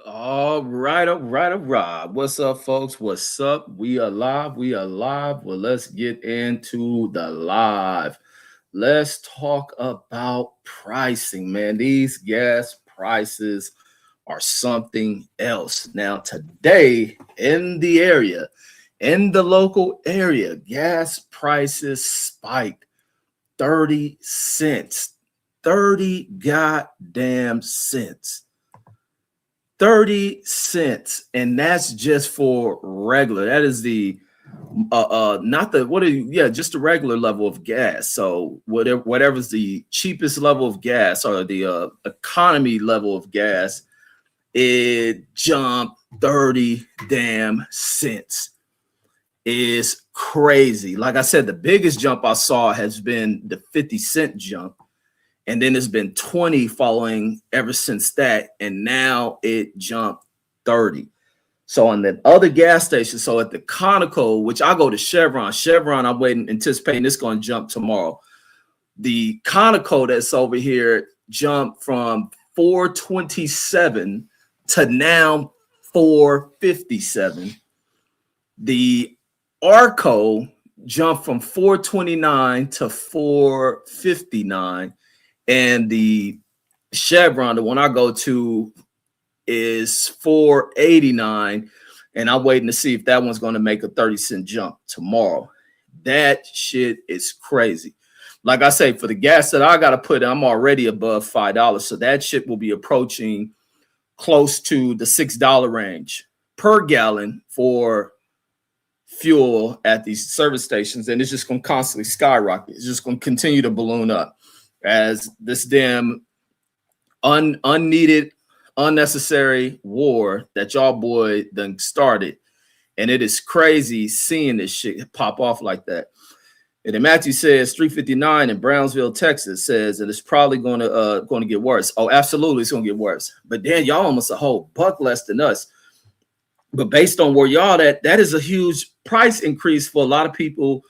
All right, all right, all right. What's up, folks? What's up? We are live. We are live. Well, let's get into the live. Let's talk about pricing, man. These gas prices are something else. Now, today in the area, in the local area, gas prices spiked 30 cents. 30 goddamn cents. 30 cents, and that's just for regular. That is the not the what are you, yeah, just the regular level of gas. So whatever's the cheapest level of gas or the economy level of gas, it jumped 30 damn cents. Is crazy. Like I said, the biggest jump I saw has been the 50 cent jump, and then it's been 20 following ever since that, and now it jumped 30. So on the other gas station, so at the Conoco, which I go to Chevron, I'm waiting, anticipating it's going to jump tomorrow. The Conoco that's over here jumped from 427 to now 457. The Arco jumped from 429 to 459. And the Chevron, the one I go to, is 489. And I'm waiting to see if that one's going to make a 30-cent jump tomorrow. That shit is crazy. Like I say, for the gas that I got to put, I'm already above $5. So that shit will be approaching close to the $6 range per gallon for fuel at these service stations. And it's just going to constantly skyrocket. It's just going to continue to balloon up as this damn unneeded, unnecessary war that y'all boy done started. And it is crazy seeing this shit pop off like that. And then Matthew says 359 in Brownsville, Texas, says that it's probably going to get worse. Oh, absolutely, it's going to get worse. But then y'all almost a whole buck less than us. But based on where y'all at, that is a huge price increase for a lot of people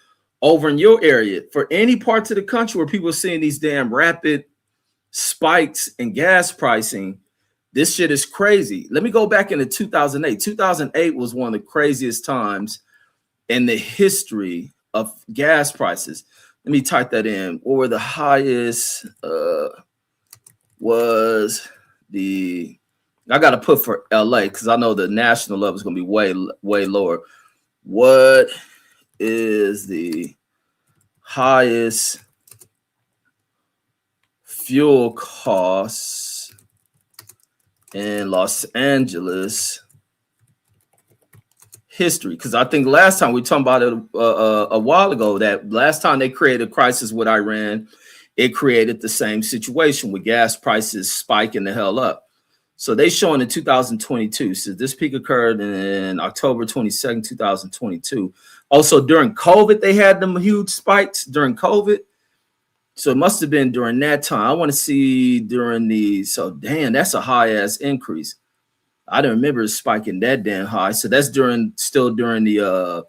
over in your area. For any parts of the country where people are seeing these damn rapid spikes in gas pricing, this shit is crazy. Let me go back into 2008. 2008 was one of the craziest times in the history of gas prices. Let me type that in. What were the highest? Was the I got to put for LA because I know the national level is going to be way lower. What is the highest fuel costs in Los Angeles history? Because I think last time we talked about it a while ago, that last time they created a crisis with Iran, it created the same situation with gas prices spiking the hell up. So they showing in 2022. So this peak occurred in October 22nd, 2022. Also during COVID, they had them huge spikes during COVID. So it must have been during that time. I want to see during the, so damn, that's a high ass increase. I don't remember it spiking that damn high. So that's still during the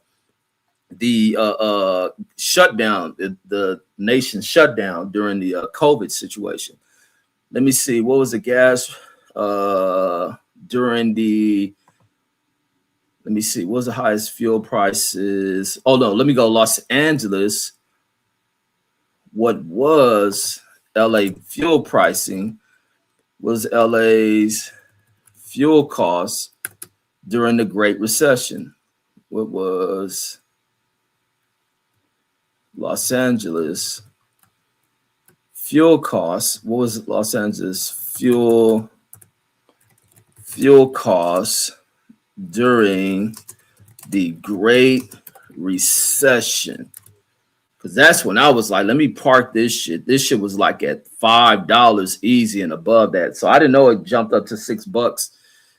shutdown, the nation shutdown during the COVID situation. Let me see, what was the gas during the, let me see, what was the highest fuel prices? Oh no, let me go Los Angeles. What was LA fuel pricing? Was LA's fuel costs during the Great Recession? What was Los Angeles fuel costs? What was Los Angeles fuel costs during the Great Recession? Because that's when I was like, let me park this shit. This shit was like at $5 easy and above that. So I didn't know it jumped up to $6,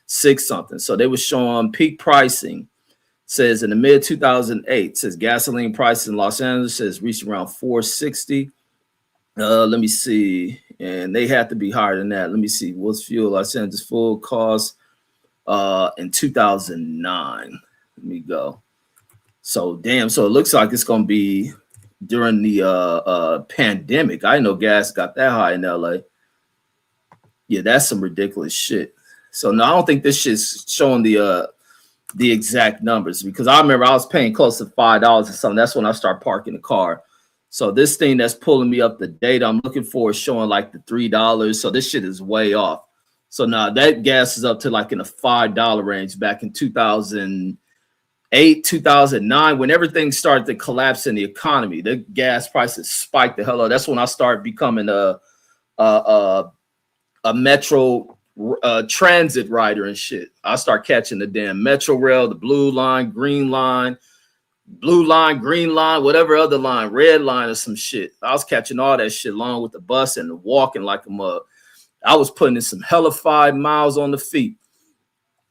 six something. So they were showing peak pricing. Says in the mid 2008, says gasoline prices in Los Angeles says reached around 460. Let me see. And they have to be higher than that. Let me see. What's fuel Los Angeles full cost in 2009? Let me go. So damn. So it looks like it's gonna be during the pandemic. I didn't know gas got that high in LA. Yeah, that's some ridiculous shit. So no, I don't think this shit's showing the exact numbers, because I remember I was paying close to $5 or something. That's when I start parking the car. So this thing that's pulling me up the data I'm looking for is showing like the $3. So this shit is way off. So now that gas is up to like in the $5 range back in 2008, 2009, when everything started to collapse in the economy. The gas prices spiked the hell up. That's when I started becoming a metro transit rider and shit. I start catching the damn Metro Rail, the blue line, green line, green line, whatever other line, red line or some shit. I was catching all that shit along with the bus and walking like a mug. I was putting in some hellified miles on the feet.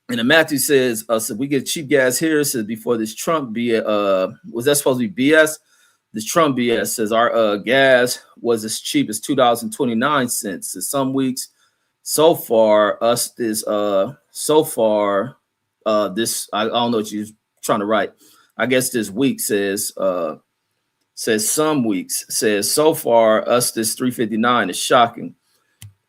And then Matthew says, so we get cheap gas here. It says before this Trump was that supposed to be BS? This Trump BS says our gas was as cheap as $2.29. So some weeks so far, this I don't know what you're trying to write. I guess this week says some weeks says so far this 359 is shocking.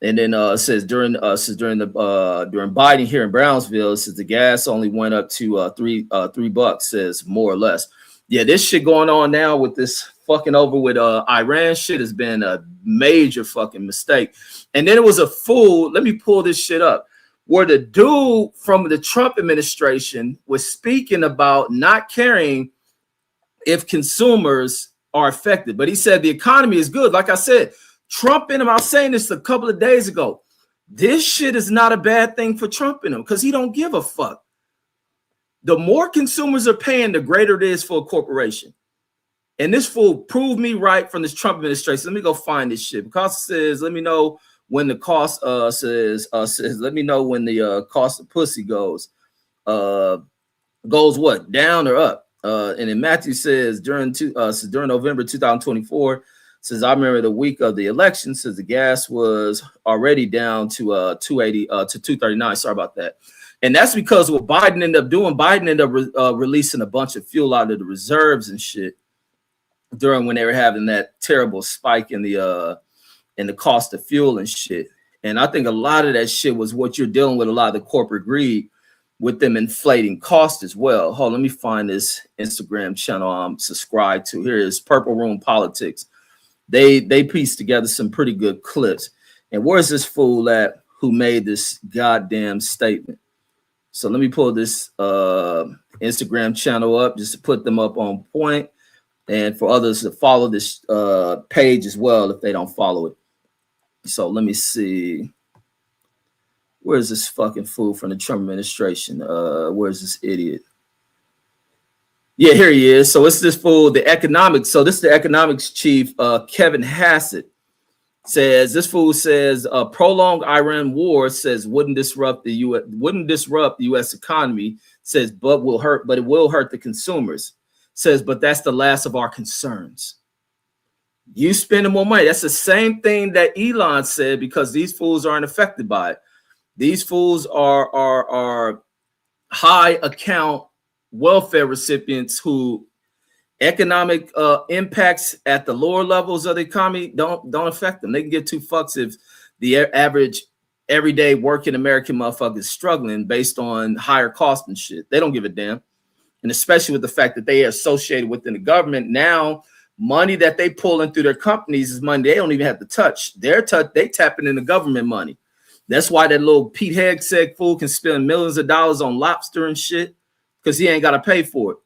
And then it says during Biden here in Brownsville, it says the gas only went up to $3, says more or less. Yeah, this shit going on now with this fucking over with Iran shit has been a major fucking mistake. And then it was a fool. Let me pull this shit up. Where the dude from the Trump administration was speaking about not caring if consumers are affected. But he said the economy is good. Like I said, Trump and him, I was saying this a couple of days ago. This shit is not a bad thing for Trump and him because he don't give a fuck. The more consumers are paying, the greater it is for a corporation. And this fool proved me right from this Trump administration. Let me go find this shit. Because it says, let me know when the cost says let me know when the cost of pussy goes what, down or up. And then Matthew says during November 2024, says I remember the week of the election, says the gas was already down to 280 to 239. Sorry about that. And that's because what Biden ended up doing, releasing a bunch of fuel out of the reserves and shit during when they were having that terrible spike in the cost of fuel and shit. And I think a lot of that shit was what you're dealing with, a lot of the corporate greed with them inflating cost as well. Hold on, let me find this Instagram channel I'm subscribed to. Here is Purple Room Politics. They pieced together some pretty good clips. And where's this fool at who made this goddamn statement? So let me pull this Instagram channel up just to put them up on point, and for others to follow this page as well if they don't follow it. So let me see. Where's this fucking fool from the Trump administration? Where's this idiot? Yeah, here he is. So it's this fool, the economics. So this is the economics chief, Kevin Hassett. This fool says prolonged Iran war says wouldn't disrupt the U.S. economy. Says but it will hurt the consumers. Says but that's the last of our concerns. You spending more money. That's the same thing that Elon said, because these fools aren't affected by it. These fools are high account welfare recipients who economic impacts at the lower levels of the economy don't affect them. They can get two fucks if the average everyday working American motherfucker is struggling based on higher cost and shit. They don't give a damn. And especially with the fact that they are associated within the government now, money that they pull in through their companies is money they don't even have to touch. They tapping into government money. That's why that little Pete Hegseth fool can spend millions of dollars on lobster and shit, because he ain't got to pay for it.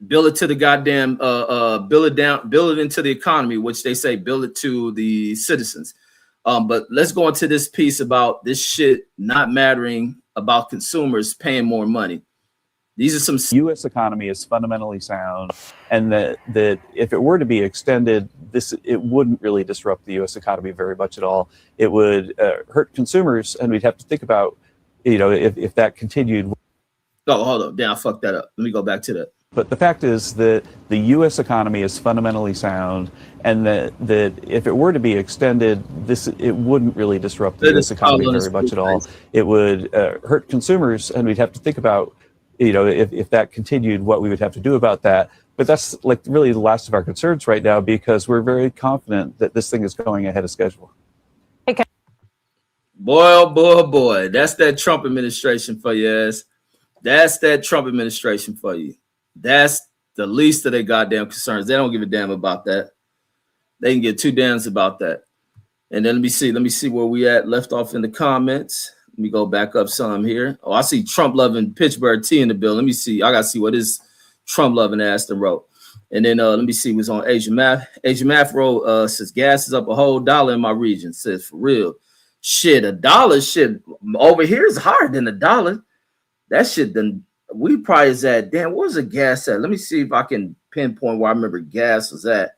Bill it to the goddamn bill it into the economy, which they say bill it to the citizens. But let's go into this piece about this shit not mattering about consumers paying more money. These are some U.S. economy is fundamentally sound, and that if it were to be extended, it wouldn't really disrupt the U.S. economy very much at all. It would hurt consumers, and we'd have to think about, if that continued. Oh, hold on. Damn, I fucked that up. Let me go back to that. But the fact is that the U.S. economy is fundamentally sound, and that if it were to be extended, it wouldn't really disrupt the U.S. economy very much at all. It would hurt consumers, and we'd have to think about, if that continued, what we would have to do about that. But that's like really the last of our concerns right now, because we're very confident that this thing is going ahead of schedule. Boy, oh boy, oh boy. That's that Trump administration for you ass. That's that Trump administration for you. That's the least of their goddamn concerns. They don't give a damn about that. They can get two damns about that. And then let me see where we at. Left off in the comments. Let me go back up some here. Oh, I see Trump loving Pittsburgh T in the bill. Let me see. I gotta see what his Trump loving ass wrote. And then let me see what's on Asian Math. Asian Math wrote says gas is up a whole $1 in my region. Says for real. Shit, $1 shit over here is higher than $1. That shit then we probably is at damn, where's the gas at? Let me see if I can pinpoint where I remember gas was at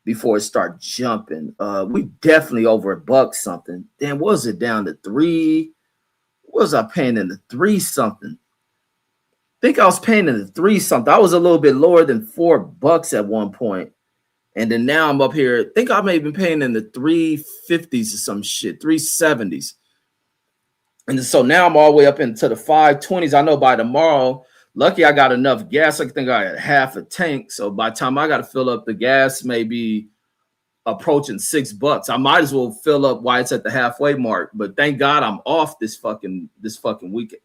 before it start jumping. We definitely over $1 something. Damn, was it down to 3? What was I paying in the 3 something? I think I was paying in the 3 something. I was a little bit lower than $4 at one point. And then now I'm up here. I think I may have been paying in the 350s or some shit, 370s. And so now I'm all the way up into the 520s. I know by tomorrow, lucky I got enough gas. I think I had half a tank. So by the time I got to fill up the gas, maybe approaching $6. I might as well fill up while it's at the halfway mark. But thank God I'm off this fucking weekend.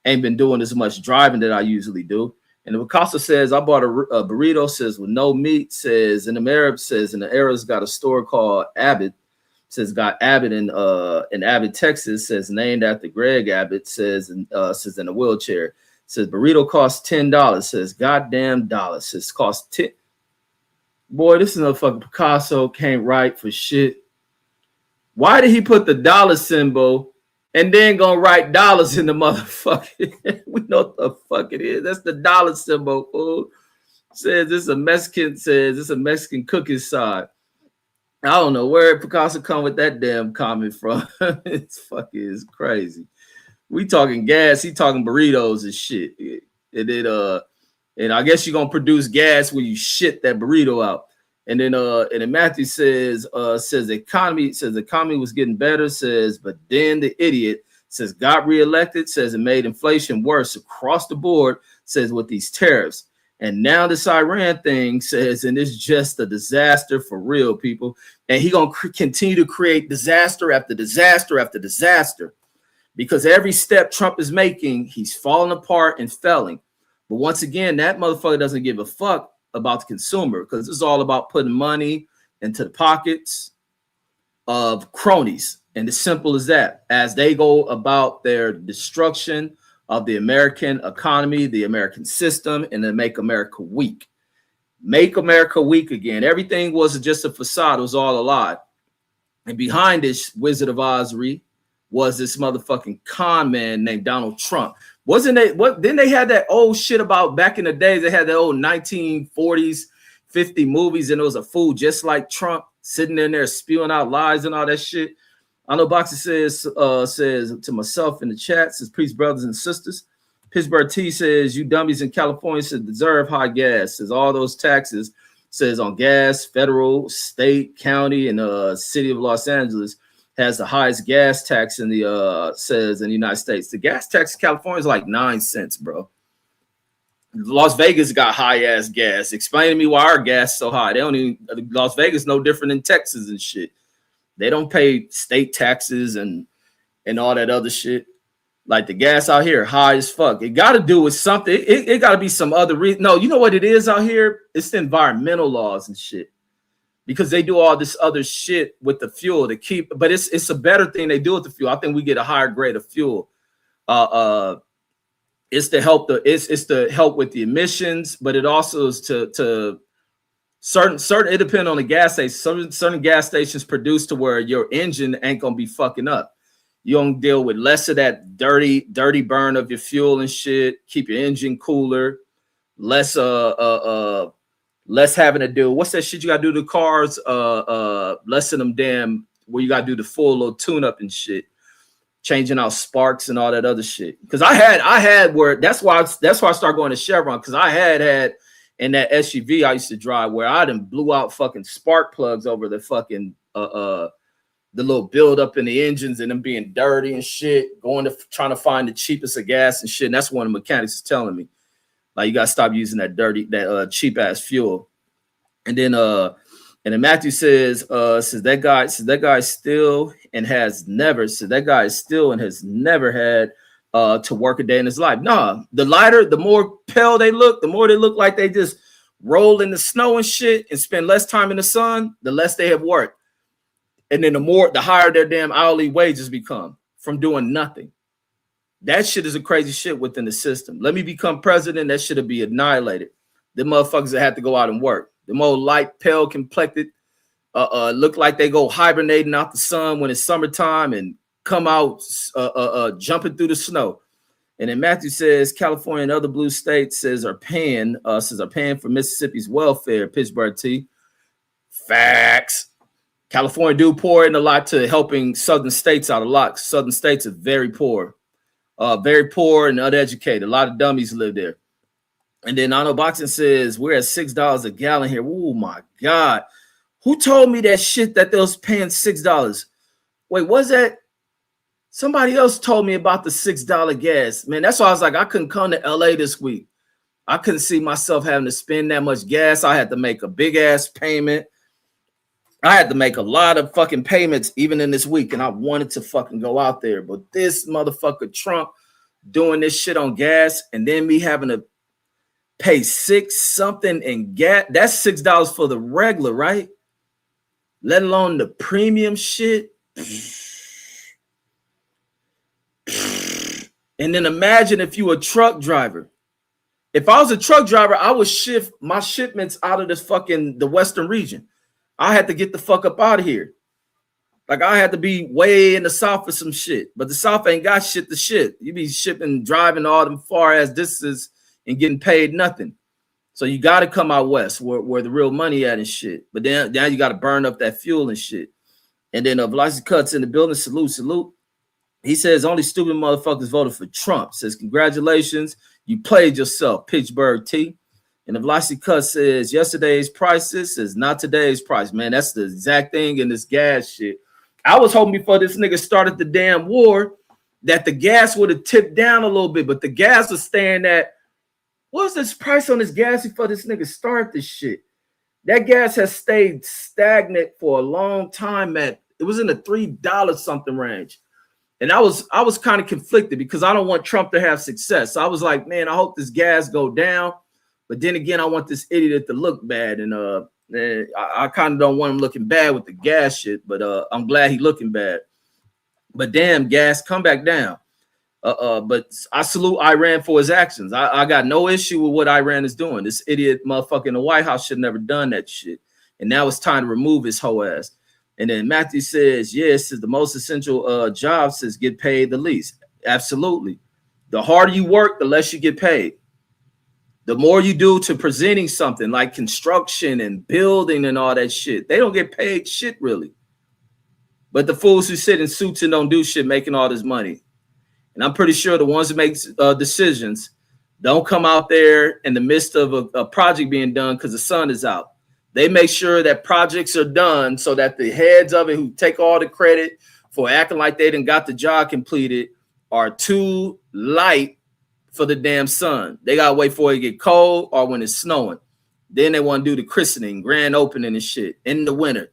Ain't been doing as much driving that I usually do. And the Picasso says, I bought a burrito, says with no meat, says in the Arab, says in the era's got a store called Abbott, says got Abbott in Abbott, Texas, says named after Greg Abbott, says in a wheelchair, says burrito costs $10, says goddamn dollars, says cost 10. Boy, this is a fucking Picasso, can't write for shit. Why did he put the dollar symbol and then gonna write dollars in the motherfucker? We know what the fuck it is. That's the dollar symbol, fool. Says this a Mexican cookie side. I don't know where Picasso come with that damn comment from. It's fucking crazy. We talking gas, he talking burritos and shit. And I guess you're gonna produce gas when you shit that burrito out. And then Matthew says the economy was getting better, says, but then the idiot says got reelected, says it made inflation worse across the board, says with these tariffs. And now this Iran thing says, and it's just a disaster for real, people. And he gonna continue to create disaster after disaster after disaster, because every step Trump is making, he's falling apart and failing. But once again, that motherfucker doesn't give a fuck about the consumer, because it's all about putting money into the pockets of cronies. And as simple as that, as they go about their destruction of the American economy, the American system, and then make America weak. Make America weak again. Everything was just a facade. It was all a lie. And behind this Wizard of Ozzy was this motherfucking con man named Donald Trump. Wasn't they? What? Then they had that old shit about back in the days. They had the old 1940s, 50 movies, and it was a fool just like Trump sitting in there spewing out lies and all that shit. I know Boxer says to myself in the chat, says, peace, brothers and sisters. Pittsburgh T says, you dummies in California should deserve high gas. Says all those taxes, says on gas, federal, state, county, and city of Los Angeles has the highest gas tax in the says in the United States. The gas tax in California is like 9 cents, bro. Las Vegas got high ass gas. Explain to me why our gas is so high. They don't even, Las Vegas no different than Texas and shit. They don't pay state taxes and all that other shit. Like the gas out here, high as fuck. It got to do with something. It got to be some other reason. No, you know what it is out here? It's the environmental laws and shit. Because they do all this other shit with the fuel to keep, but it's a better thing they do with the fuel. I think we get a higher grade of fuel. It's to help it's to help with the emissions, but it also is to certain it depends on the gas station. Certain gas stations produce to where your engine ain't gonna be fucking up. You don't deal with less of that dirty burn of your fuel and shit. Keep your engine cooler, less less having to do what's that shit you gotta do to cars, less of them damn where you gotta do the full little tune up and shit, changing out sparks and all that other shit. Because I had where that's why I started going to Chevron, because I had in that SUV I used to drive where I done blew out fucking spark plugs over the fucking the little buildup in the engines and them being dirty and shit, trying to find the cheapest of gas and shit. And that's one of the mechanics is telling me, like, you gotta stop using that cheap ass fuel. And then And then Matthew says that guy still and has never had to work a day in his life. Nah, the lighter, the more pale they look, the more they look like they just roll in the snow and shit and spend less time in the sun, the less they have worked. And then the higher their damn hourly wages become from doing nothing. That shit is a crazy shit within the system. Let me become president, that shit'll be annihilated. The motherfuckers that have to go out and work. The more light, pale complected, look like they go hibernating out the sun when it's summertime and come out jumping through the snow. And then Matthew says California and other blue states are paying for Mississippi's welfare. Pittsburgh T. Facts. California do pour in a lot to helping southern states out a lot. Southern states are very poor and uneducated. A lot of dummies live there. And then Nano Boxing says we're at $6 a gallon here. Oh my God. Who told me that shit that they was paying $6? Wait, was that? Somebody else told me about the $6 gas. Man, that's why I was like, I couldn't come to LA this week. I couldn't see myself having to spend that much gas. I had to make a big ass payment. I had to make a lot of fucking payments even in this week, and I wanted to fucking go out there. But this motherfucker Trump doing this shit on gas and then me having to pay $6 something in gas. That's $6 for the regular, right? Let alone the premium shit. And then imagine if you a truck driver. If I was a truck driver, I would shift my shipments out of the Western region. I had to get the fuck up out of here. Like I had to be way in the South for some shit. But the South ain't got shit to ship. You be driving all them far ass distances and getting paid nothing. So you got to come out west where the real money at and shit. But then you got to burn up that fuel and shit. And then Velocity Cuts in the building. Salute. He says only stupid motherfuckers voted for Trump. Says congratulations, you played yourself, Pittsburgh T. And the Velocity Cut says yesterday's prices is not today's price. Man, that's the exact thing in this gas shit. I was hoping before this nigga started the damn war that the gas would have tipped down a little bit, but the gas was staying at, what's this price on this gas before this nigga started this shit? That gas has stayed stagnant for a long time. It was in the $3 something range. And I was kind of conflicted because I don't want Trump to have success. So I was like, man, I hope this gas go down. But then again, I want this idiot to look bad. And I kind of don't want him looking bad with the gas shit. But I'm glad he looking bad. But damn, gas, come back down. But I salute Iran for his actions. I got no issue with what Iran is doing. This idiot motherfucker in the White House should have never done that shit. And now it's time to remove his whole ass. And then Matthew says, yes, the most essential job says get paid the least. Absolutely. The harder you work, the less you get paid. The more you do to presenting something like construction and building and all that shit, they don't get paid shit really. But the fools who sit in suits and don't do shit making all this money. And I'm pretty sure the ones that make decisions don't come out there in the midst of a project being done because the sun is out. They make sure that projects are done so that the heads of it who take all the credit for acting like they done got the job completed are too light for the damn sun. They got to wait for it to get cold or when it's snowing. Then they want to do the christening, grand opening and shit in the winter.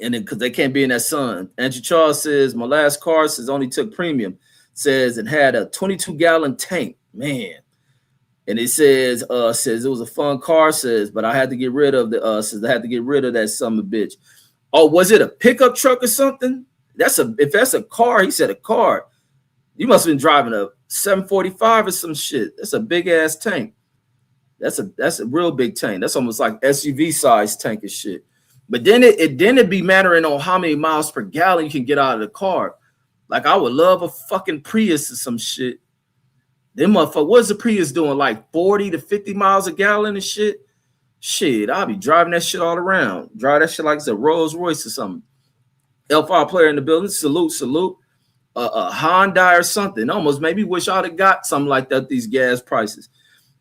And then because they can't be in that sun. Andrew Charles says, my last car says only took premium. Says it had a 22-gallon tank. Man. And it says it was a fun car, but I had to get rid of that son of a bitch. Oh, was it a pickup truck or something? If that's a car, he said a car. You must have been driving a 745 or some shit. That's a big ass tank. That's a real big tank. That's almost like SUV size tank and shit. But then it'd be mattering on how many miles per gallon you can get out of the car. Like I would love a fucking Prius or some shit. Them motherfucker, what's the Prius doing? Like 40 to 50 miles a gallon and shit? Shit, I'll be driving that shit all around. Drive that shit like it's a Rolls Royce or something. L5 player in the building. Salute. A Hyundai or something. Almost maybe wish I'd have got something like that, these gas prices.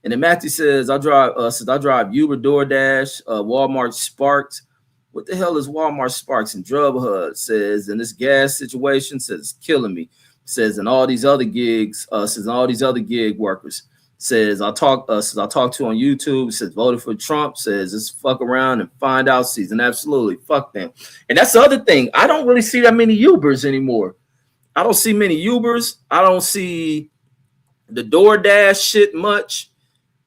And then Matthew says, I drive Uber, DoorDash, Walmart Sparks. What the hell is Walmart Sparks and Drug Hud? Says, in this gas situation, says it's killing me. Says, and all these other gigs, all these other gig workers. Says I talk to on YouTube. Says voted for Trump. Says just fuck around and find out season. Absolutely, fuck them. And that's the other thing. I don't really see that many Ubers anymore. I don't see many Ubers. I don't see the DoorDash shit much.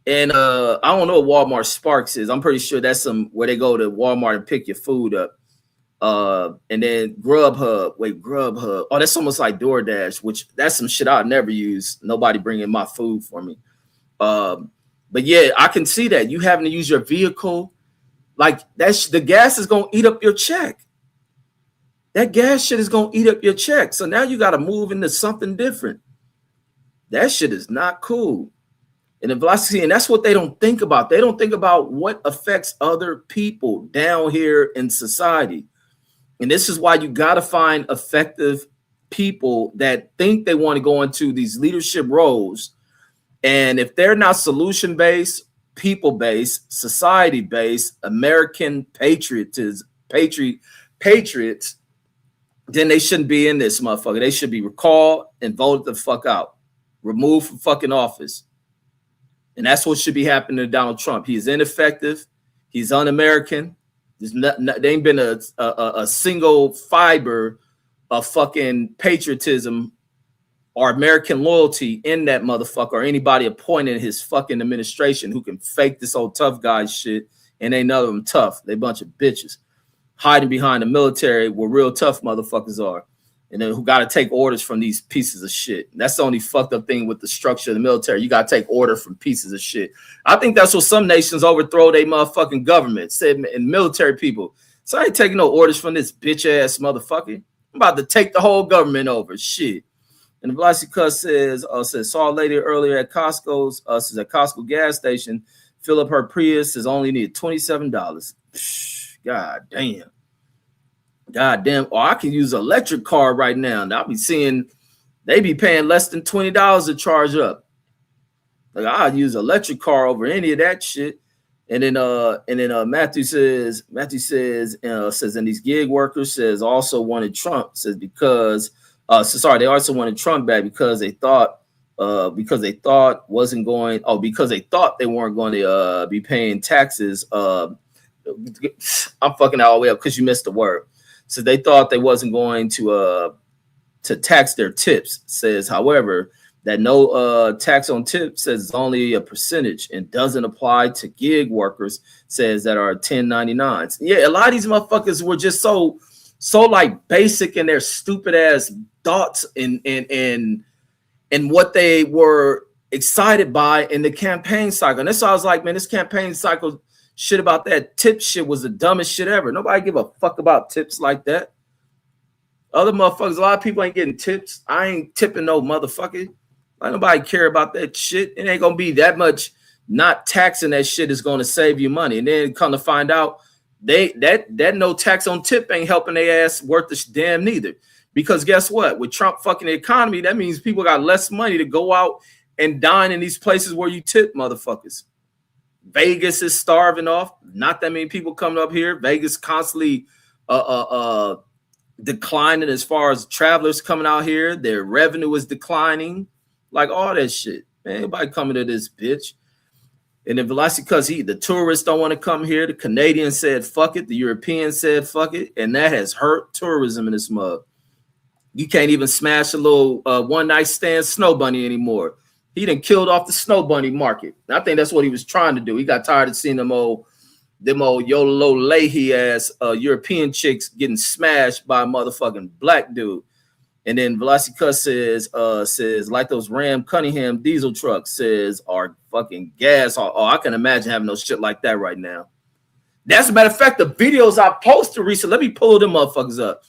And I don't know what Walmart Sparks is. I'm pretty sure that's some where they go to Walmart and pick your food up. And then Grubhub. Oh, that's almost like DoorDash, which that's some shit I'd never use. Nobody bringing my food for me. But yeah, I can see that you having to use your vehicle. Like the gas is gonna eat up your check. That gas shit is gonna eat up your check. So now you got to move into something different. That shit is not cool. And the velocity, and that's what they don't think about. They don't think about what affects other people down here in society. And this is why you got to find effective people that think they want to go into these leadership roles. And if they're not solution-based, people-based, society-based, American patriots, then they shouldn't be in this motherfucker. They should be recalled and voted the fuck out, removed from fucking office. And that's what should be happening to Donald Trump. He is ineffective. He's un-American. There ain't been a single fiber of fucking patriotism or American loyalty in that motherfucker, or anybody appointed in his fucking administration who can fake this old tough guy shit, and ain't none of them tough. They a bunch of bitches hiding behind the military where real tough motherfuckers are, and then who got to take orders from these pieces of shit. That's the only fucked up thing with the structure of the military. You got to take order from pieces of shit. I think that's what some nations overthrow their motherfucking government, said in military people. So I ain't taking no orders from this bitch ass motherfucker. I'm about to take the whole government over. Shit. And the Velocity Cuss says saw a lady earlier at Costco's, says at Costco gas station, fill up her Prius, says only needed $27. God damn. God damn. Or I can use an electric car right now. And I'll be seeing they be paying less than $20 to charge up. Like I'll use an electric car over any of that shit. And then Matthew says, and these gig workers says also wanted Trump, says because they also wanted Trump back because they thought because they thought they weren't going to be paying taxes. I'm fucking all the way up because you missed the word. So they thought they wasn't going to tax their tips. Says, however, that no tax on tips says it's only a percentage and doesn't apply to gig workers. Says that are 1099s. Yeah, a lot of these motherfuckers were just so like basic in their stupid ass thoughts and what they were excited by in the campaign cycle. And that's why I was like, man, this campaign cycle shit about that tip shit was the dumbest shit ever. Nobody give a fuck about tips like that. Other motherfuckers, a lot of people ain't getting tips. I ain't tipping no motherfucker. Like nobody care about that shit. It ain't gonna be that much. Not taxing that shit is gonna save you money. And then come to find out, that no tax on tip ain't helping their ass worth the damn neither. Because guess what? With Trump fucking the economy, that means people got less money to go out and dine in these places where you tip motherfuckers. Vegas is starving off. Not that many people coming up here. Vegas constantly declining as far as travelers coming out here. Their revenue is declining. Like all that shit. Man, anybody coming to this bitch. And then Velocity, because the tourists don't want to come here. The Canadians said fuck it. The Europeans said fuck it. And that has hurt tourism in this mug. You can't even smash a little one night stand snow bunny anymore. He done killed off the snow bunny market. And I think that's what he was trying to do. He got tired of seeing them old YOLO Leahy ass European chicks getting smashed by a motherfucking black dude. And then Velocity Cuss says like those Ram Cunningham diesel trucks says are fucking gas. Oh, I can imagine having no shit like that right now. That's a matter of fact, the videos I posted recently. Let me pull them motherfuckers up.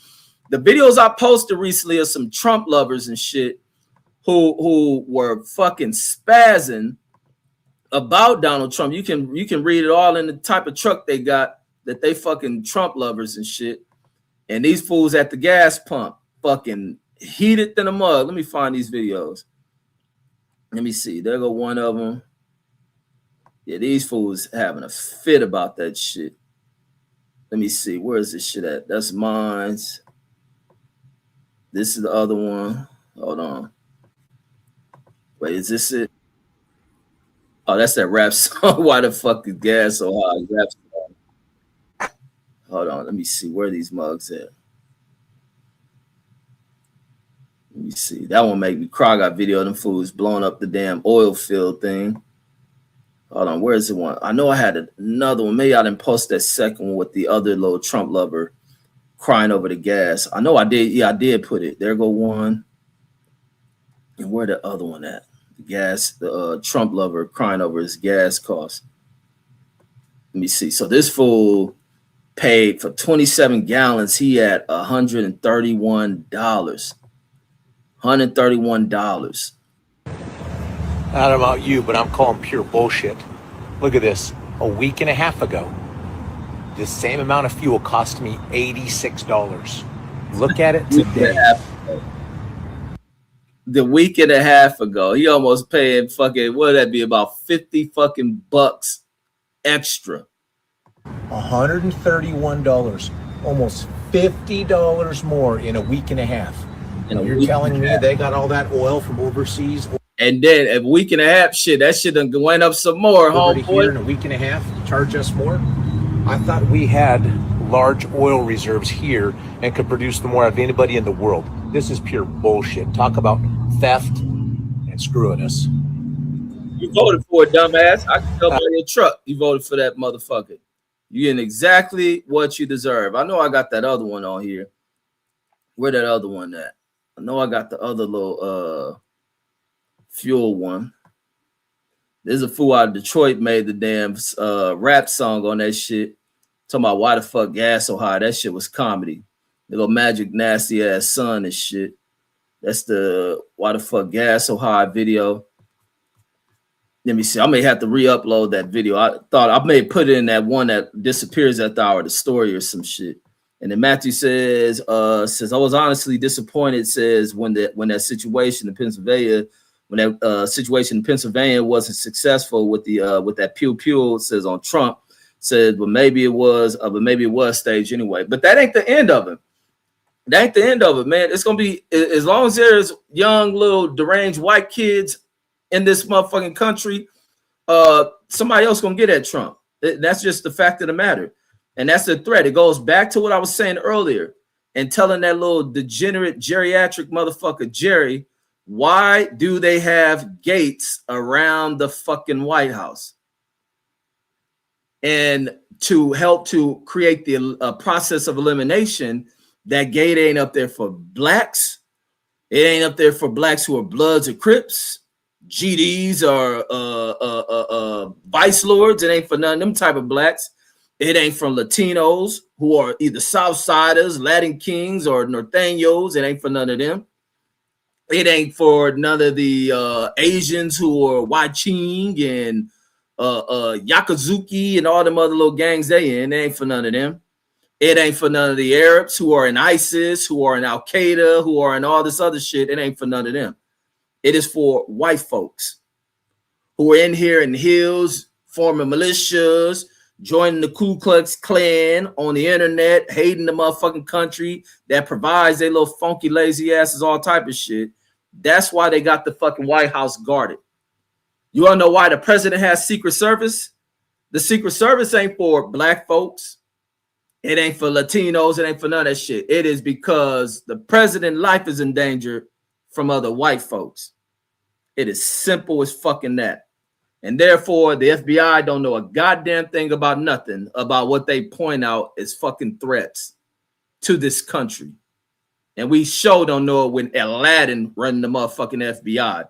The videos I posted recently of some Trump lovers and shit who were fucking spazzing about Donald Trump. You can read it all in the type of truck they got, that they fucking Trump lovers and shit. And these fools at the gas pump fucking heated than a mug. Let me find these videos. Let me see. There go one of them. Yeah, these fools having a fit about that shit. Let me see. Where is this shit at? That's mine. This is the other one. Hold on. Wait, is this it? Oh, that's that rap song. Why the fuck is gas so high? Rap song. Hold on, let me see where these mugs at. Let me see. That one make me cry. I got video of them fools blowing up the damn oil field thing. Hold on, where's the one? I know I had another one. Maybe I didn't post that second one with the other little Trump lover crying over the gas. I know I did. Yeah, I did put it. There go one. And where the other one at? The gas, the Trump lover crying over his gas costs. Let me see. So this fool paid for 27 gallons. He had $131. $131. I don't know about you, but I'm calling pure bullshit. Look at this. A week and a half ago, the same amount of fuel cost me $86. Look at it today. The week and a half ago, he almost paid fucking, what would that be, about 50 fucking bucks extra. $131, almost $50 more in a week and a half. And you're telling me they got all that oil from overseas? And then a week and a half, shit, that shit done went up some more, homeboy. Here in a week and a half, charge us more? I thought we had large oil reserves here and could produce them more out of anybody in the world. This is pure bullshit. Talk about theft and screwing us. You voted for it, dumbass. I can tell by your truck you voted for that motherfucker. You getting exactly what you deserve. I know I got that other one on here. Where that other one at? I know I got the other little fuel one. There's a fool out of Detroit made the damn rap song on that shit. Talking about why the fuck gas so high. That shit was comedy. The little Magic Nasty ass son and shit. That's the why the fuck gas so high video. Let me see. I may have to re-upload that video. I thought I may put it in that one that disappears at the hour of the story or some shit. And then Matthew says I was honestly disappointed. Says when that situation in Pennsylvania, when that situation in Pennsylvania wasn't successful with the with that pew says on Trump. Said, but maybe it was staged anyway. But that ain't the end of it. That ain't the end of it, man. It's gonna be as long as there's young little deranged white kids in this motherfucking country, somebody else gonna get at Trump. That's just the fact of the matter. And that's the threat. It goes back to what I was saying earlier and telling that little degenerate geriatric motherfucker Jerry, why do they have gates around the fucking White House? And to help to create the process of elimination, that gate ain't up there for blacks. It ain't up there for blacks who are Bloods or Crips, GDs or Vice Lords. It ain't for none of them type of blacks. It ain't from Latinos who are either Southsiders, Latin Kings, or Norteños. It ain't for none of them. It ain't for none of the Asians who are Waching and Yakazuki and all them other little gangs they in. It ain't for none of them. It ain't for none of the Arabs who are in ISIS, who are in Al Qaeda, who are in all this other shit. It ain't for none of them. It is for white folks who are in here in the hills, forming militias, joining the Ku Klux Klan on the internet, hating the motherfucking country that provides their little funky lazy asses all type of shit. That's why they got the fucking White House guarded. You want to know why the president has Secret Service? The Secret Service ain't for black folks. It ain't for Latinos. It ain't for none of that shit. It is because the president's life is in danger from other white folks. It is simple as fucking that. And therefore, the FBI don't know a goddamn thing about nothing about what they point out as fucking threats to this country. And we sure don't know it when Aladdin running the motherfucking FBI.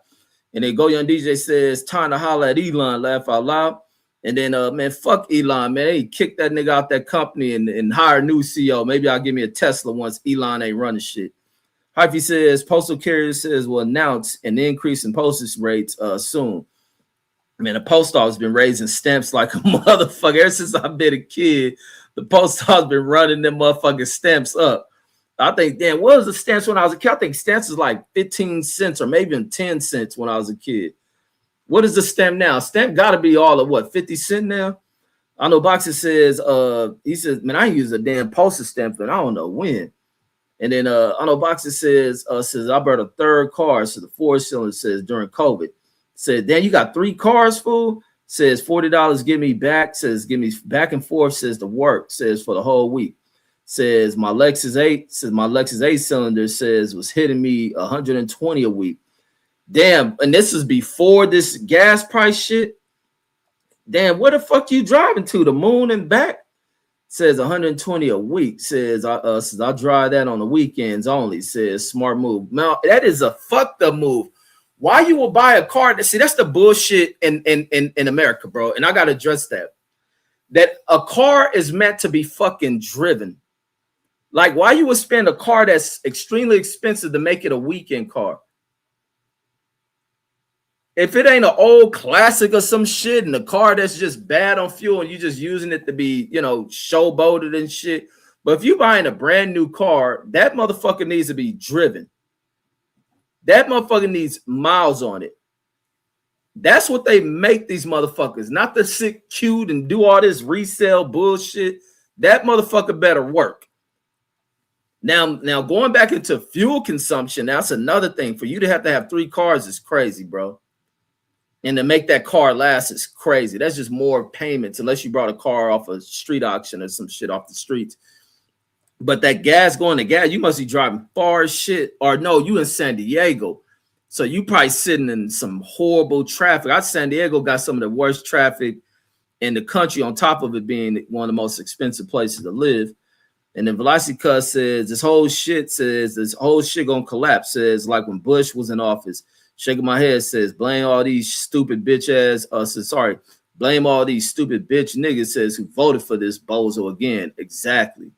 And then Go Young DJ says, time to holler at Elon, laugh out loud. And then, man, fuck Elon, man. He kicked that nigga out that company and hire a new CEO. Maybe I'll give me a Tesla once Elon ain't running shit. Hyphy says, postal carriers says will announce an increase in postage rates soon. Man, the post office been raising stamps like a motherfucker. Ever since I've been a kid, the post office been running them motherfucking stamps up. I think, damn, what was the stamps when I was a kid? I think stamps was like 15 cents or maybe even 10 cents when I was a kid. What is the stamp now? Stamp got to be all of what, 50 cents now? I know Boxer says, he says, man, I use a damn postage stamp and I don't know when. And then I know Boxer says I bought a third car. So the 4-cylinder says during COVID. Said, damn, you got 3 cars, fool? Says $40 give me back. Says give me back and forth. Says the work. Says for the whole week. Says my Lexus 8. Says my Lexus 8 cylinder says was hitting me 120 a week. Damn, and this is before this gas price shit. Damn, where the fuck you driving to? The moon and back? Says 120 a week. Says I drive that on the weekends only. Says smart move. Now that is a fucked up move. Why you will buy a car? See, that's the bullshit in America, bro. And I gotta address that. That a car is meant to be fucking driven. Like, why you would spend a car that's extremely expensive to make it a weekend car? If it ain't an old classic or some shit and a car that's just bad on fuel and you just using it to be, you know, showboated and shit. But if you buying a brand new car, that motherfucker needs to be driven. That motherfucker needs miles on it. That's what they make these motherfuckers, not to sit cute and do all this resale bullshit. That motherfucker better work. Now going back into fuel consumption, that's another thing. For you to have 3 cars is crazy, bro. And to make that car last is crazy. That's just more payments, unless you brought a car off a street auction or some shit off the streets. But that gas going to gas, you must be driving far as shit. Or no, you in San Diego. So you probably sitting in some horrible traffic. San Diego got some of the worst traffic in the country, on top of it being one of the most expensive places to live. And then Velocity Cuss says this whole shit gonna collapse. Says like when Bush was in office. Shaking my head says blame all these stupid bitch ass. Blame all these stupid bitch niggas says who voted for this bozo again. Exactly.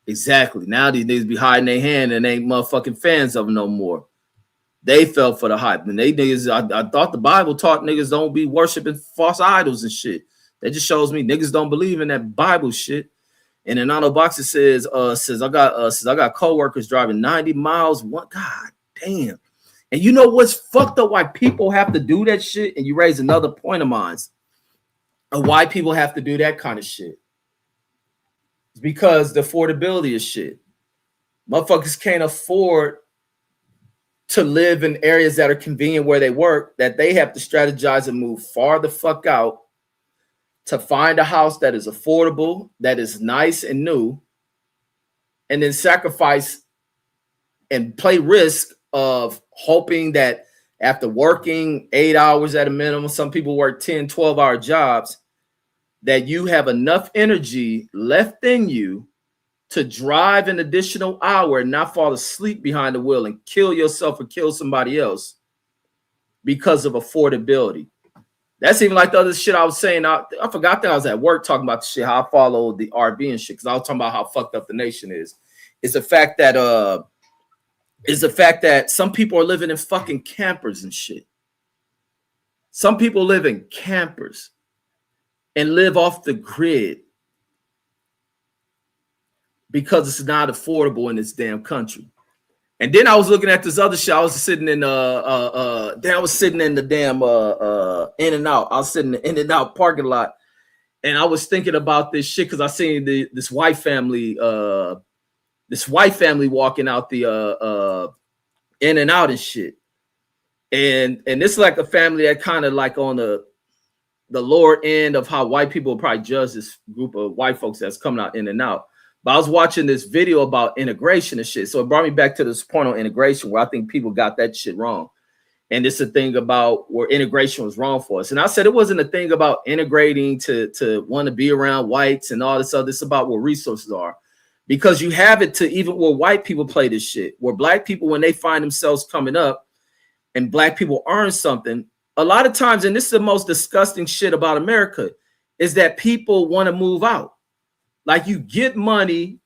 Now these niggas be hiding their hand and ain't motherfucking fans of them no more. They fell for the hype. And they niggas, I thought the Bible taught niggas don't be worshiping false idols and shit. That just shows me niggas don't believe in that Bible shit. And then Nano Boxer says I got coworkers driving 90 miles. What? God damn. And you know what's fucked up? Why people have to do that shit? And you raise another point of mine of why people have to do that kind of shit. It's because the affordability is shit. Motherfuckers can't afford to live in areas that are convenient where they work, that they have to strategize and move far the fuck out to find a house that is affordable, that is nice and new, and then sacrifice and play risk of hoping that after working 8 hours at a minimum, some people work 10, 12-hour jobs, that you have enough energy left in you to drive an additional hour and not fall asleep behind the wheel and kill yourself or kill somebody else because of affordability. That's even like the other shit I was saying. I forgot that I was at work talking about the shit, how I followed the RB and shit, because I was talking about how fucked up the nation is. It's the fact that some people are living in fucking campers and shit. Some people live in campers and live off the grid because it's not affordable in this damn country. And then I was looking at this other shit. I was sitting in the damn In-N-Out. I was sitting in the In-N-Out parking lot, and I was thinking about this shit because I seen this white family walking out the In-N-Out and shit. And this is like a family that kind of like on the lower end of how white people probably judge this group of white folks that's coming out In-N-Out. But I was watching this video about integration and shit. So it brought me back to this point on integration where I think people got that shit wrong. And it's a thing about where integration was wrong for us. And I said it wasn't a thing about integrating to want to be around whites and all this other. It's about what resources are. Because you have it to even where white people play this shit, where black people, when they find themselves coming up and black people earn something, a lot of times, and this is the most disgusting shit about America, is that people want to move out. Like you get money,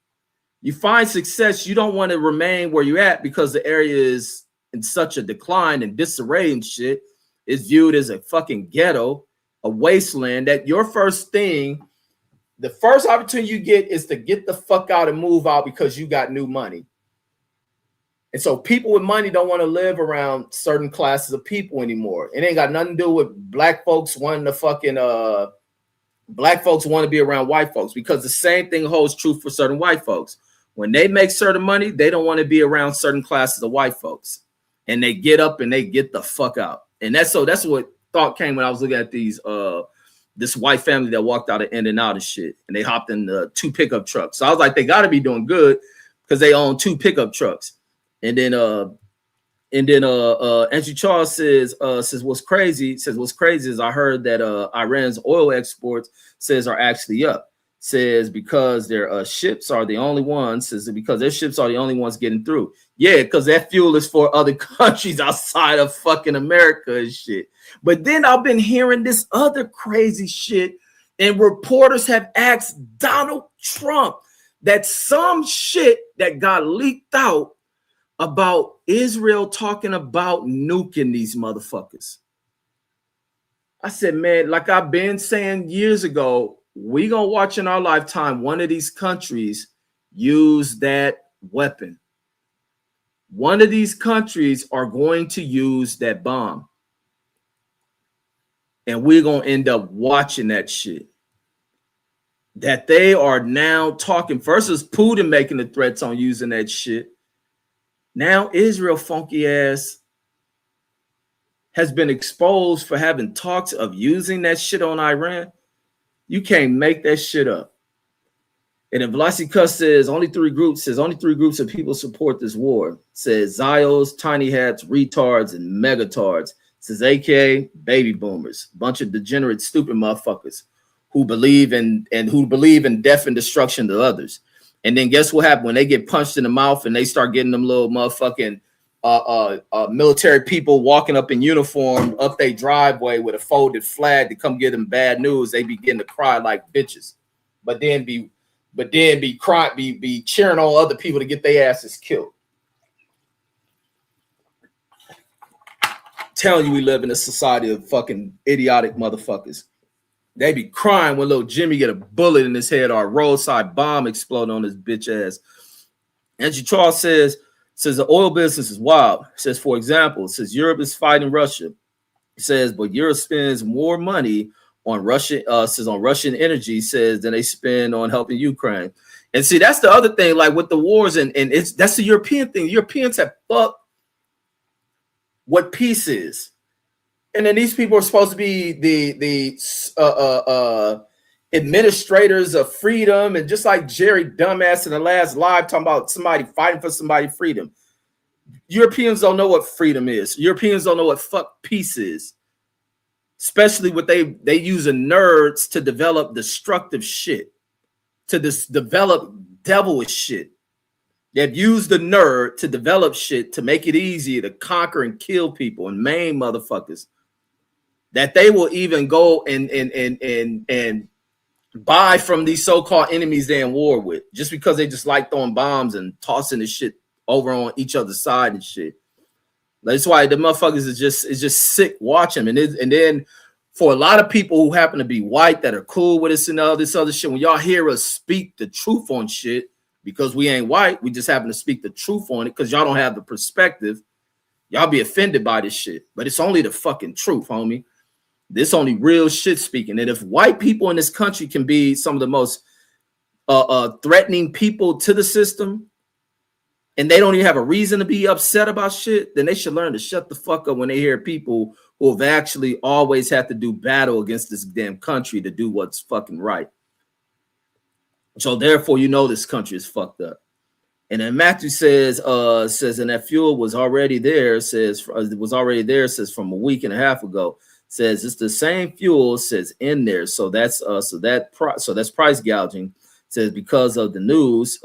you find success, you don't want to remain where you're at because the area is in such a decline and disarray and shit. Is viewed as a fucking ghetto, a wasteland, that your first thing, the first opportunity you get is to get the fuck out and move out because you got new money. And so people with money don't want to live around certain classes of people anymore. It ain't got nothing to do with black folks wanting to fucking black folks want to be around white folks, because the same thing holds true for certain white folks. When they make certain money, they don't want to be around certain classes of white folks, and they get up and they get the fuck out. And that's what thought came when I was looking at these this white family that walked out of In-N-Out and shit, and they hopped in the 2 pickup trucks. So I was like, they got to be doing good because they own 2 pickup trucks. And then Andrew Charles says what's crazy is I heard that Iran's oil exports are actually up. Says because their ships are the only ones. Says because their ships are the only ones getting through. Yeah, because that fuel is for other countries outside of fucking America and shit. But then I've been hearing this other crazy shit, and reporters have asked Donald Trump that some shit that got leaked out about Israel talking about nuking these motherfuckers. I said, man, like I've been saying years ago, we gonna watch in our lifetime one of these countries use that weapon. One of these countries are going to use that bomb. And we're gonna end up watching that shit. That they are now talking, first is Putin making the threats on using that shit. Now Israel funky ass has been exposed for having talks of using that shit on Iran. You can't make that shit up. And then Velocity Cuss says only three groups of people support this war. Says Zios, tiny hats, retards, and megatards. Says AKA baby boomers, bunch of degenerate, stupid motherfuckers who believe in death and destruction to others. And then guess what happened when they get punched in the mouth and they start getting them little motherfucking military people walking up in uniform up their driveway with a folded flag to come give them bad news. They begin to cry like bitches, but then be cheering on other people to get their asses killed. Telling you we live in a society of fucking idiotic motherfuckers. They be crying when little Jimmy get a bullet in his head or a roadside bomb explode on his bitch ass. Andrew Charles says the oil business is wild. Says, for example, says Europe is fighting Russia. Says, but Europe spends more money on Russian energy, says, than they spend on helping Ukraine. And see, that's the other thing, like with the wars, and that's the European thing. Europeans have fucked what peace is. And then these people are supposed to be the administrators of freedom, and just like Jerry dumbass in the last live talking about somebody fighting for somebody's freedom. Europeans don't know what freedom is. Europeans don't know what fuck peace is. Especially what they using nerds to develop destructive shit, to develop devilish shit. They've used the nerd to develop shit to make it easier to conquer and kill people and maim motherfuckers. That they will even go and buy from these so-called enemies they're in war with, just because they just like throwing bombs and tossing this shit over on each other's side and shit. That's why the motherfuckers is just sick watching. And then for a lot of people who happen to be white that are cool with us and all this other shit, when y'all hear us speak the truth on shit, because we ain't white, we just happen to speak the truth on it because y'all don't have the perspective, y'all be offended by this shit. But it's only the fucking truth, homie. This only real shit speaking. And if white people in this country can be some of the most threatening people to the system, and they don't even have a reason to be upset about shit, then they should learn to shut the fuck up when they hear people who have actually always had to do battle against this damn country to do what's fucking right. So therefore, this country is fucked up. And then Matthew says, and that fuel was already there, says from a week and a half ago. Says it's the same fuel, says in there. So that's price gouging. Says because of the news,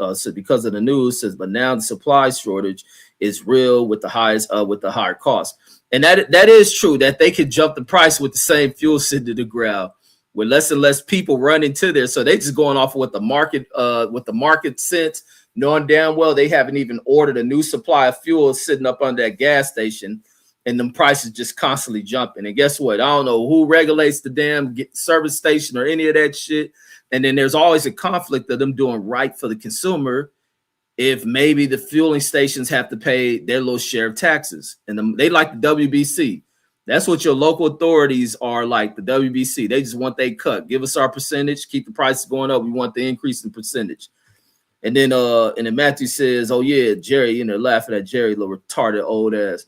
says, but now the supply shortage is real with the higher cost. And that is true, that they could jump the price with the same fuel sitting to the ground with less and less people running to there. So they just going off of what the market sense, knowing damn well they haven't even ordered a new supply of fuel sitting up on that gas station, and them prices just constantly jumping. And guess what? I don't know who regulates the damn service station or any of that shit. And then there's always a conflict of them doing right for the consumer if maybe the fueling stations have to pay their little share of taxes. And they like the WBC. That's what your local authorities are like, the WBC. They just want they cut. Give us our percentage, keep the prices going up. We want the increase in percentage. And then Matthew says, oh yeah, Jerry, laughing at Jerry, little retarded old ass.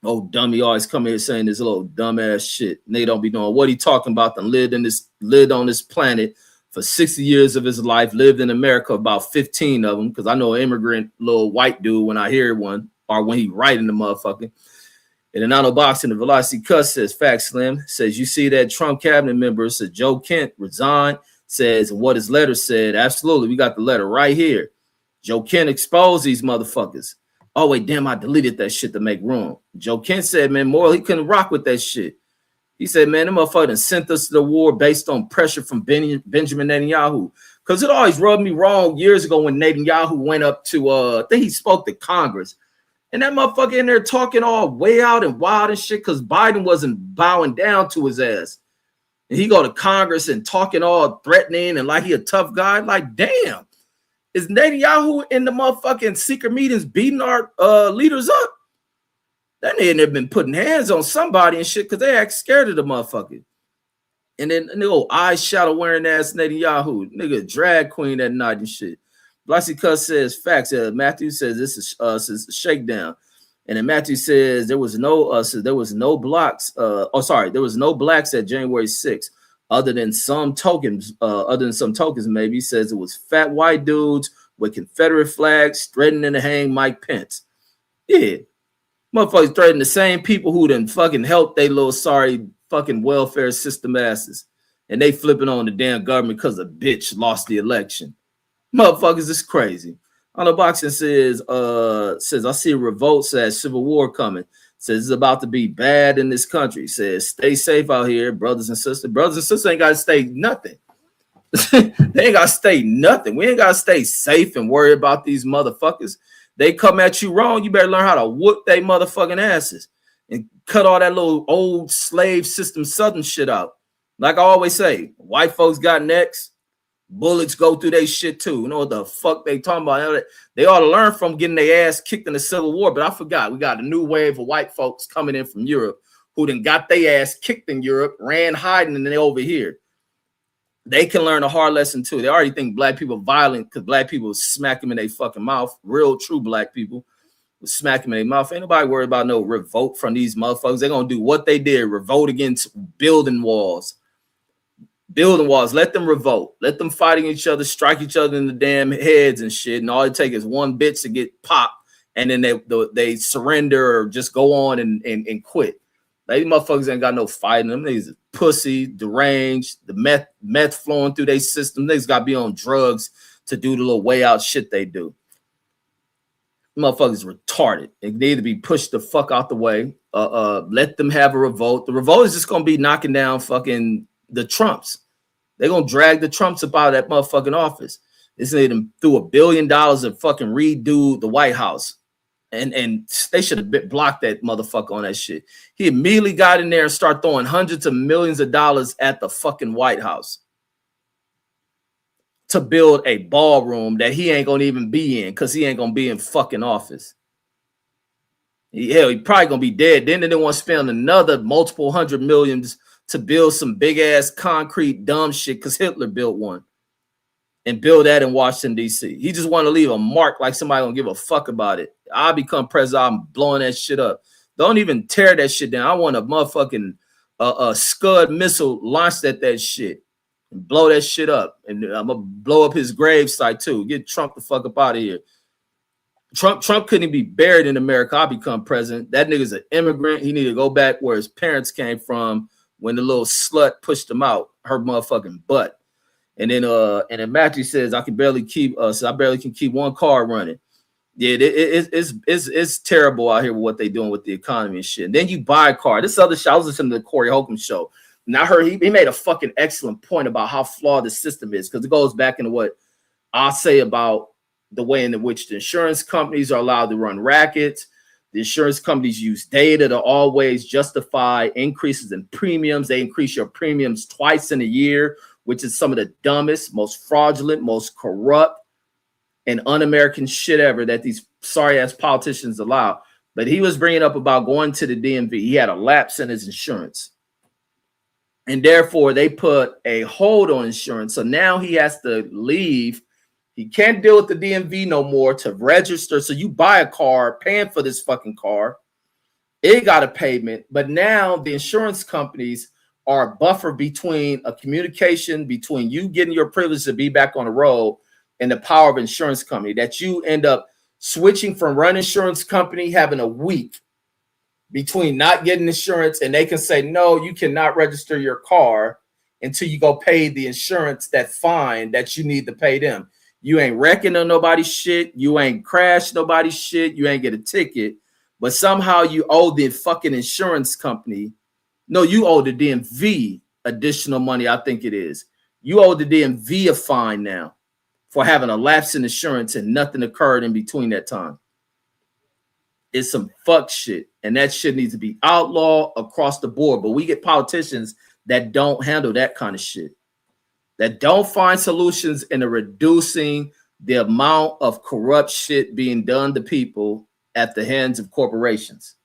Oh, dummy always come here saying this little dumbass shit. And they don't be knowing what he talking about. Them lived on this planet for 60 years of his life, lived in America, about 15 of them, because I know an immigrant little white dude when I hear one, or when he writing the motherfucker. And in Auto Boxing, the Velocity Cuss says, Facts Slim, says, you see that Trump cabinet member, said Joe Kent resigned, says, what his letter said. Absolutely, we got the letter right here. Joe Kent exposed these motherfuckers. Oh, wait, damn, I deleted that shit to make room. Joe Kent said, man, Moral, he couldn't rock with that shit. He said, man, them motherfuckers sent us to the war based on pressure from Benjamin Netanyahu. Because it always rubbed me wrong years ago when Netanyahu went up to, I think he spoke to Congress. And that motherfucker in there talking all way out and wild and shit because Biden wasn't bowing down to his ass. And he go to Congress and talking all threatening and like he a tough guy. Like, damn, is Netanyahu in the motherfucking secret meetings beating our leaders up? That nigga never been putting hands on somebody and shit because they act scared of the motherfucker. And then the old eyeshadow wearing ass Netanyahu, nigga drag queen that night and shit. Blassy Cuss says facts. Matthew says this is a shakedown, and then Matthew says there was no blacks. There was no blacks at January 6th, other than some tokens. Maybe he says it was fat white dudes with Confederate flags threatening to hang Mike Pence. Yeah, motherfuckers threatening the same people who done fucking helped they little sorry fucking welfare system asses, and they flipping on the damn government because a bitch lost the election. Motherfuckers is crazy. On the boxing says I see a revolt, says civil war coming. Says it's about to be bad in this country. Says stay safe out here, brothers and sisters. Brothers and sisters ain't got to stay nothing. They ain't got to stay nothing. We ain't got to stay safe and worry about these motherfuckers. They come at you wrong, you better learn how to whoop they motherfucking asses and cut all that little old slave system southern shit out. Like I always say, white folks got next. Bullets go through their shit too. You know what the fuck they talking about? They ought to learn from getting their ass kicked in the Civil War. But I forgot. We got a new wave of white folks coming in from Europe who then got their ass kicked in Europe, ran hiding, and they over here. They can learn a hard lesson too. They already think black people violent because black people smack them in their fucking mouth. Real true black people will smack them in their mouth. Ain't nobody worried about no revolt from these motherfuckers. They're gonna do what they did, revolt against building walls. Building walls, let them revolt, let them fighting each other, strike each other in the damn heads and shit. And all it takes is one bitch to get popped, and then they surrender or just go on and quit. Like, these motherfuckers ain't got no fighting them. These pussy, deranged, the meth flowing through their system. Niggas got to be on drugs to do the little way out shit they do. Motherfuckers retarded. They need to be pushed the fuck out the way. Let them have a revolt. The revolt is just gonna be knocking down fucking the Trumps. They're gonna drag the Trumps up out of that motherfucking office. This nigga threw $1 billion and fucking redo the White House. And they should have blocked that motherfucker on that shit. He immediately got in there and started throwing hundreds of millions of dollars at the fucking White House to build a ballroom that he ain't gonna even be in because he ain't gonna be in fucking office. Hell, he probably gonna be dead. Then they want to spend another multiple hundred millions to build some big ass concrete dumb shit because Hitler built one and build that in Washington, D.C. He just want to leave a mark like somebody don't give a fuck about it. I'll become president, I'm blowing that shit up. Don't even tear that shit down. I want a motherfucking Scud missile launched at that shit and blow that shit up. And I'm going to blow up his gravesite too. Get Trump the fuck up out of here. Trump couldn't be buried in America. I'll become president. That nigga's an immigrant. He need to go back where his parents came from when the little slut pushed him out, her motherfucking butt. And then Matthew says, I barely can keep one car running. Yeah, it's terrible out here with what they doing with the economy and shit. And then you buy a car. This other show, I was listening to the Corey Holcomb show. And I heard he made a fucking excellent point about how flawed the system is, because it goes back into what I'll say about the way in which the insurance companies are allowed to run rackets. The insurance companies use data to always justify increases in premiums. They increase your premiums twice in a year, which is some of the dumbest, most fraudulent, most corrupt, and un-American shit ever that these sorry-ass politicians allow. But he was bringing up about going to the DMV. He had a lapse in his insurance. And therefore, they put a hold on insurance. So now he has to leave. He can't deal with the DMV no more to register. So you buy a car, paying for this fucking car. It got a payment, but now the insurance companies are a buffer between a communication between you getting your privilege to be back on the road and the power of insurance company, that you end up switching from run insurance company, having a week between not getting insurance, and they can say, no, you cannot register your car until you go pay the insurance, that fine that you need to pay them. You ain't wrecking on nobody's shit. You ain't crashed nobody's shit. You ain't get a ticket, but somehow you owe the fucking insurance company. No, you owe the DMV additional money. I think it is. You owe the DMV a fine now for having a lapse in insurance and nothing occurred in between that time. It's some fuck shit, and that shit needs to be outlawed across the board. But we get politicians that don't handle that kind of shit, that don't find solutions in reducing the amount of corrupt shit being done to people at the hands of corporations.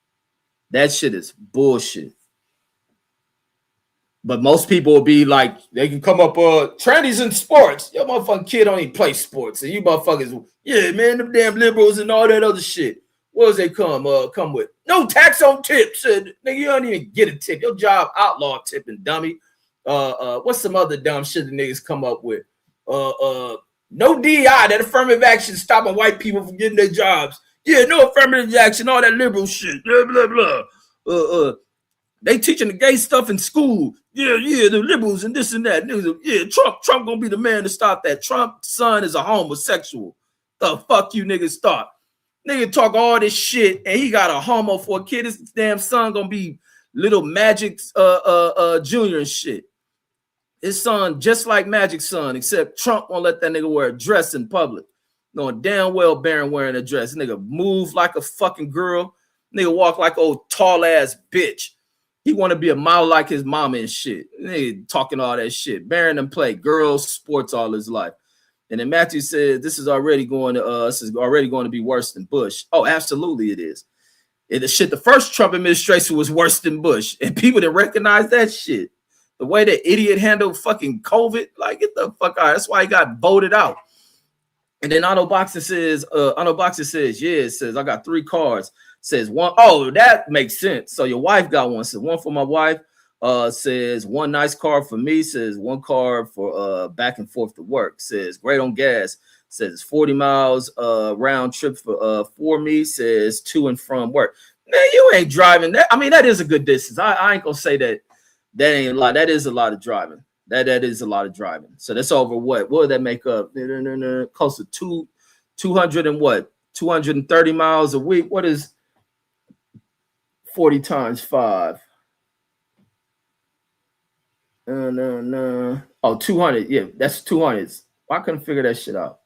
That shit is bullshit. But most people will be like, they can come up, trannies in sports. Your motherfucking kid don't even play sports. And you motherfuckers, yeah, man, them damn liberals and all that other shit. What does they come with? No tax on tips. Nigga, you don't even get a tip. Your job outlaw tipping, dummy. What's some other dumb shit the niggas come up with? No DI, that affirmative action stopping white people from getting their jobs. Yeah, no affirmative action, all that liberal shit. Blah, blah, blah. They teaching the gay stuff in school. Yeah, the liberals and this and that. Yeah, Trump gonna be the man to stop that. Trump's son is a homosexual. The fuck you niggas thought? Nigga talk all this shit and he got a homo for a kid. His damn son gonna be little Magic Junior and shit. His son just like Magic's son, except Trump won't let that nigga wear a dress in public. Knowing damn well Barron wearing a dress. Nigga move like a fucking girl. Nigga walk like old tall ass bitch. He want to be a model like his mama and shit. Nigga talking all that shit. Barron done played girls sports all his life. And then Matthew said, this is already going to be worse than Bush. Oh, absolutely it is. The first Trump administration was worse than Bush. And people that recognize that shit. The way that idiot handled fucking COVID, like, get the fuck out. That's why he got voted out. And then Otto Boxer says, yeah, it says, I got 3 cars. Says one, oh, that makes sense. So your wife got one. Says one for my wife. Says one nice car for me. Says one car for back and forth to work. Says great on gas. Says 40 miles round trip for me. Says to and from work. Man, you ain't driving that. I mean, that is a good distance. I ain't gonna say that ain't a lot. That is a lot of driving. That is a lot of driving. So that's over what? What would that make up? Close to 200 and what? 230 miles a week. What is 40 times 5? No. Oh, 200. Yeah, that's 200. I couldn't figure that shit out.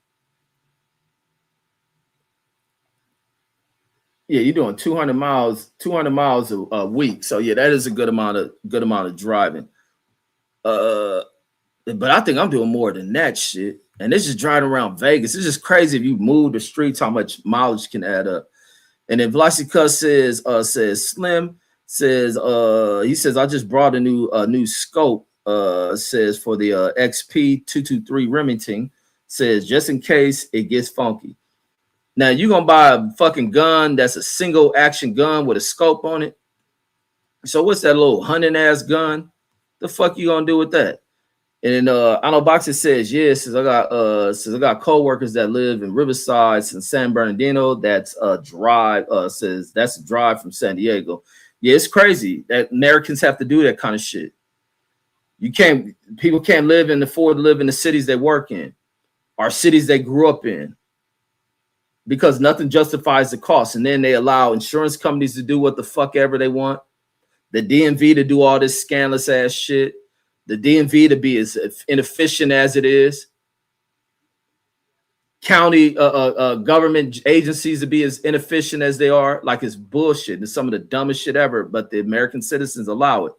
Yeah, you're doing 200 miles a week. So yeah, that is a good amount of driving. But I think I'm doing more than that shit. And this is driving around Vegas. It's just crazy if you move the streets, how much mileage can add up. And then Velocity Cuss says Slim says he says I just brought a new scope says for the XP 223 Remington, says just in case it gets funky. Now you're gonna buy a fucking gun that's a single action gun with a scope on it. So what's that little hunting ass gun? The fuck you gonna do with that? And I know Boxer says, yes, says I got co-workers that live in Riverside and San Bernardino. That's a drive, says that's a drive from San Diego. Yeah, it's crazy that Americans have to do that kind of shit. People can't afford to live in the cities they work in or cities they grew up in because nothing justifies the cost. And then they allow insurance companies to do what the fuck ever they want. The DMV to do all this scandalous ass shit. The DMV to be as inefficient as it is. County government agencies to be as inefficient as they are. Like it's bullshit. It's some of the dumbest shit ever, but the American citizens allow it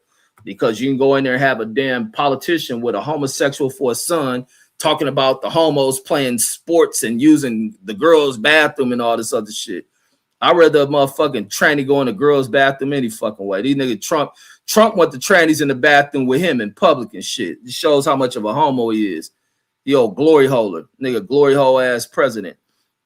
because you can go in there and have a damn politician with a homosexual for a son talking about the homos playing sports and using the girls' bathroom and all this other shit. I'd rather a motherfucking tranny go in the girls' bathroom any fucking way. These niggas Trump want the trannies in the bathroom with him in public and shit. It shows how much of a homo he is. The old glory holder, nigga, glory hole ass president.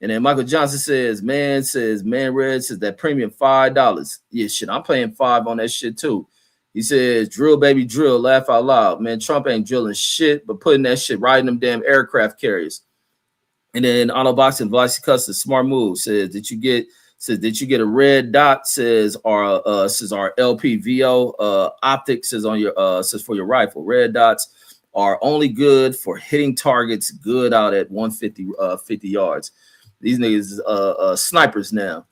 And then Michael Johnson says, man Red says that premium $5. Yeah, shit, I'm paying $5 on that shit too. He says, drill, baby, drill, laugh out loud. Man, Trump ain't drilling shit, but putting that shit right in them damn aircraft carriers. And then Auto Boxing, Velocity Custom, smart move, says, did you get a red dot? Says our LPVO optics says on your says for your rifle. Red dots are only good for hitting targets good out at 50 yards. These niggas snipers now.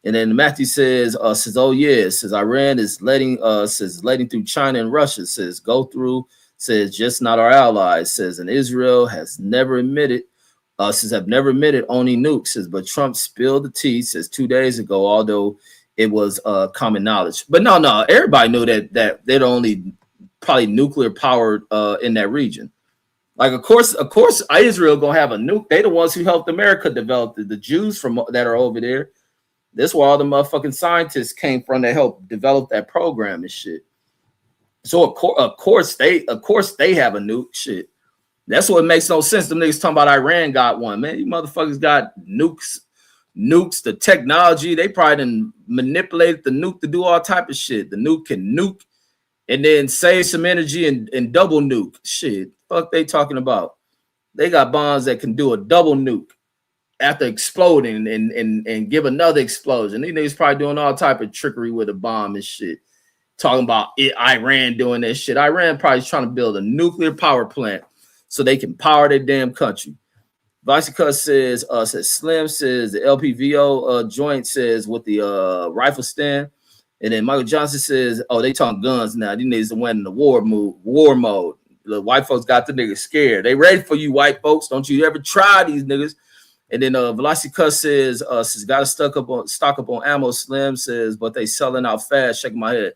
And then Matthew says oh yeah, says Iran is letting through China and Russia, says go through, says just not our allies, says, and Israel has never admitted have never admitted owning nukes, says, but Trump spilled the tea, says 2 days ago, although it was common knowledge. But no, everybody knew that they're only probably nuclear powered in that region. Like, of course, Israel gonna have a nuke. They the ones who helped America develop the Jews from that are over there. That's where all the motherfucking scientists came from that helped develop that program and shit. So of course they have a nuke. Shit. That's what makes no sense. Them niggas talking about Iran got one. Man, these motherfuckers got nukes, the technology. They probably done manipulated the nuke to do all type of shit. The nuke can nuke and then save some energy and double nuke. Shit, fuck they talking about? They got bombs that can do a double nuke after exploding and give another explosion. These niggas probably doing all type of trickery with a bomb and shit. Talking about Iran doing that shit. Iran probably trying to build a nuclear power plant so they can power their damn country. Vasica says Slim says the LPVO joint says with the rifle stand. And then Michael Johnson says, oh, they talking guns now. These niggas went in the war mode. The white folks got the niggas scared. They ready for you, white folks. Don't you ever try these niggas. And then Velocity says got to stock up on ammo. Slim says, but they selling out fast. Shaking my head.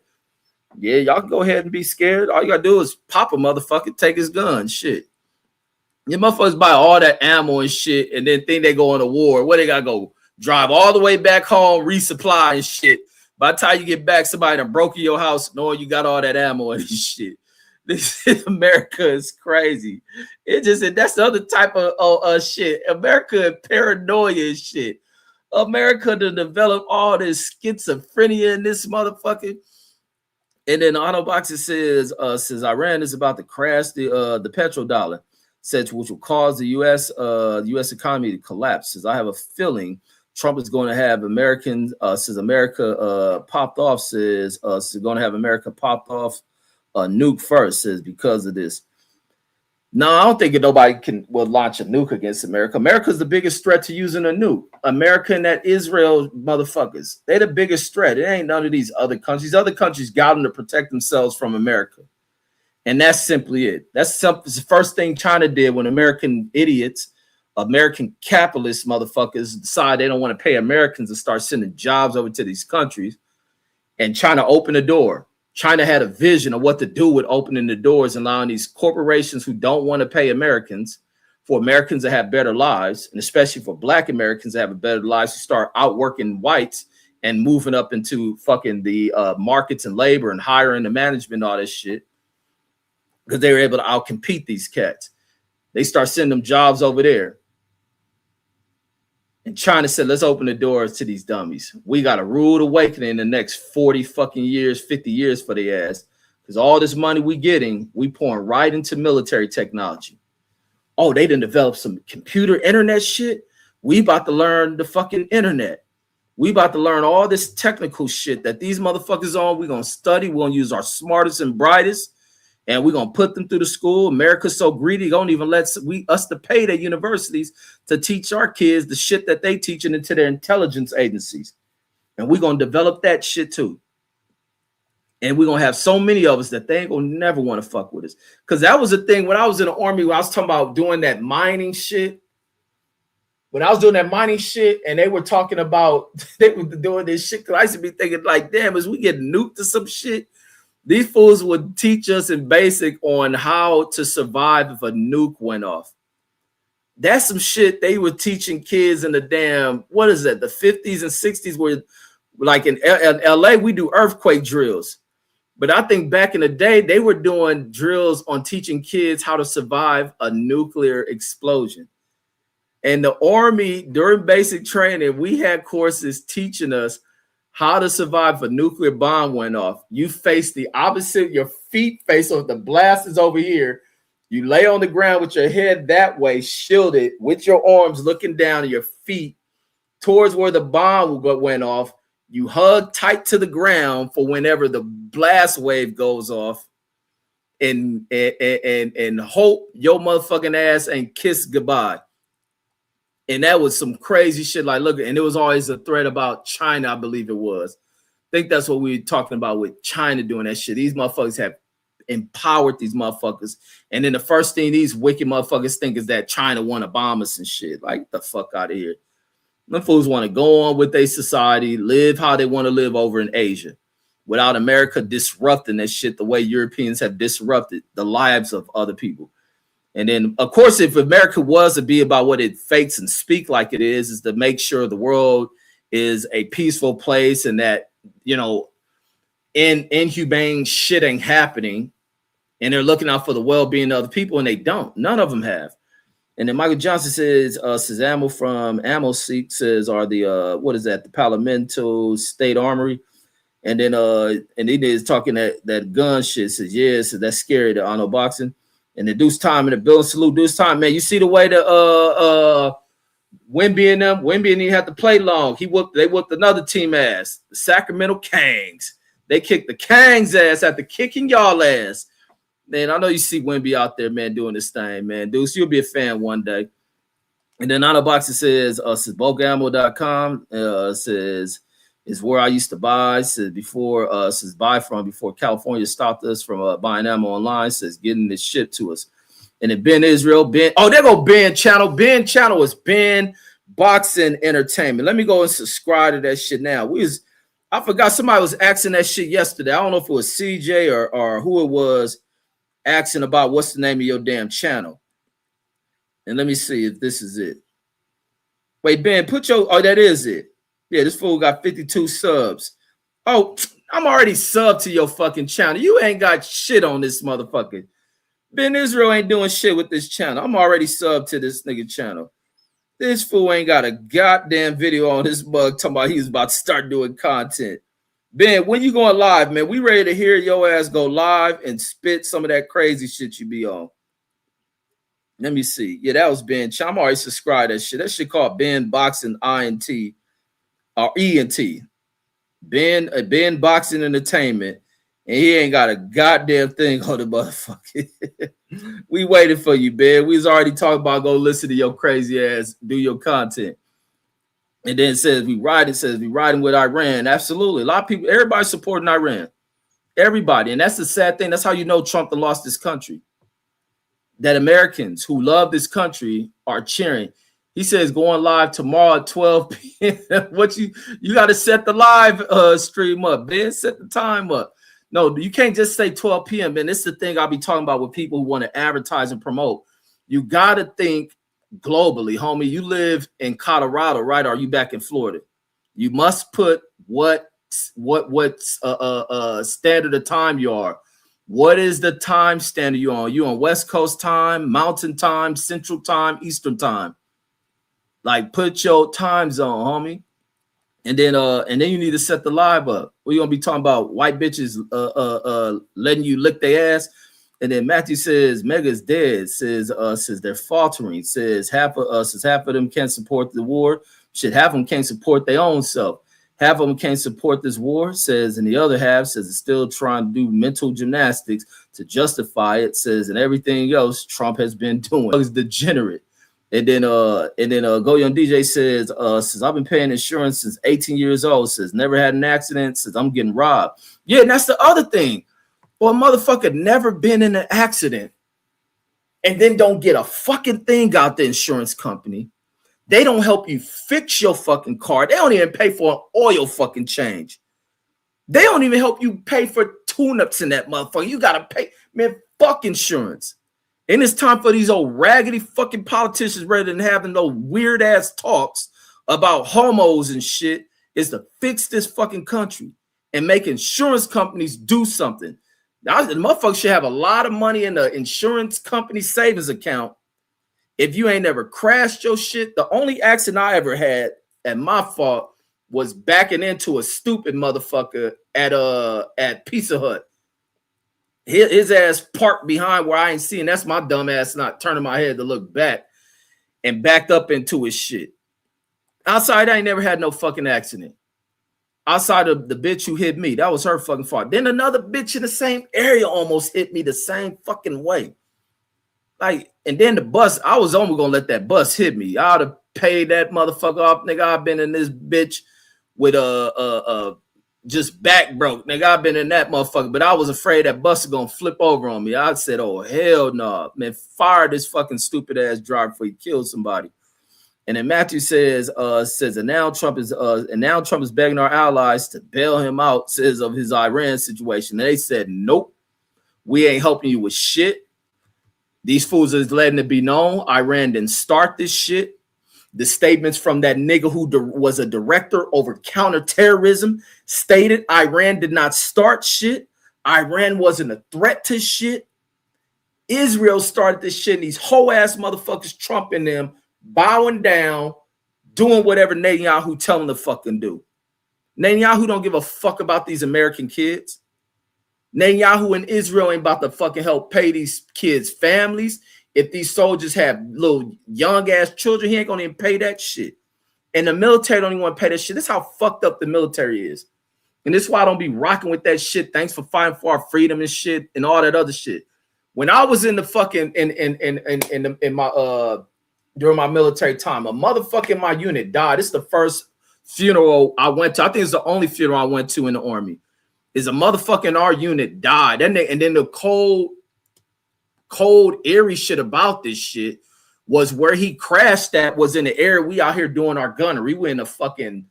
Yeah, y'all can go ahead and be scared. All you gotta do is pop a motherfucker, take his gun. Shit. You motherfuckers buy all that ammo and shit and then think they go on a war. Where they gotta go? Drive all the way back home, resupply and shit. By the time you get back, somebody done broke in your house knowing you got all that ammo and shit. This America is crazy. That's the other type of shit. America paranoia and shit. America to develop all this schizophrenia in this motherfucker. And then Autoboxer says Iran is about to crash the petrodollar, says which will cause the U.S. Economy to collapse. Says I have a feeling Trump is going to have America popped off. Says going to have America popped off a nuke first. Says because of this. No, I don't think nobody will launch a nuke against America. America's the biggest threat to using a nuke. America and that Israel motherfuckers, they're the biggest threat. It ain't none of these other countries. Other countries got them to protect themselves from America. And that's simply it. That's the first thing China did when American idiots, American capitalist motherfuckers decide they don't want to pay Americans to start sending jobs over to these countries. And China opened the door. China had a vision of what to do with opening the doors and allowing these corporations who don't want to pay Americans for Americans to have better lives, and especially for Black Americans to have a better lives, to start outworking whites and moving up into fucking the markets and labor and hiring the management, all this shit, because they were able to outcompete these cats. They start sending them jobs over there. And China said, let's open the doors to these dummies. We got a rude awakening in the next 40 fucking years, 50 years for their ass. Because all this money we getting, we pouring right into military technology. Oh, they done developed some computer internet shit. We about to learn the fucking internet. We about to learn all this technical shit that these motherfuckers on. We're going to study. We're going to use our smartest and brightest. And we're going to put them through the school. America's so greedy, don't even let us to pay their universities to teach our kids the shit that they teaching into their intelligence agencies. And we're going to develop that shit too. And we're going to have so many of us that they ain't going to never want to fuck with us. Because that was the thing when I was in the army, when I was talking about doing that mining shit. When I was doing that mining shit and they were talking about, they were doing this shit. Because I used to be thinking like, damn, as we get nuked to some shit, these fools would teach us in basic on how to survive if a nuke went off. That's some shit they were teaching kids in the damn, what is that, the 50s and 60s, where like in LA, we do earthquake drills. But I think back in the day, they were doing drills on teaching kids how to survive a nuclear explosion. And the Army, during basic training, we had courses teaching us how to survive if a nuclear bomb went off. You face the opposite, your feet face off, the blast is over here. You lay on the ground with your head that way, shielded, with your arms looking down and your feet towards where the bomb went off. You hug tight to the ground for whenever the blast wave goes off, and hope your motherfucking ass ain't kiss goodbye. And that was some crazy shit. Like, look, and it was always a threat about China, I believe it was. I think that's what we were talking about with China doing that shit. These motherfuckers have empowered these motherfuckers. And then the first thing these wicked motherfuckers think is that China want to bomb us and shit. Like, get the fuck out of here. Them fools want to go on with their society, live how they want to live over in Asia, without America disrupting that shit the way Europeans have disrupted the lives of other people. And then, of course, if America was to be about what it fakes and speak like it is to make sure the world is a peaceful place and that, you know, inhumane shit ain't happening, and they're looking out for the well-being of other people, and they don't. None of them have. And then Michael Johnson says ammo from Ammo Seek says, are the, what is that? The Palomento State Armory. And then, and he is talking that gun shit, says, yeah, so that's scary, the Arnold Boxing. And the Deuce Time and the Bill Salute Deuce Time, man. You see the way the Wimby and them, Wimby didn't have to play long. They whooped another team ass, the Sacramento Kangs. They kicked the Kangs ass after kicking y'all ass. Man, I know you see Wimby out there, man, doing this thing, man. Deuce, you'll be a fan one day. And then Arnold Boxing says bulkammo.com says is where I used to buy. Says buy from before California stopped us from buying ammo online. Says getting this shit to us. And then Ben Israel, there go Ben Channel. Ben Channel is Ben Boxing Entertainment. Let me go and subscribe to that shit now. I forgot somebody was asking that shit yesterday. I don't know if it was CJ or who it was asking about what's the name of your damn channel. And let me see if this is it. Wait, Ben, that is it. Yeah, this fool got 52 subs. Oh, I'm already subbed to your fucking channel. You ain't got shit on this motherfucker. Ben Israel ain't doing shit with this channel. I'm already subbed to this nigga channel. This fool ain't got a goddamn video on his mug talking about he's about to start doing content. Ben, when you going live, man? We ready to hear your ass go live and spit some of that crazy shit you be on. Let me see. Yeah, that was Ben. I'm already subscribed to that shit. That shit called Ben Boxing INT or ENT. Ben Boxing Entertainment. And he ain't got a goddamn thing on the motherfucker. We waited for you, Ben. We was already talking about go listen to your crazy ass, do your content. And then it says we riding with Iran. Absolutely. A lot of people, everybody supporting Iran. Everybody. And that's the sad thing. That's how you know Trump done lost this country. That Americans who love this country are cheering. He says going live tomorrow at 12 p.m. What you got to set the live stream up, Ben. Set the time up. No, you can't just say 12 p.m. Man, this is the thing I'll be talking about with people who want to advertise and promote. You got to think globally, homie. You live in Colorado, right? Or are you back in Florida? You must put what standard of time you are. What is the time standard you on? You on West Coast time, Mountain time, Central time, Eastern time? Like put your time zone, homie. And then you need to set the live up. We're gonna be talking about white bitches letting you lick their ass. And then Matthew says Mega's dead. Says they're faltering. Says half of them can't support the war. Shit, half of them can't support their own self. Half of them can't support this war. Says, and the other half says it's still trying to do mental gymnastics to justify it. Says, and everything else Trump has been doing is degenerate. And then Go Young DJ says I've been paying insurance since 18 years old. Says never had an accident. Says I'm getting robbed. Yeah, and that's the other thing. Well, a motherfucker never been in an accident and then don't get a fucking thing out the insurance company. They don't help you fix your fucking car. They don't even pay for an oil fucking change. They don't even help you pay for tune-ups in that motherfucker. You gotta pay, man, fuck insurance. And it's time for these old raggedy fucking politicians rather than having those weird ass talks about homos and shit is to fix this fucking country and make insurance companies do something. Now, the motherfuckers should have a lot of money in the insurance company savings account If you ain't never crashed your shit, the only accident I ever had at my fault was backing into a stupid motherfucker at Pizza Hut. His ass parked behind where I ain't seeing. That's my dumb ass not turning my head to look back and backed up into his shit. Outside, I ain't never had no fucking accident. Outside of the bitch who hit me, that was her fucking fault. Then another bitch in the same area almost hit me the same fucking way. Like, and then the bus, I was only gonna let that bus hit me. I would have paid that motherfucker off, nigga. I've been in this bitch with just back broke, nigga. I've been in that motherfucker, but I was afraid that bus was gonna flip over on me. I said, "Oh hell no, man! Fire this fucking stupid ass driver before he kills somebody." And then Matthew says, and now Trump is begging our allies to bail him out, says of his Iran situation. And they said, "Nope, we ain't helping you with shit." These fools is letting it be known Iran didn't start this shit. The statements from that nigga who was a director over counterterrorism stated Iran did not start shit. Iran wasn't a threat to shit. Israel started this shit, and these whole ass motherfuckers, Trump and them, bowing down, doing whatever Netanyahu tell them to fucking do. Netanyahu don't give a fuck about these American kids. Netanyahu and Israel ain't about to fucking help pay these kids' families. If these soldiers have little young ass children, he ain't gonna even pay that shit. And the military don't even want to pay that shit. This is how fucked up the military is. And this is why I don't be rocking with that shit. Thanks for fighting for our freedom and shit and all that other shit. When I was in the fucking in my during my military time, a motherfucker in my unit died. This is the first funeral I went to. I think it's the only funeral I went to in the Army. Is a motherfucker in our unit died. And then the cold, eerie shit about this shit was where he crashed at was in the area we out here doing our gunnery. We in a fucking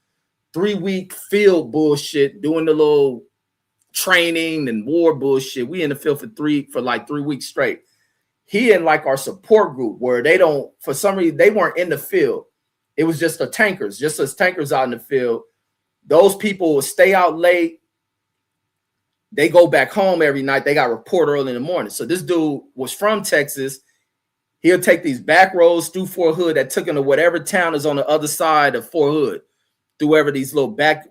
3-week field bullshit, doing the little training and war bullshit. We in the field for like 3 weeks straight. He in like our support group where they don't, for some reason, they weren't in the field. It was just us tankers out in the field. Those people will stay out late. They go back home every night. They got report early in the morning. So this dude was from Texas. He'll take these back roads through Fort Hood that took him to whatever town is on the other side of Fort Hood, through wherever these little back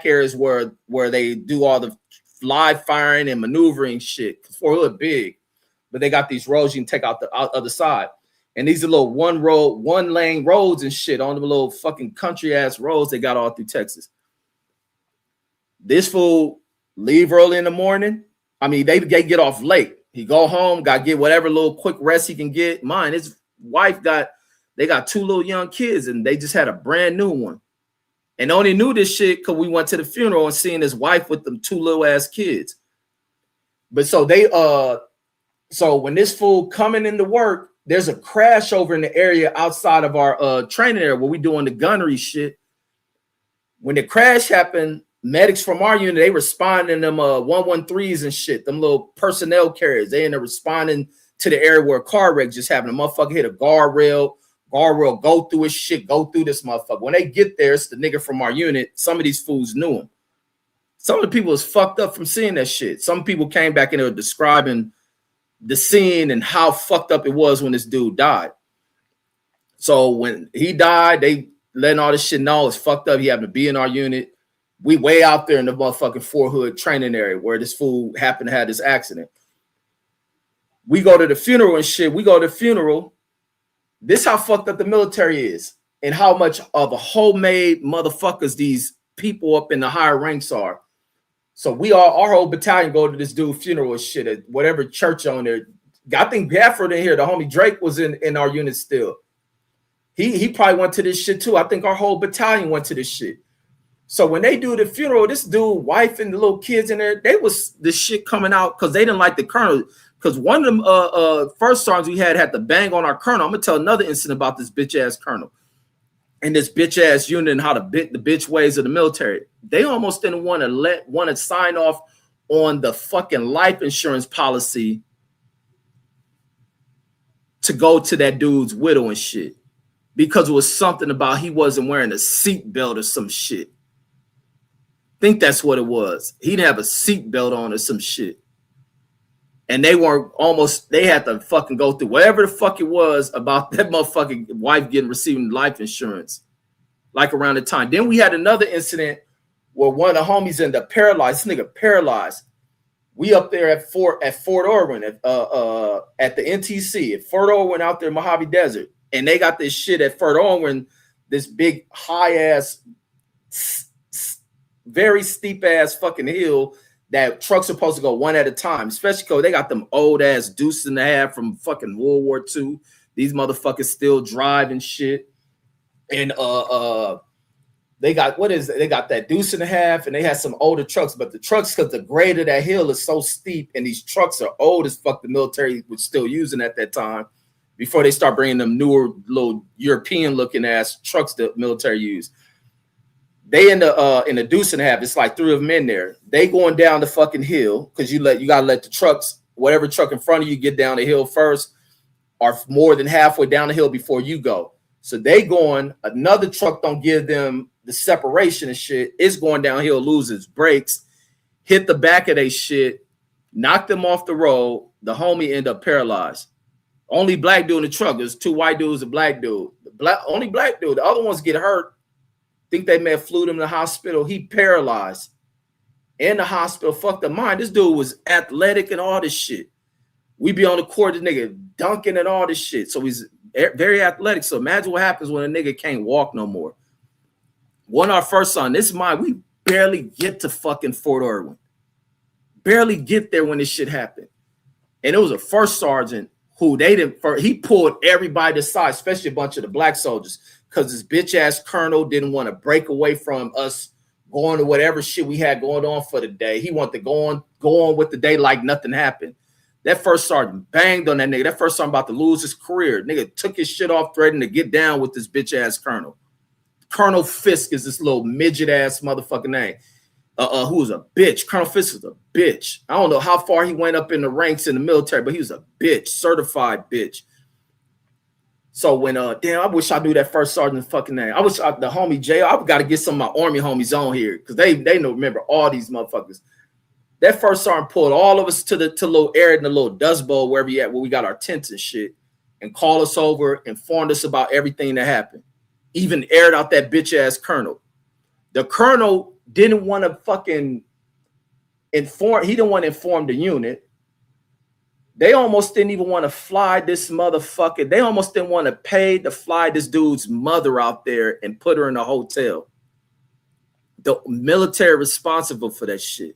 areas where they do all the live firing and maneuvering shit. Fort Hood big, but they got these roads you can take out the other side. And these are little one lane roads and shit on the little fucking country ass roads they got all through Texas. This fool leave early in the morning. I mean, they get off late. He go home, got to get whatever little quick rest he can get. Mine, his wife they got 2 little young kids, and they just had a brand new one. And only knew this shit because we went to the funeral and seeing his wife with them 2 little ass kids. But so so when this fool coming into work, there's a crash over in the area outside of our training area where we doing the gunnery shit. When the crash happened, medics from our unit, they responding them 113s and shit, them little personnel carriers. They end up responding to the area where a car wreck just happened. A motherfucker hit a guardrail, go through his shit, go through this motherfucker. When they get there, it's the nigga from our unit. Some of these fools knew him. Some of the people was fucked up from seeing that shit. Some people came back and they were describing the scene and how fucked up it was when this dude died. So when he died, they letting all this shit know it's fucked up. He happened to be in our unit. We way out there in the motherfucking Fort Hood training area where this fool happened to have this accident. We go to the funeral and shit. We go to the funeral. This how fucked up the military is and how much of a homemade motherfuckers these people up in the higher ranks are. So our whole battalion go to this dude's funeral and shit at whatever church on there. I think Gafford in here, the homie Drake was in our unit still. He probably went to this shit too. I think our whole battalion went to this shit. So when they do the funeral, this dude, wife and the little kids in there, they was this shit coming out because they didn't like the colonel. Because one of them first sergeants we had to bang on our colonel. I'm gonna tell another incident about this bitch ass colonel and this bitch ass unit and how the bitch ways of the military. They almost didn't want to sign off on the fucking life insurance policy to go to that dude's widow and shit because it was something about he wasn't wearing a seatbelt or some shit. Think that's what it was. He didn't have a seatbelt on or some shit. And they had to fucking go through whatever the fuck it was about that motherfucking wife receiving life insurance, like around the time. Then we had another incident where one of the homies ended up paralyzed. This nigga paralyzed. We up there at Fort Irwin, at the NTC, at Fort Irwin out there in Mojave Desert. And they got this shit at Fort Irwin, this big high-ass, very steep-ass fucking hill that trucks are supposed to go one at a time, especially because they got them old-ass deuces and a half from fucking World War II. These motherfuckers still driving shit. And they got that deuce and a half, and they had some older trucks, but the trucks, because the grade of that hill is so steep, and these trucks are old as fuck, the military was still using at that time, before they start bringing them newer little European-looking ass trucks the military use. They in the deuce and a half, it's like 3 of them in there. They going down the fucking hill, because you gotta let the trucks, whatever truck in front of you, get down the hill first, or more than halfway down the hill before you go. So they going, another truck don't give them the separation and shit. It's going downhill, loses brakes, hit the back of their shit, knocked them off the road. The homie end up paralyzed. Only black dude in the truck. There's 2 white dudes, a black dude. Only black dude. The other ones get hurt. Think they may have flew him to the hospital. He paralyzed in the hospital. Fuck the mind. This dude was athletic and all this shit. We be on the court, this nigga dunking and all this shit. So he's very athletic. So imagine what happens when a nigga can't walk no more. One of our first son, this is mine. We barely get to fucking Fort Irwin. Barely get there when this shit happened. And it was a first sergeant who he pulled everybody aside, especially a bunch of the black soldiers, because this bitch ass colonel didn't want to break away from us going to whatever shit we had going on for the day. He wanted to go on with the day like nothing happened. That first sergeant banged on that nigga. That first sergeant about to lose his career. Nigga took his shit off, threatening to get down with this bitch ass colonel. Colonel Fisk is this little midget ass motherfucking name. Who was a bitch. Colonel Fisk is a bitch. I don't know how far he went up in the ranks in the military, but he was a bitch, certified bitch. So when damn, I wish I knew that first sergeant's fucking name. I wish the homie Jay. I've got to get some of my army homies on here, because they know, remember all these motherfuckers. That first sergeant pulled all of us to little area in the little dust bowl where we got our tents and shit, and called us over, informed us about everything that happened. Even aired out that bitch ass colonel. The colonel didn't want to fucking inform. He didn't want to inform the unit. They almost didn't even want to fly this motherfucker. They almost didn't want to pay to fly this dude's mother out there and put her in a hotel. The military responsible for that shit.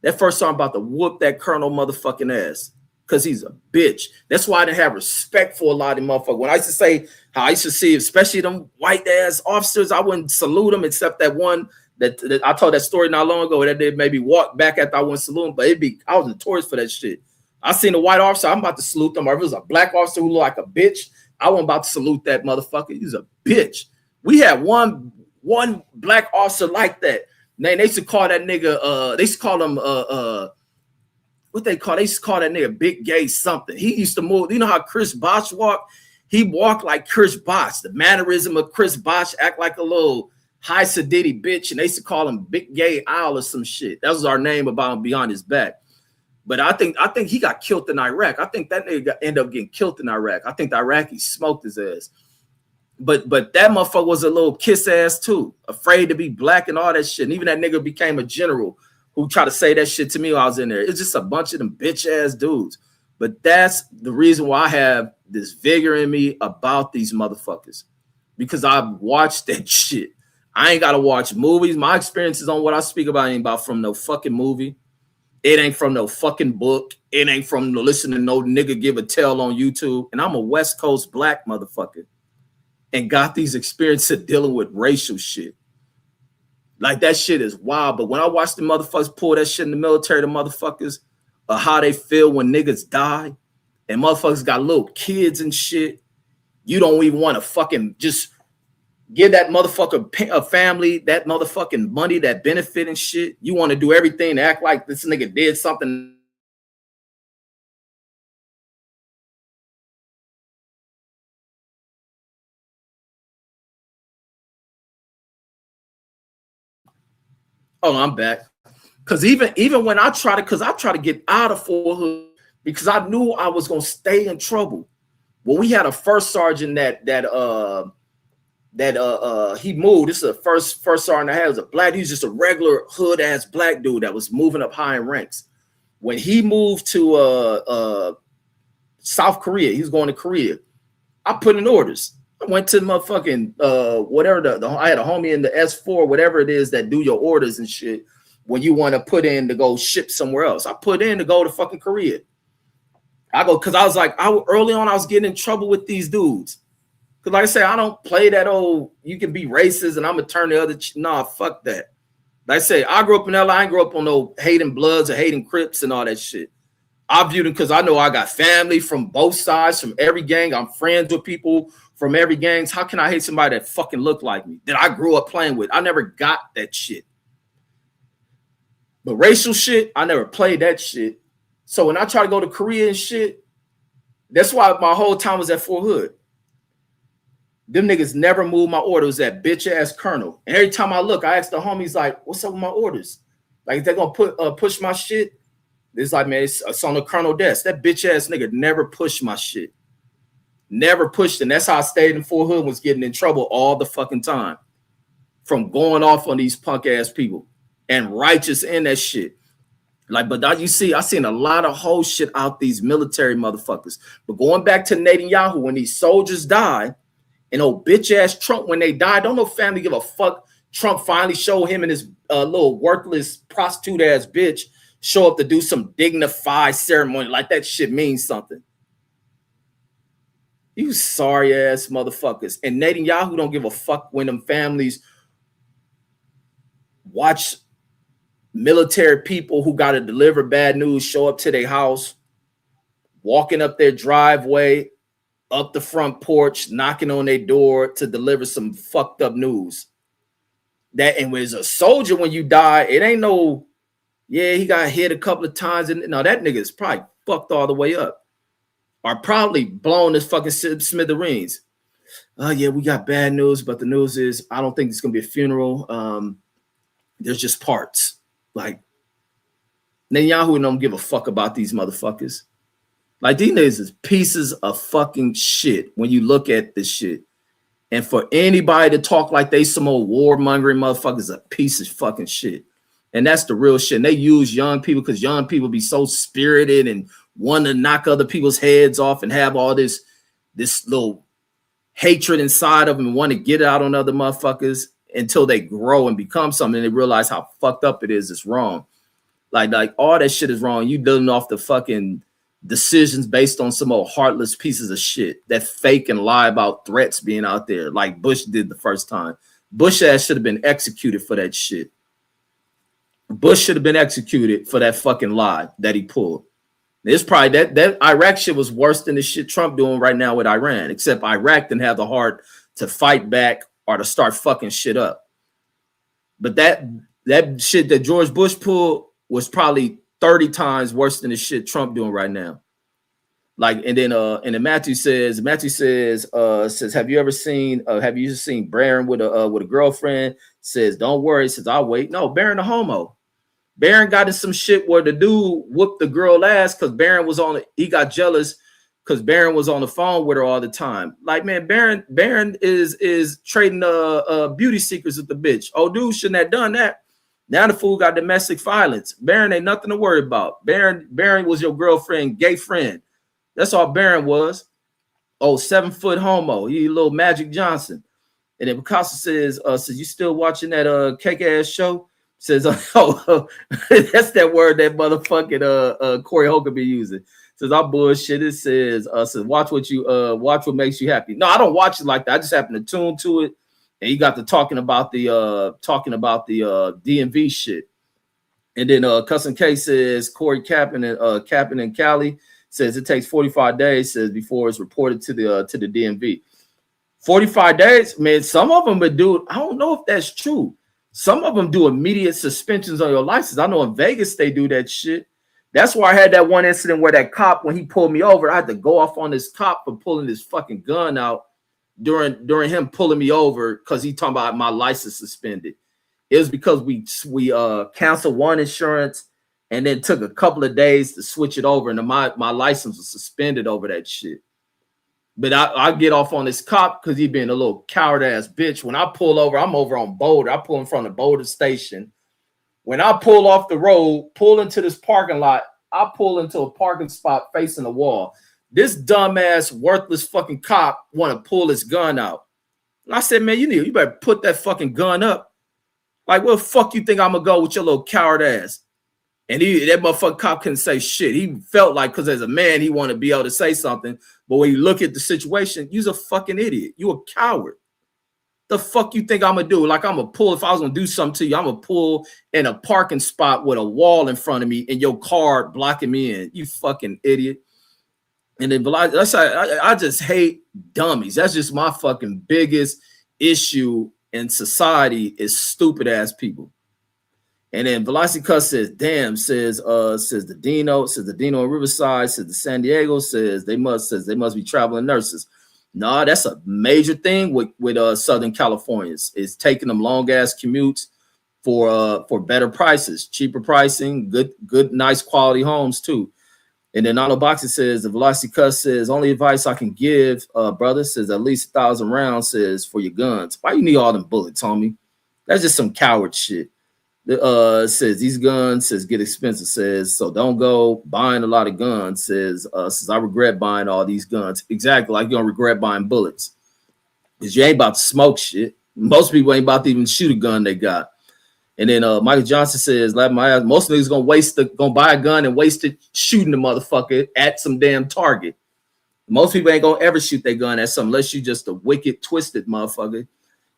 That first time about to whoop that colonel motherfucking ass, because he's a bitch. That's why I didn't have respect for a lot of motherfuckers. When I used to say how I used to see, especially them white ass officers, I wouldn't salute them, except that one that I told that story not long ago that they maybe walked back after I went salute them, but I was notorious for that shit. I seen a white officer, I'm about to salute them. Or if it was a black officer who looked like a bitch, I wasn't about to salute that motherfucker. He's a bitch. We had one black officer like that. They used to call that nigga, they used to call him, what they call? They used to call that nigga Big Gay something. He used to move. You know how Chris Bosh walked? He walked like Chris Bosh. The mannerism of Chris Bosh, act like a little high sedity bitch. And they used to call him Big Gay Owl or some shit. That was our name about him behind his back. But I think he got killed in Iraq. I think that nigga ended up getting killed in Iraq. I think the Iraqis smoked his ass. But that motherfucker was a little kiss ass too, afraid to be black and all that shit. And even that nigga became a general who tried to say that shit to me while I was in there. It's just a bunch of them bitch ass dudes. But that's the reason why I have this vigor in me about these motherfuckers, because I've watched that shit. I ain't got to watch movies. My experiences on what I speak about ain't about from no fucking movie. It ain't from no fucking book. It ain't from listening to no nigga give a tell on YouTube. And I'm a West Coast black motherfucker and got these experiences dealing with racial shit. Like, that shit is wild. But when I watch the motherfuckers pull that shit in the military, the motherfuckers, how they feel when niggas die, and motherfuckers got little kids and shit, you don't even want to fucking just give that motherfucker a family, that motherfucking money, that benefit and shit. You want to do everything to act like this nigga did something. Oh, I'm back. Because even when I try to get out of Fort Hood, because I knew I was gonna stay in trouble. Well, we had a first sergeant that he moved. This is the first sergeant I had. It was a black. He was just a regular hood ass black dude that was moving up high in ranks. When he moved to South Korea, he was going to Korea. I put in orders. I went to the motherfucking whatever I had a homie in the S4, whatever it is that do your orders and shit when you want to put in to go ship somewhere else. I put in to go to fucking Korea. I go because I was like, early on I was getting in trouble with these dudes. Because like I say, I don't play that old, you can be racist and I'm going to turn the other, nah, fuck that. Like I say, I grew up in LA, I grew up on no hating Bloods or hating Crips and all that shit. I viewed them because I know I got family from both sides, from every gang. I'm friends with people from every gang. How can I hate somebody that fucking look like me, that I grew up playing with? I never got that shit. But racial shit, I never played that shit. So when I try to go to Korea and shit, that's why my whole time was at Fort Hood. Them niggas never moved my orders. That bitch ass colonel. And every time I look, I ask the homies like, "What's up with my orders? Like, if they're gonna push my shit?" It's like, man, it's on the colonel desk. That bitch ass nigga never pushed my shit. Never pushed, and that's how I stayed in Fort Hood. Was getting in trouble all the fucking time from going off on these punk ass people and righteous in that shit. Like, but you see, I seen a lot of whole shit out these military motherfuckers. But going back to Netanyahu, when these soldiers die. And old bitch ass Trump, when they died, don't no family give a fuck. Trump finally showed him and his little worthless prostitute ass bitch show up to do some dignified ceremony. Like that shit means something. You sorry ass motherfuckers. And Netanyahu don't give a fuck when them families watch military people who got to deliver bad news show up to their house, walking up their driveway, up the front porch, knocking on their door to deliver some fucked up news. That, and when it's a soldier, when you die, it ain't no, yeah, he got hit a couple of times. And no, that nigga is probably fucked all the way up. Or probably blown his fucking smithereens. Oh, yeah, we got bad news, but the news is, I don't think it's going to be a funeral. There's just parts. Like, Netanyahu don't give a fuck about these motherfuckers. Like, these niggas is pieces of fucking shit when you look at this shit. And for anybody to talk like they some old warmongering motherfuckers, a piece of fucking shit. And that's the real shit. And they use young people because young people be so spirited and want to knock other people's heads off and have all this little hatred inside of them and want to get it out on other motherfuckers until they grow and become something and they realize how fucked up it is. It's wrong. Like all that shit is wrong. You building off the fucking decisions based on some old heartless pieces of shit that fake and lie about threats being out there like Bush did the first time. Bush ass should have been executed for that shit. Bush should have been executed for that fucking lie that he pulled. It's probably that Iraq shit was worse than the shit Trump doing right now with Iran, except Iraq didn't have the heart to fight back or to start fucking shit up. But that shit that George Bush pulled was probably 30 times worse than the shit Trump doing right now. Like, and then Matthew says, have you seen Barron with a girlfriend? Says, don't worry, says, I'll wait. No, Barron a homo. Barron got in some shit where the dude whooped the girl ass because Barron was he got jealous because Barron was on the phone with her all the time. Like, man, Barron is trading beauty secrets with the bitch. Oh, dude shouldn't have done that. Now the fool got domestic violence. Barron ain't nothing to worry about. Barron was your girlfriend, gay friend. That's all Barron was. Oh, 7-foot homo. He a little Magic Johnson. And then Picasso says, you still watching that cake ass show? Says, that's that word that motherfucking Corey Holcomb be using. Says, I bullshit. It says, watch what makes you happy. No, I don't watch it like that. I just happen to tune to it. And he got to talking about the DMV shit. And then Cousin K says Corey Captain and Cali says it takes 45 days, says, before it's reported to the DMV. 45 days, man. Some of them would do. I don't know if that's true. Some of them do immediate suspensions on your license. I know in Vegas they do that shit. That's why I had that one incident where that cop, when he pulled me over, I had to go off on this cop for pulling his fucking gun out during him pulling me over because he talking about my license suspended. It was because we canceled one insurance and then took a couple of days to switch it over, and my license was suspended over that shit. But I get off on this cop because he being a little coward ass bitch. When I pull over, I'm over on Boulder. I pull in front of Boulder Station. When I pull off the road, pull into this parking lot, I pull into a parking spot facing the wall. This dumbass, worthless fucking cop want to pull his gun out. And I said, man, you better put that fucking gun up. Like, where the fuck you think I'm gonna go with your little coward ass? And that motherfucking cop couldn't say shit. He felt like, because as a man, he wanted to be able to say something. But when you look at the situation, you's a fucking idiot. You a coward. The fuck you think I'm gonna do? Like, I'm gonna pull, if I was gonna do something to you, I'm gonna pull in a parking spot with a wall in front of me and your car blocking me in. You fucking idiot. And then I just hate dummies. That's just my fucking biggest issue in society is stupid ass people. And then Velocity Cuss says, damn, says the Dino in Riverside, says the San Diego, says they must be traveling nurses. No, that's a major thing with Southern Californians, is taking them long ass commutes for better prices, cheaper pricing, good, nice quality homes too. And then Auto Boxing says, the Velocity Cuss says, only advice I can give, brother, says at least 1,000 rounds, says, for your guns. Why you need all them bullets, homie? That's just some coward shit. Says these guns, says, get expensive, says, so don't go buying a lot of guns, says I regret buying all these guns. Exactly, like you're gonna regret buying bullets. Because you ain't about to smoke shit. Most people ain't about to even shoot a gun they got. And then Michael Johnson says, most niggas gonna buy a gun and waste it shooting the motherfucker at some damn target. Most people ain't gonna ever shoot their gun at something unless you just a wicked, twisted motherfucker.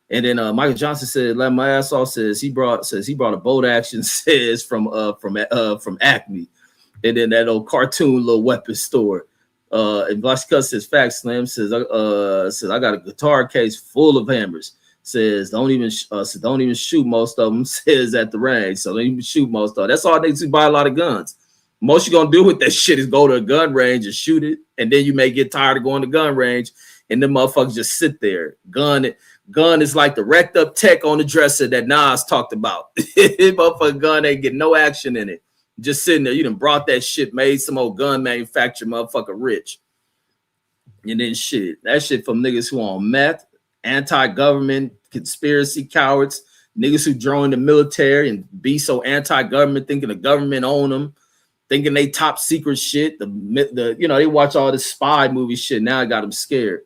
And then Michael Johnson said, "Let my ass off." Says he brought a bolt action. Says from Acme, and then that old cartoon little weapon store. And Velocity Cuss says, "Facts, Slim." Says I got a guitar case full of hammers. Says don't even shoot most of them. Says at the range, so don't even shoot most of them. That's all they do. Buy a lot of guns. Most you're gonna do with that shit is go to a gun range and shoot it, and then you may get tired of going to gun range, and then motherfuckers just sit there. Gun is like the wrecked up tech on the dresser that Nas talked about. Motherfucker gun ain't getting no action in it. Just sitting there. You done brought that shit, made some old gun manufacturer motherfucker rich. And then shit. That shit from niggas who on meth, anti-government, conspiracy cowards, niggas who join the military and be so anti-government, thinking the government own them, thinking they top secret shit. They watch all this spy movie shit. Now I got them scared.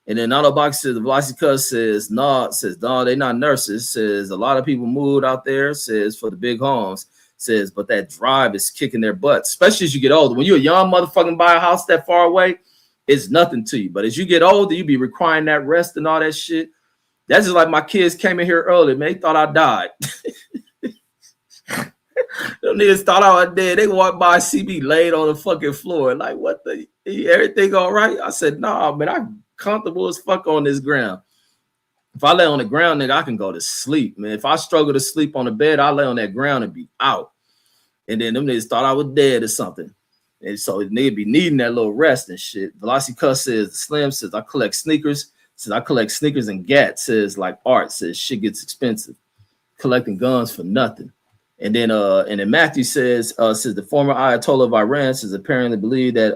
And then Autobox says, the Velocity Cuss says, no, they not nurses. Says a lot of people moved out there, says for the big homes. Says, but that drive is kicking their butts, especially as you get older. When you're a young motherfucking buy a house that far away, it's nothing to you. But as you get older, you be requiring that rest and all that shit. That's just like my kids came in here early, man. They thought I died. Them niggas thought I was dead. They walked by, see me laid on the fucking floor. Like, what the? Everything all right? I said, nah, man, I'm comfortable as fuck on this ground. If I lay on the ground, nigga, I can go to sleep, man. If I struggle to sleep on the bed, I lay on that ground and be out. And then them niggas thought I was dead or something. And so nigga be needing that little rest and shit. Velocity Cuss says, Slim says, I collect sneakers. Says, I collect sneakers and gat. Says, like art. Says, shit gets expensive. Collecting guns for nothing. And then Matthew says the former Ayatollah of Iran says apparently believe that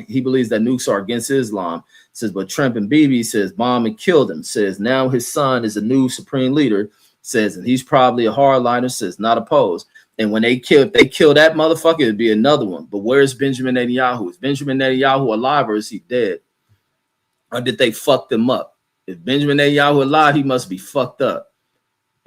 he believes that nukes are against Islam. Says, but Trump and Bibi says bomb and killed him. Says now his son is a new supreme leader. Says, and he's probably a hardliner. Says not opposed. And when if they kill that motherfucker, it'd be another one. But where's Benjamin Netanyahu? Is Benjamin Netanyahu alive or is he dead? Or did they fuck them up? If Benjamin Netanyahu alive, he must be fucked up.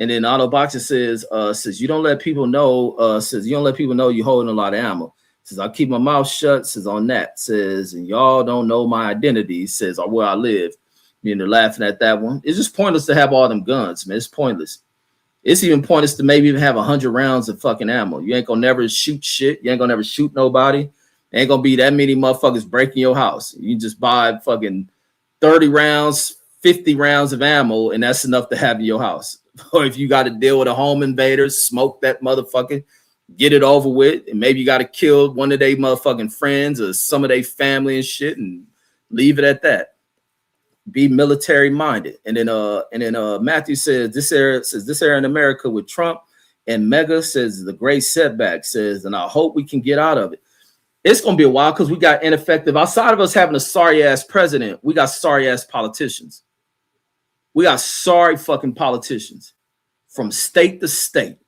And then Auto Boxer says you don't let people know. You're holding a lot of ammo. Says I keep my mouth shut. Says on that. Says and y'all don't know my identity. Says or where I live. They're laughing at that one. It's just pointless to have all them guns, man. It's pointless. It's even pointless to maybe even have 100 rounds of fucking ammo. You ain't gonna never shoot shit. You ain't gonna never shoot nobody. Ain't gonna be that many motherfuckers breaking your house. You just buy fucking 30 rounds, 50 rounds of ammo, and that's enough to have in your house. Or if you got to deal with a home invader, smoke that motherfucker, get it over with, and maybe you got to kill one of their motherfucking friends or some of their family and shit, and leave it at that. Be military minded. And then Matthew says this era in America with Trump And Mega says the great setback, says, and I hope we can get out of it. It's gonna be a while because we got ineffective. Outside of us having a sorry ass president, we got sorry ass politicians. We got sorry fucking politicians from state to state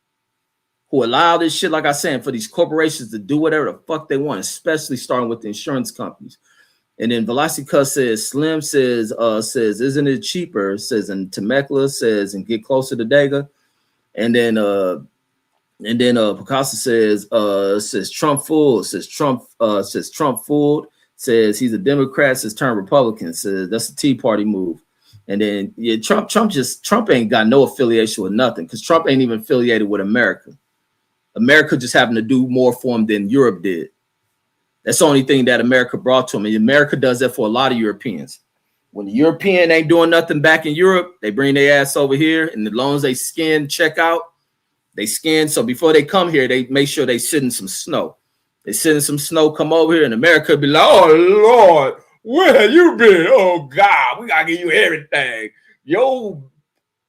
who allow this shit, like I said, for these corporations to do whatever the fuck they want, especially starting with the insurance companies. And then Velocity says, Slim says, isn't it cheaper? Says, and Temecula says, and get closer to Dega. And then Picasso says Trump fooled. Says Trump fooled. Says he's a Democrat. Says turn Republican. Says that's a Tea Party move. And then Trump ain't got no affiliation with nothing because Trump ain't even affiliated with America. America just happened to do more for him than Europe did. That's the only thing that America brought to him. And America does that for a lot of Europeans. When the European ain't doing nothing back in Europe, they bring their ass over here. And as long as they check out, they scan. So before they come here, they make sure they sit in some snow. They sit in some snow, come over here, and America be like, oh, Lord, where have you been? Oh, God, we got to give you everything. Yo,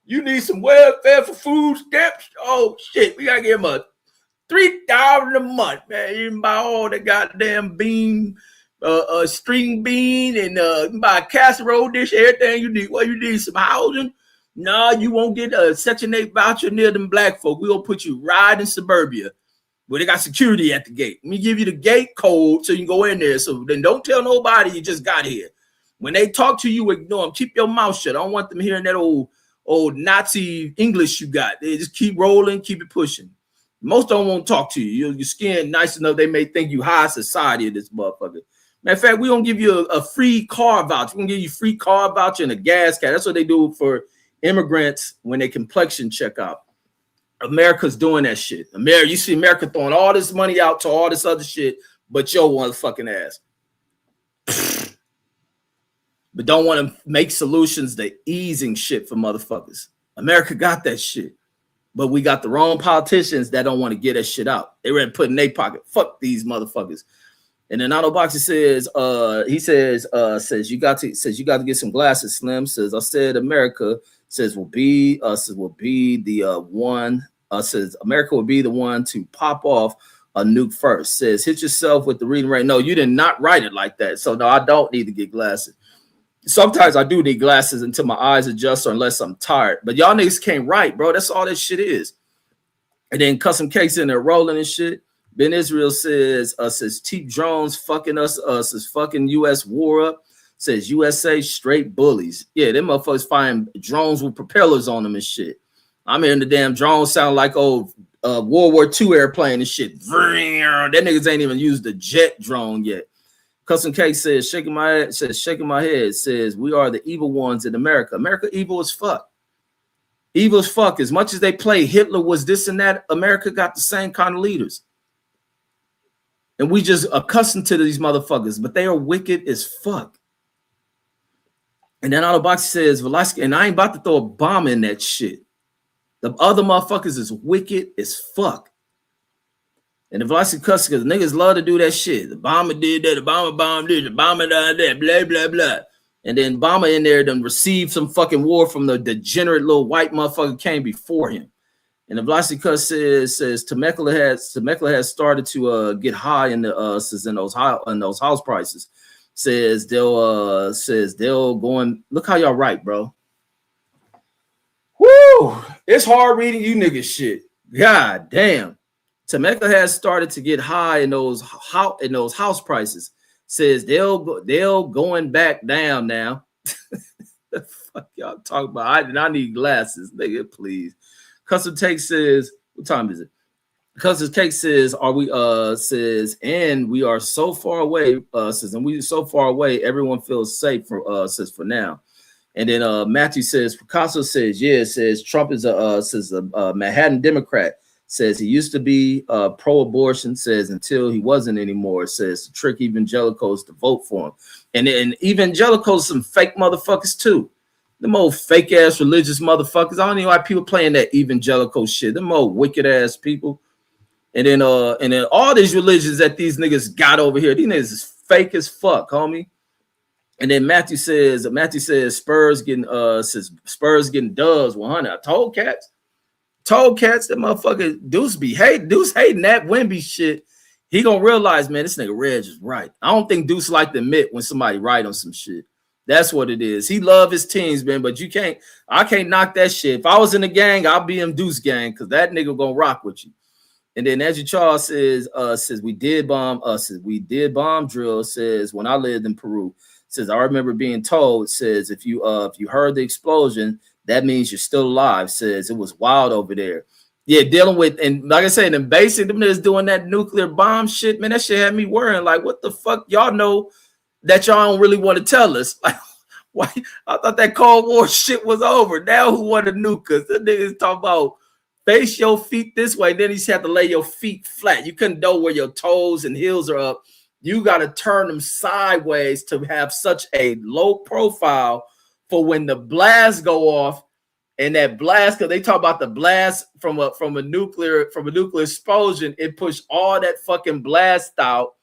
you need some welfare for food stamps? Oh, shit, we got to give them a $3,000 a month, man. You can buy all the goddamn bean, string bean, and buy a casserole dish, everything you need. Well, you need some housing. No, you won't get a Section 8 voucher near them black folk. We're going to put you right in suburbia where they got security at the gate. Let me give you the gate code so you can go in there. So then don't tell nobody you just got here. When they talk to you, ignore them. Keep your mouth shut. I don't want them hearing that old Nazi English you got. They just keep rolling, keep it pushing. Most don't want to talk to you. Your skin nice enough, they may think you high society of this motherfucker. Matter of fact, we don't give you a free car voucher. We're going to give you free car voucher and a gas card. That's what they do for immigrants when they complexion check out. America's doing that shit. You see America throwing all this money out to all this other shit, but your motherfucking ass. But don't want to make solutions to easing shit for motherfuckers. America got that shit. But we got the wrong politicians that don't want to get that shit out. They ready to put in their pocket. Fuck these motherfuckers. And then Otto Boxer says, you got to get some glasses, Slim. Says, I said America will be the one. Says America will be the one to pop off a nuke first. Says, hit yourself with the reading right. No, you did not write it like that. So no, I don't need to get glasses. Sometimes I do need glasses until my eyes adjust or unless I'm tired. But y'all niggas can't write, bro. That's all that shit is. And then Custom Cakes in there rolling and shit. Ben Israel says cheap drones fucking us, says fucking US war up. Says USA straight bullies. Yeah, them motherfuckers find drones with propellers on them and shit. I'm hearing the damn drones sound like old World War II airplane and shit. That niggas ain't even used the jet drone yet. Custom Cake says, shaking my head, says, we are the evil ones in America. America evil as fuck. Evil as fuck. As much as they play Hitler was this and that, America got the same kind of leaders. And we just accustomed to these motherfuckers, but they are wicked as fuck. And then Autobox says, Velasquez, and I ain't about to throw a bomb in that shit. The other motherfuckers is wicked as fuck. And the Velasquez cuss because niggas love to do that shit. The bomber did that, the bomber bombed this, the bomber did that, blah, blah, blah. And then Bomber in there done received some fucking war from the degenerate little white motherfucker came before him. And the Velasquez cuss says Temecula has started to get high in those house prices. Says they'll going. Look how y'all write, bro. Woo! It's hard reading you niggas shit. God damn. Temecula has started to get high in those house prices. Says they'll going back down now. The fuck y'all talking about? I need glasses, nigga, please. Custom Take says, what time is it? Custom Take says, are we says, and we are so far away, says, and we so far away, everyone feels safe for says for now. And then Matthew says, Picasso says, yeah, says Trump is a Manhattan Democrat. Says he used to be pro-abortion, says until he wasn't anymore, says to trick evangelicals to vote for him. And evangelicals, some fake motherfuckers too. Them old fake ass religious motherfuckers. I don't even know why people playing that evangelical shit. Them old wicked ass people. And then all these religions that these niggas got over here, these niggas is fake as fuck, homie. And then Matthew says Spurs getting dubs 100. I told cats. Told cats that motherfucker Deuce hating that Wemby shit. He gonna realize, man, this nigga Reg is right. I don't think Deuce like to admit when somebody right on some shit. That's what it is. He love his teams, man, but I can't knock that shit. If I was in the gang, I'll be in Deuce gang because that nigga gonna rock with you. And then Andrew Charles says we did bomb drill. Says when I lived in Peru, says I remember being told, says if you heard the explosion, that means you're still alive. Says it was wild over there. Yeah, dealing with, and like I said, and basically them niggas doing that nuclear bomb shit, man, that shit had me worrying. Like, what the fuck? Y'all know that y'all don't really want to tell us. Like, why? I thought that Cold War shit was over. Now who want to nuke us? The niggas talk about face your feet this way. Then you just have to lay your feet flat. You couldn't know where your toes and heels are up. You got to turn them sideways to have such a low profile for when the blasts go off. And that blast, because they talk about the blast from a nuclear explosion, it pushed all that fucking blast out.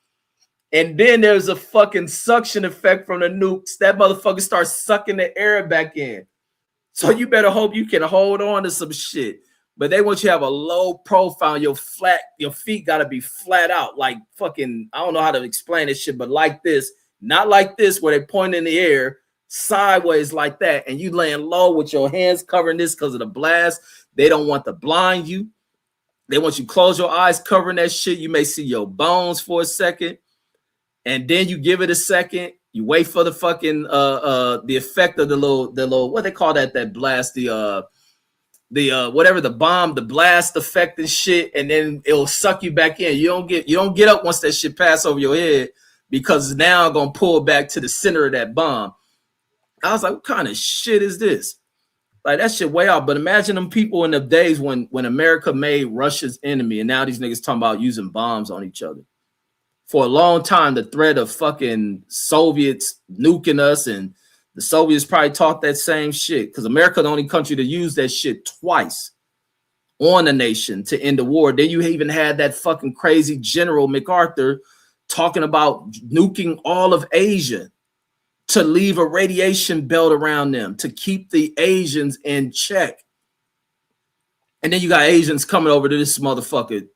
And then there's a fucking suction effect from the nukes. That motherfucker starts sucking the air back in. So you better hope you can hold on to some shit. But they want you to have a low profile. Your feet got to be flat out. Like fucking, I don't know how to explain this shit, but like this. Not like this where they point in the air. Sideways like that, and you laying low with your hands covering this because of the blast. They don't want to blind you. They want you to close your eyes covering that shit. You may see your bones for a second, and then you give it a second. You wait for the fucking the effect of the little what they call that blast, the whatever, the bomb, the blast effect and shit, and then it'll suck you back in. You don't get up once that shit pass over your head because it's now gonna pull back to the center of that bomb. I was like, what kind of shit is this? Like, that shit way out. But imagine them people in the days when America made Russia's enemy, and now these niggas talking about using bombs on each other. For a long time, the threat of fucking Soviets nuking us, and the Soviets probably taught that same shit because America the only country to use that shit twice on a nation to end the war. Then you even had that fucking crazy General MacArthur talking about nuking all of Asia to leave a radiation belt around them to keep the Asians in check. And then you got Asians coming over to this motherfucker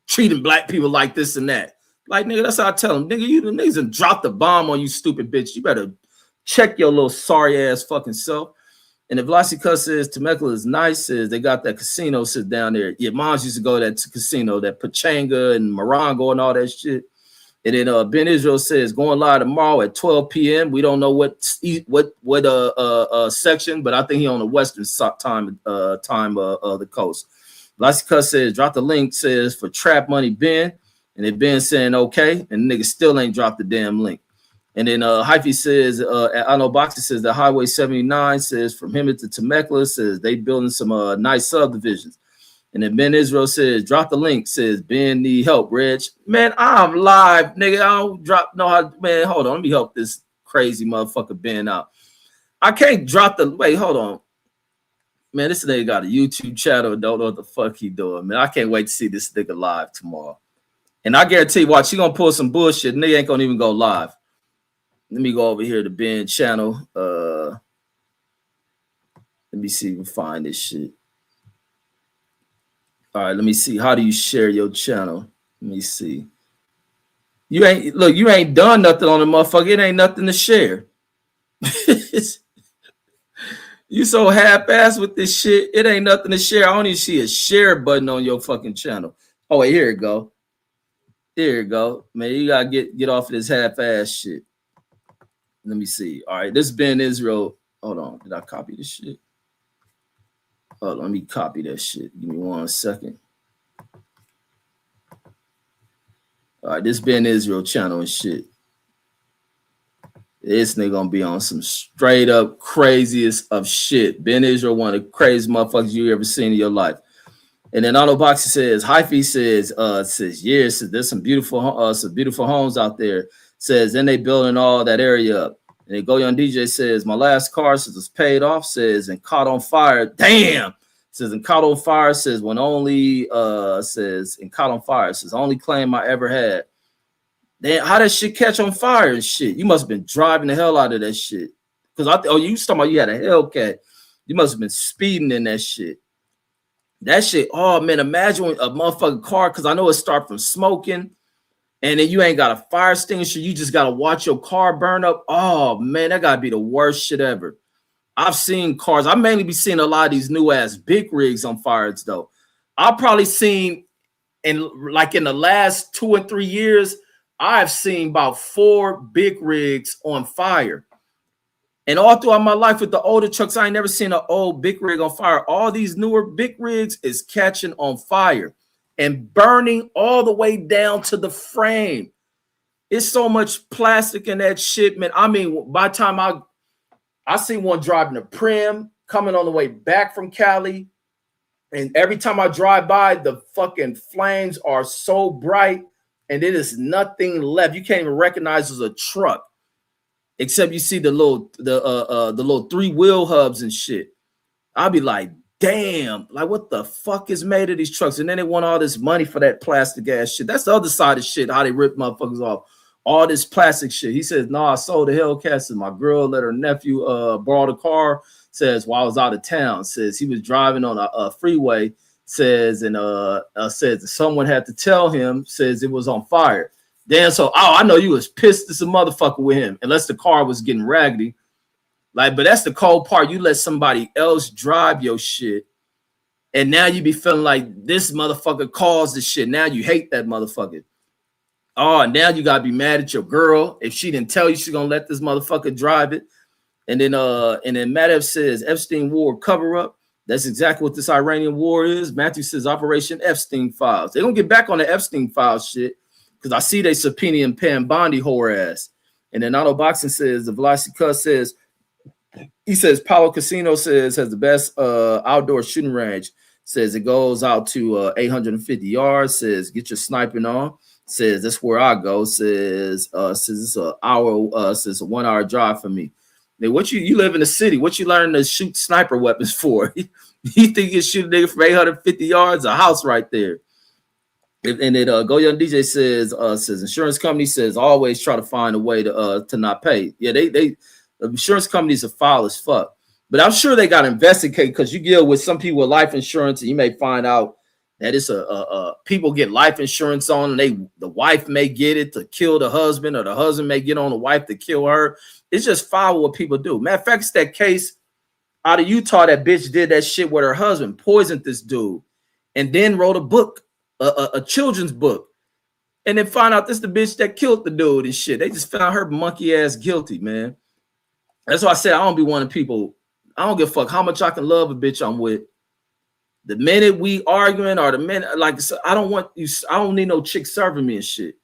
treating black people like this and that. Like, nigga, that's how I tell them. Nigga, you the niggas and drop the bomb on you, stupid bitch. You better check your little sorry ass fucking self. And if Vlasica says Temecula is nice, says they got that casino sit down there. Yeah, moms used to go to that casino, that Pachanga and Morongo and all that shit. And then Ben Israel says going live tomorrow at 12 p.m. We don't know what section, but I think he on the western time of the coast. Vlasica says drop the link, says for Trap Money Ben, and then Ben saying okay, and nigga still ain't dropped the damn link. And then Hyphy says I know Boxer says the Highway 79 says from him to Temecula, says they building some nice subdivisions. And then Ben Israel says, drop the link, says Ben need help, Reg. Man, I'm live, nigga. I don't drop man. Hold on. Let me help this crazy motherfucker Ben out. I can't drop the hold on. Man, this nigga got a YouTube channel and don't know what the fuck he doing. Man, I can't wait to see this nigga live tomorrow. And I guarantee you, watch, he gonna pull some bullshit. Nigga ain't gonna even go live. Let me go over here to Ben channel. Let me see if we can find this shit. All right, let me see. How do you share your channel? Let me see. You ain't done nothing on the motherfucker. It ain't nothing to share. You so half-assed with this shit. It ain't nothing to share. I don't even see a share button on your fucking channel. Oh, wait, here it go. Here it go. Man, you gotta get off of this half-ass shit. Let me see. All right, this is Ben Israel. Hold on. Did I copy this shit? Oh, let me copy that shit. Give me 1 second. All right, this Ben Israel channel and shit. This nigga gonna be on some straight up craziest of shit. Ben Israel, one of the craziest motherfuckers you ever seen in your life. And then Auto Boxer says, Hyphy says, yeah, says there's some beautiful homes out there. Says then they building all that area up. And then Go Young DJ says, my last car says it's paid off, says, and caught on fire. Damn. Says, and caught on fire, says, when only, says, and caught on fire, says, only claim I ever had. Then how that shit catch on fire and shit? You must have been driving the hell out of that shit. Because you talking about you had a Hellcat. You must have been speeding in that shit. That shit, oh man, imagine a motherfucking car, because I know it start from smoking, and then you ain't got a fire extinguisher. You just gotta watch your car burn up. Oh man, that gotta be the worst shit ever. I've seen cars. I mainly be seeing a lot of these new ass big rigs on fires though. I've probably seen in the last 2 or 3 years, I've seen about 4 big rigs on fire. And all throughout my life with the older trucks, I ain't never seen an old big rig on fire. All these newer big rigs is catching on fire and burning all the way down to the frame. It's so much plastic in that shit, man. I mean, by the time I see one driving a Prim coming on the way back from Cali, and every time I drive by, the fucking flames are so bright, and it is nothing left. You can't even recognize as a truck, except you see the little 3-wheel hubs and shit. I'll be like, damn, like what the fuck is made of these trucks? And then they want all this money for that plastic ass shit. That's the other side of shit, how they rip motherfuckers off. All this plastic shit. He says, no, I sold the Hellcats, and my girl let her nephew borrow the car. Says, while I was out of town, says he was driving on a freeway, says, and says someone had to tell him, says it was on fire. Then so, I know you was pissed as a motherfucker with him, unless the car was getting raggedy. Like, but that's the cold part. You let somebody else drive your shit, and now you be feeling like this motherfucker caused the shit. Now you hate that motherfucker. Oh, now you gotta be mad at your girl if she didn't tell you she's gonna let this motherfucker drive it. And then Madev says Epstein war cover up. That's exactly what this Iranian war is. Matthew says Operation Epstein Files. They're gonna get back on the Epstein Files shit, because I see they subpoena and Pam Bondi whore ass. And then Auto Boxing says the Velocity Cuss says, he says Palo Casino says has the best outdoor shooting range. Says it goes out to 850 yards. Says get your sniping on. Says that's where I go. Says it's a 1 hour drive for me. Now, what you live in the city? What you learn to shoot sniper weapons for? You think you can shoot a nigga from 850 yards? A house right there. And then Go Young DJ says insurance company says always try to find a way to not pay. Yeah, they insurance companies are foul as fuck. But I'm sure they got to investigate, because you deal with some people with life insurance, and you may find out that it's people get life insurance on, and the wife may get it to kill the husband, or the husband may get on the wife to kill her. It's just foul what people do. Matter of fact, it's that case out of Utah. That bitch did that shit with her husband, poisoned this dude, and then wrote a book, a children's book, and then find out this the bitch that killed the dude and shit. They just found her monkey ass guilty, man. That's why I said I don't be one of people. I don't give a fuck how much I can love a bitch I'm with. The minute we arguing, or the minute, like, I don't want you. I don't need no chick serving me and shit.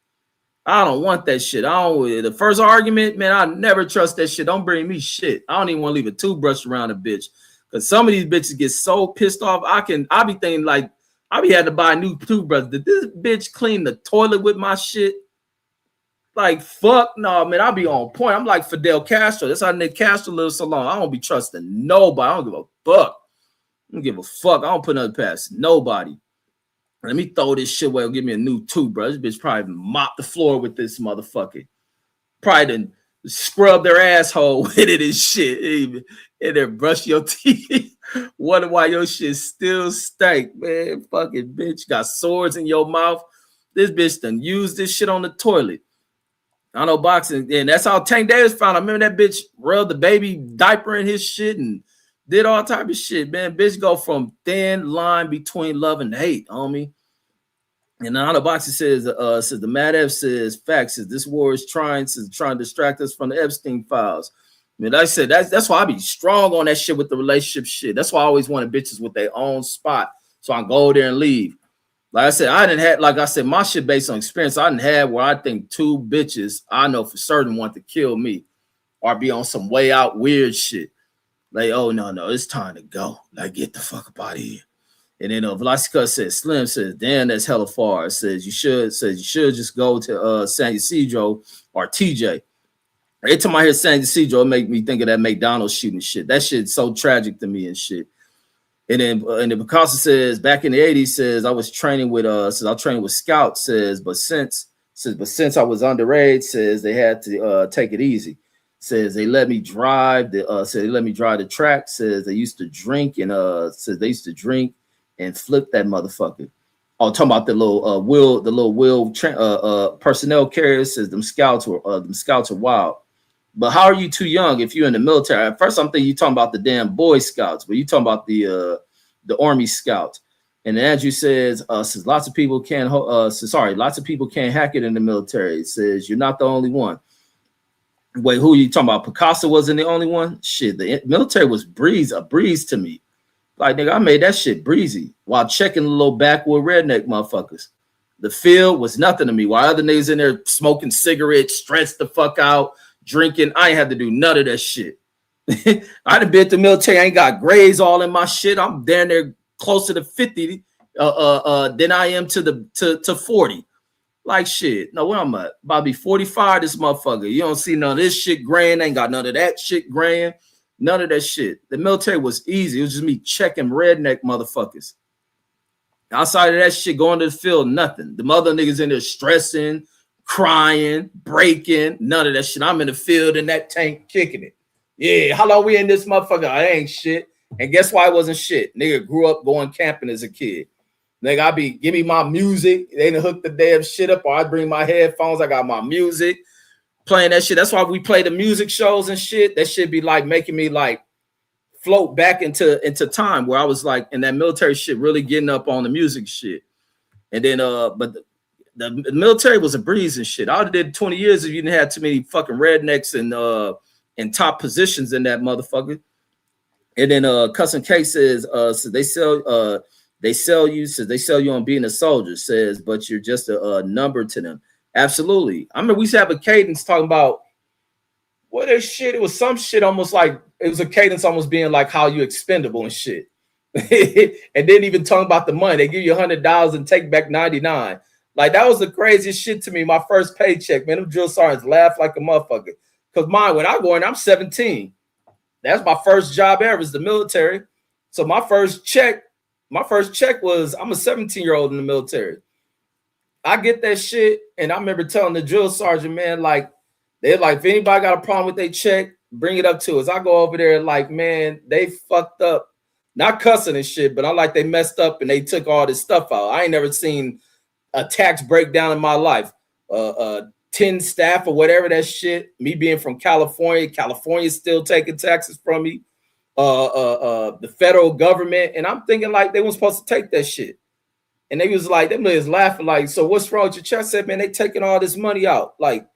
I don't want that shit. The first argument, man, I never trust that shit. Don't bring me shit. I don't even want to leave a toothbrush around a bitch, because some of these bitches get so pissed off. I be thinking like, I be having to buy a new toothbrush. Did this bitch clean the toilet with my shit? Like, fuck no, man. I be on point. I'm like Fidel Castro. That's how Nick Castro lives so long. I don't be trusting nobody. I don't give a fuck. I don't give a fuck. I don't put nothing past nobody. Let me throw this shit away and give me a new toothbrush. This bitch probably mop the floor with this motherfucker. Probably done scrub their asshole with it and shit. And then brush your teeth. Wonder why your shit still stank, man. Fucking bitch got swords in your mouth. This bitch done used this shit on the toilet. I know boxing, and that's how Tank Davis found. I remember that bitch rubbed the baby diaper in his shit and did all type of shit, man. Bitch go from thin line between love and hate, homie. And I know boxing says the Mad F says facts is this war is trying to distract us from the Epstein files. I mean, like I said, that's why I be strong on that shit with the relationship shit. That's why I always wanted bitches with their own spot, so I can go there and leave. Like I said, my shit based on experience. I didn't have where I think 2 bitches I know for certain want to kill me or be on some way out weird shit. Like, oh no, it's time to go. Like, get the fuck up out of here. And then Velasquez says, Slim says, damn, that's hella far. It says you should just go to San Ysidro or TJ. Every time I hear San Ysidro, it make me think of that McDonald's shooting shit. That shit's so tragic to me and shit. And then Picasso says back in the 80s, says I was training with scouts, says but since I was underage, says they had to take it easy. Says they let me drive the track, says they used to drink and flip that motherfucker. Oh, talking about the little wheel personnel carriers. Says them scouts are wild. But how are you too young if you're in the military? At first, I'm thinking you're talking about the damn Boy Scouts, but you're talking about the Army Scouts. And Andrew says, says lots of people can't lots of people can't hack it in the military. It says you're not the only one. Wait, who are you talking about? Picasso wasn't the only one? Shit, the military was a breeze to me. Like, nigga, I made that shit breezy while checking the little backwood redneck motherfuckers. The field was nothing to me. While other niggas in there smoking cigarettes, stressed the fuck out, drinking, I ain't had to do none of that shit. I done been to the military. I ain't got grades all in my shit. I'm down there closer to 50 than I am to 40. Like shit. No, what I'm at? About to be 45, this motherfucker. You don't see none of this shit graying. Ain't got none of that shit graying. None of that shit. The military was easy. It was just me checking redneck motherfuckers. Outside of that shit, going to the field, nothing. The mother niggas in there stressing, crying, breaking, none of that shit. I'm in the field in that tank kicking it. Yeah, how long we in this motherfucker? I ain't shit. And guess why I wasn't shit? Nigga grew up going camping as a kid. Nigga, give me my music. They done hook the damn shit up, or I bring my headphones. I got my music. Playing that shit. That's why we play the music shows and shit. That shit be like making me like float back into time where I was like in that military shit, really getting up on the music shit. And then but the military was a breeze and shit. I would have did 20 years if you didn't have too many fucking rednecks and in top positions in that motherfucker. And then Cousin K says so they sell you on being a soldier, says, but you're just a number to them. Absolutely. I remember we used to have a cadence talking about what is shit. It was some shit almost like it was a cadence almost being like how you expendable and shit. And then even talking about the money. They give you $100 and take back 99. Like that was the craziest shit to me. My first paycheck, man. Them drill sergeants laugh like a motherfucker. Because mine, when I go in, I'm 17. That's my first job ever is the military. So my first check was I'm a 17-year-old in the military. I get that shit, and I remember telling the drill sergeant, man, like, they're like, if anybody got a problem with their check, bring it up to us. I go over there like, man, they fucked up. Not cussing and shit, but I like they messed up and they took all this stuff out. I ain't never seen a tax breakdown in my life. 10 staff or whatever that shit. Me being from California's still taking taxes from me. The federal government, and I'm thinking like they weren't supposed to take that shit. And they was like, them niggas laughing like, so what's wrong with your check? I said, man, they taking all this money out. Like,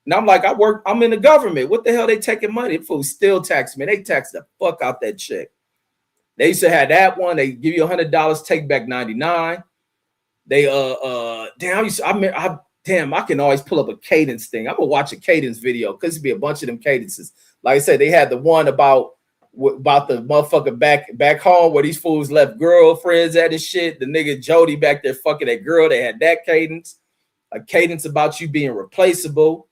and I'm like, I'm in the government. What the hell they taking money? Folks still tax me. They tax the fuck out that check. They used to have that one. They give you $100, take back 99. They I can always pull up a cadence thing. I'm gonna watch a cadence video because it'd be a bunch of them cadences. Like I said, they had the one about the motherfucker back home where these fools left girlfriends at and shit. The nigga Jody back there fucking that girl. They had that cadence. A cadence about you being replaceable.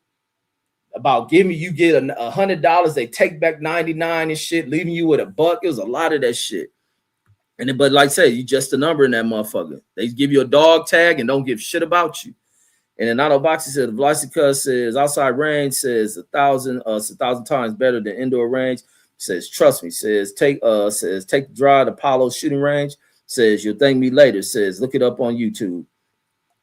About you get $100, they take back 99 and shit, leaving you with $1. It was a lot of that shit. And then, but like I said, you just a number in that motherfucker. They give you a dog tag and don't give shit about you. And then Otto Boxy said the velocity cut says outside range says 1,000 times better than indoor range. Says trust me. Says take the drive to Apollo shooting range. Says you'll thank me later. Says look it up on YouTube.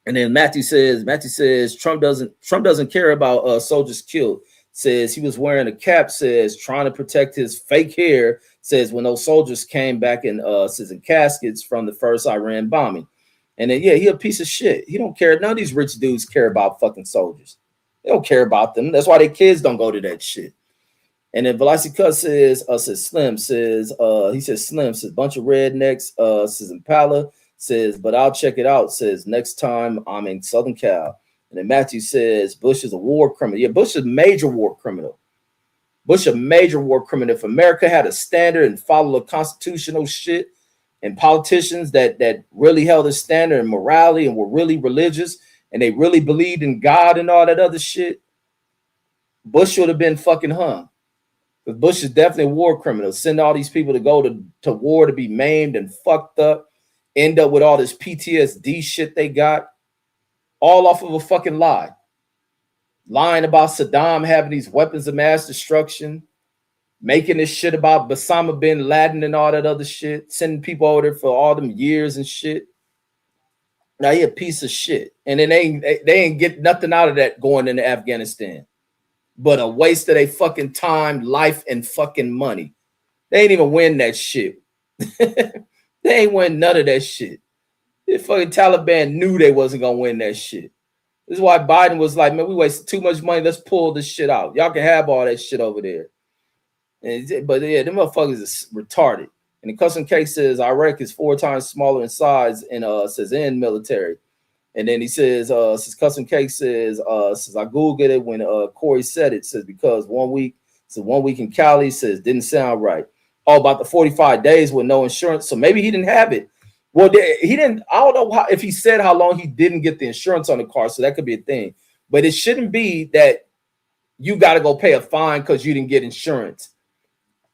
And then Matthew says Trump doesn't care about soldiers killed. Says he was wearing a cap. Says trying to protect his fake hair. Says when those soldiers came back in caskets from the first Iran bombing. And then, yeah, he a piece of shit. He don't care. None of these rich dudes care about fucking soldiers. They don't care about them. That's why their kids don't go to that shit. And then Velocity Cut says Slim says, he says Slim says bunch of rednecks, says Impala, says, but I'll check it out, says next time I'm in Southern Cal. And then Matthew says Bush is a war criminal. Yeah, Bush is a major war criminal. Bush a major war criminal. If America had a standard and followed the constitutional shit, and politicians that really held a standard and morality and were really religious and they really believed in God and all that other shit, Bush should have been fucking hung. Because Bush is definitely a war criminal. Send all these people to go to war to be maimed and fucked up, end up with all this PTSD shit they got, all off of a fucking lie. Lying about Saddam having these weapons of mass destruction. making this shit about Osama bin Laden and all that other shit, sending people over there for all them years and shit. Now he a piece of shit, and then they ain't get nothing out of that going into Afghanistan, but a waste of their fucking time, life, and fucking money. They ain't even win that shit. They ain't win none of that shit. The fucking Taliban knew they wasn't gonna win that shit. This is why Biden was like, man, we wasted too much money. Let's pull this shit out. Y'all can have all that shit over there. But yeah, them motherfuckers is retarded. And the custom case says Iraq is 4 times smaller in size and says in military. And then he says, says custom case says I Googled it when Corey said it, says because 1 week in Cali, says didn't sound right. Oh, about the 45 days with no insurance. So maybe he didn't have it. Well, he didn't. I don't know if he said how long he didn't get the insurance on the car. So that could be a thing. But it shouldn't be that you got to go pay a fine because you didn't get insurance.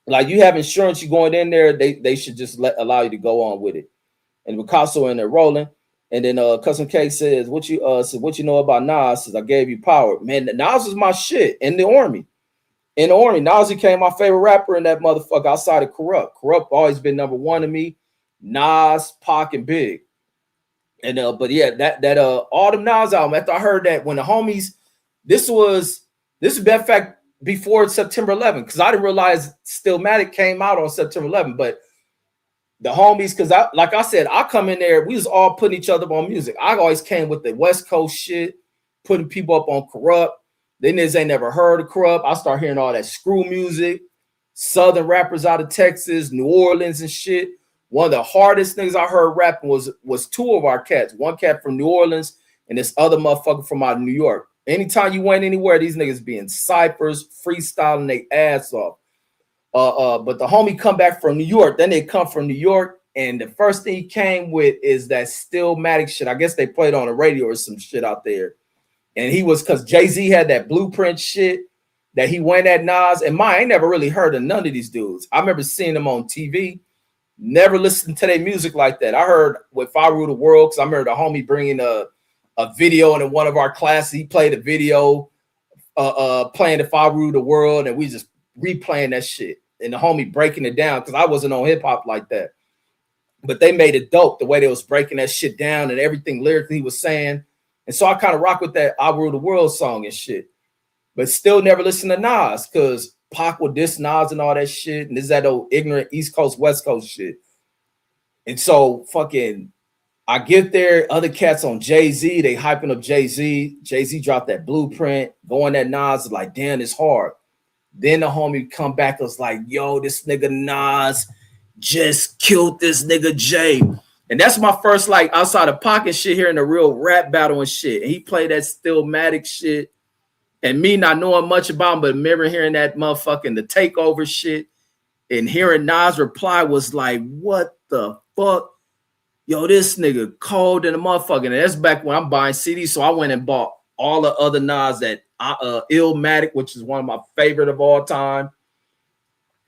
Like you have insurance, you going in there, they should just allow you to go on with it. And Picasso in there rolling. And then Custom K says, what you know about Nas? Says I gave you power. Man, Nas was my shit in the army. In the army, Nas became my favorite rapper in that motherfucker outside of Corrupt. Corrupt always been number one to me. Nas, Pac, and Big. And but yeah, that Autumn Nas album, after I heard that when the homies, this is in fact before September 11th, because I didn't realize Stillmatic came out on September 11th, but the homies, because like I said, I come in there, we was all putting each other up on music. I always came with the West Coast shit, putting people up on Corrupt. They niggas ain't never heard of Corrupt. I start hearing all that screw music, Southern rappers out of Texas, New Orleans and shit. One of the hardest things I heard rapping was 2 of our cats. One cat from New Orleans and this other motherfucker from out of New York. Anytime you went anywhere, these niggas be in ciphers, freestyling their ass off. But the homie come back from New York. Then they come from New York, and the first thing he came with is that Stillmatic shit. I guess they played on the radio or some shit out there. And he was, because Jay-Z had that Blueprint shit that he went at Nas. And I ain't never really heard of none of these dudes. I remember seeing them on TV. Never listened to their music like that. I heard with If I Rule the World, because I remember the homie bringing a video in one of our classes. He played a video playing If I Rule the World, and we just replaying that shit. And the homie breaking it down, because I wasn't on hip-hop like that. But they made it dope, the way they was breaking that shit down and everything lyrically he was saying. And so I kind of rock with that I Rule the World song and shit. But still never listen to Nas, because Pac would diss Nas and all that shit. And this is that old ignorant East Coast, West Coast shit. And so fucking, I get there, other cats on Jay-Z, they hyping up Jay-Z. Jay-Z dropped that Blueprint, going at Nas, like, damn, it's hard. Then the homie come back, was like, yo, this nigga Nas just killed this nigga Jay. And that's my first, like, outside of Pocket shit, hearing a real rap battle and shit. And he played that Stillmatic shit. And me not knowing much about him, but remember hearing that motherfucking The Takeover shit. And hearing Nas reply was like, what the fuck? Yo, this nigga cold in a motherfucker. And that's back when I'm buying CDs. So I went and bought all the other Nas that Illmatic, which is one of my favorite of all time.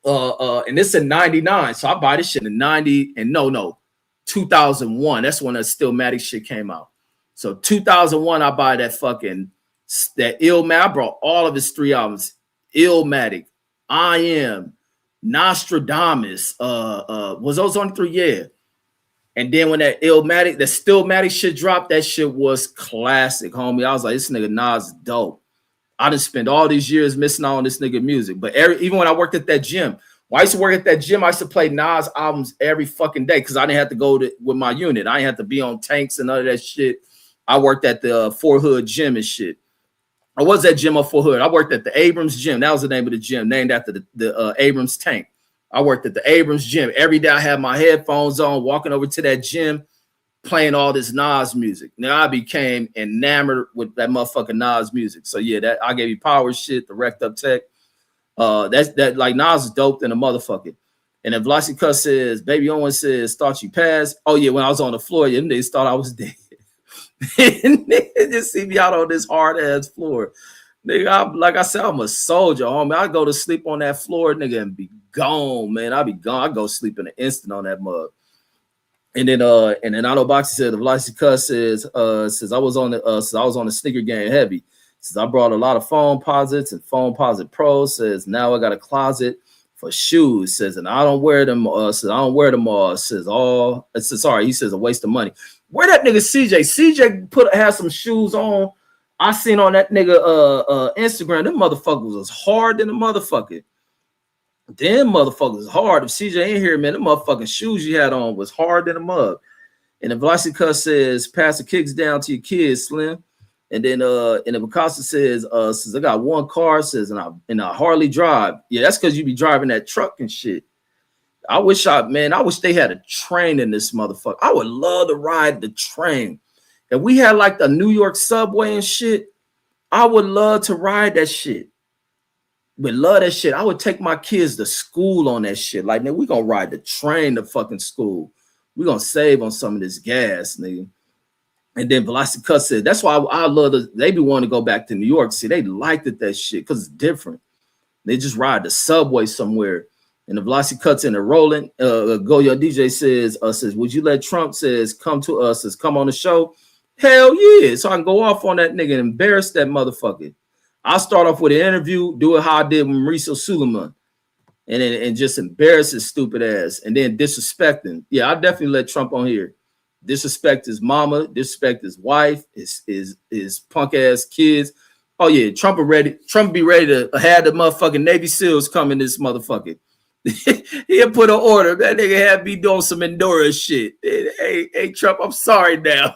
And this in 99. So I buy this shit in 90 and no, 2001. That's when that Stillmatic shit came out. So 2001, I buy that Illmatic. I brought all of his 3 albums. Illmatic, I Am, Nostradamus. Was those on 3? Yeah. And then when that Illmatic, the Stillmatic shit dropped, that shit was classic, homie. I was like, this nigga Nas is dope. I done spent all these years missing out on this nigga music. But even when I worked at that gym, when I used to work at that gym, I used to play Nas albums every fucking day because I didn't have to go with my unit. I didn't have to be on tanks and none of that shit. I worked at the Fort Hood gym and shit. I was at gym at Fort Hood. I worked at the Abrams gym. That was the name of the gym, named after the Abrams tank. I worked at the Abrams gym. Every day I had my headphones on, walking over to that gym, playing all this Nas music. Now I became enamored with that motherfucking Nas music. So yeah, that I gave you power shit, the wrecked up tech. That like Nas is dope than a motherfucker. And then Velocity Cuss says, Baby Owen says, thought you passed. Oh yeah, when I was on the floor, yeah, they thought I was dead. And they just see me out on this hard ass floor. Nigga, like I said, I'm a soldier, homie. I go to sleep on that floor, nigga, and be gone, man. I be gone. I go sleep in an instant on that mug. And then Otto Boxy said the Velocity Cuss says I was on the sneaker game heavy. Says I brought a lot of phone posits and phone posit pros. Says now I got a closet for shoes. Says, and I don't wear them. Says I don't wear them all. Says all. Sorry. He says a waste of money. Where that nigga CJ? CJ has some shoes on. I seen on that nigga Instagram. Them motherfuckers was hard than a motherfucker. Them motherfuckers was hard. If CJ ain't here, man, them motherfucking shoes you had on was hard than a mug. And the Velocity Cuss says, pass the kicks down to your kids, Slim. And then and the Picasso says I got one car, says, and I hardly drive. Yeah, that's because you be driving that truck and shit. I wish they had a train in this motherfucker. I would love to ride the train. If we had like the New York subway and shit, I would love to ride that shit. Would love that shit. I would take my kids to school on that shit. Like, man, we gonna ride the train to fucking school. We gonna save on some of this gas, nigga. And then Velocity Cut said, that's why I love they be wanting to go back to New York City. They liked it, that shit, because it's different. They just ride the subway somewhere. And the Velocity Cuts in the rolling. Go Your DJ says, would you let Trump come to us, come on the show? Hell yeah. So I can go off on that nigga and embarrass that motherfucker. I'll start off with an interview, do it how I did with Mauricio Suleiman, and just embarrass his stupid ass, and then disrespect him. Yeah, I'll definitely let Trump on here. Disrespect his mama, disrespect his wife, his punk ass kids. Oh yeah, Trump be ready to have the motherfucking Navy SEALs come in this motherfucker. He'll put an order. That nigga had me doing some Endura shit. Hey, Trump, I'm sorry now.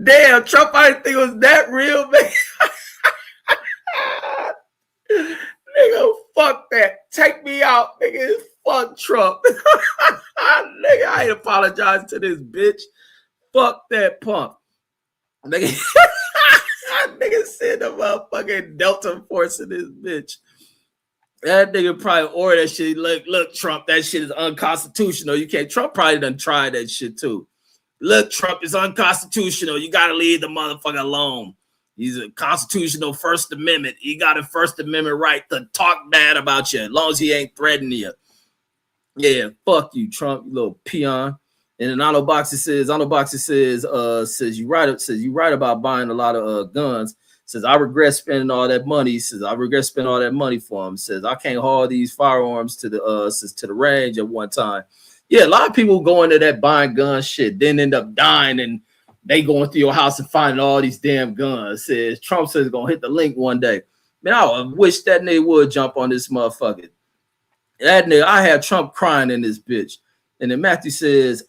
Damn, Trump, I didn't think it was that real, man. Nigga, fuck that. Take me out, nigga. Fuck Trump. Nigga, I ain't apologize to this bitch. Fuck that punk. Nigga, nigga said the motherfucking Delta Force in this bitch. That nigga probably ordered that shit. Look, Trump, that shit is unconstitutional. You can't. Trump probably done tried that shit too. Look, Trump is unconstitutional. You got to leave the motherfucker alone. He's a constitutional First Amendment. He got a First Amendment right to talk bad about you as long as he ain't threatening you. Yeah, fuck you, Trump, you little peon. And then Otto Boxer says you right about buying a lot of guns. Says I regret spending all that money. Says I regret spending all that money for him. Says I can't haul these firearms to the range at one time. Yeah, a lot of people go into that buying gun shit, then end up dying, and they going through your house and finding all these damn guns. Says Trump says gonna hit the link one day. Man, I wish that nigga would jump on this motherfucker. That nigga, I had Trump crying in this bitch. And then Matthew says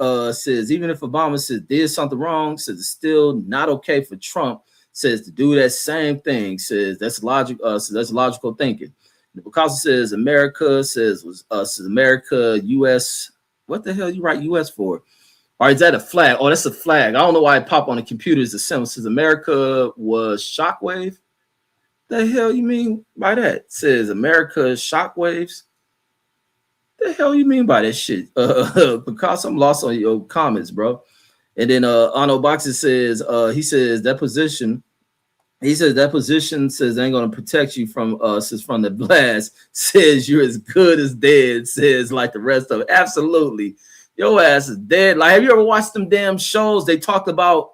even if Obama did something wrong, says it's still not okay for Trump, says to do that same thing. Says that's logic. Says that's logical thinking. And Picasso says America says America, U.S. What the hell you write U.S. for? Or is that a flag? Oh, that's a flag. I don't know why it popped on the computer as a symbol. Says America was shockwave. The hell you mean by that? It says America shockwaves. The hell you mean by that shit? Because I'm lost on your comments, bro. And then Arnold Boxer says that position says ain't gonna protect you from the blast. Says you're as good as dead. Says like the rest of it. Absolutely, your ass is dead. Like, have you ever watched them damn shows? They talked about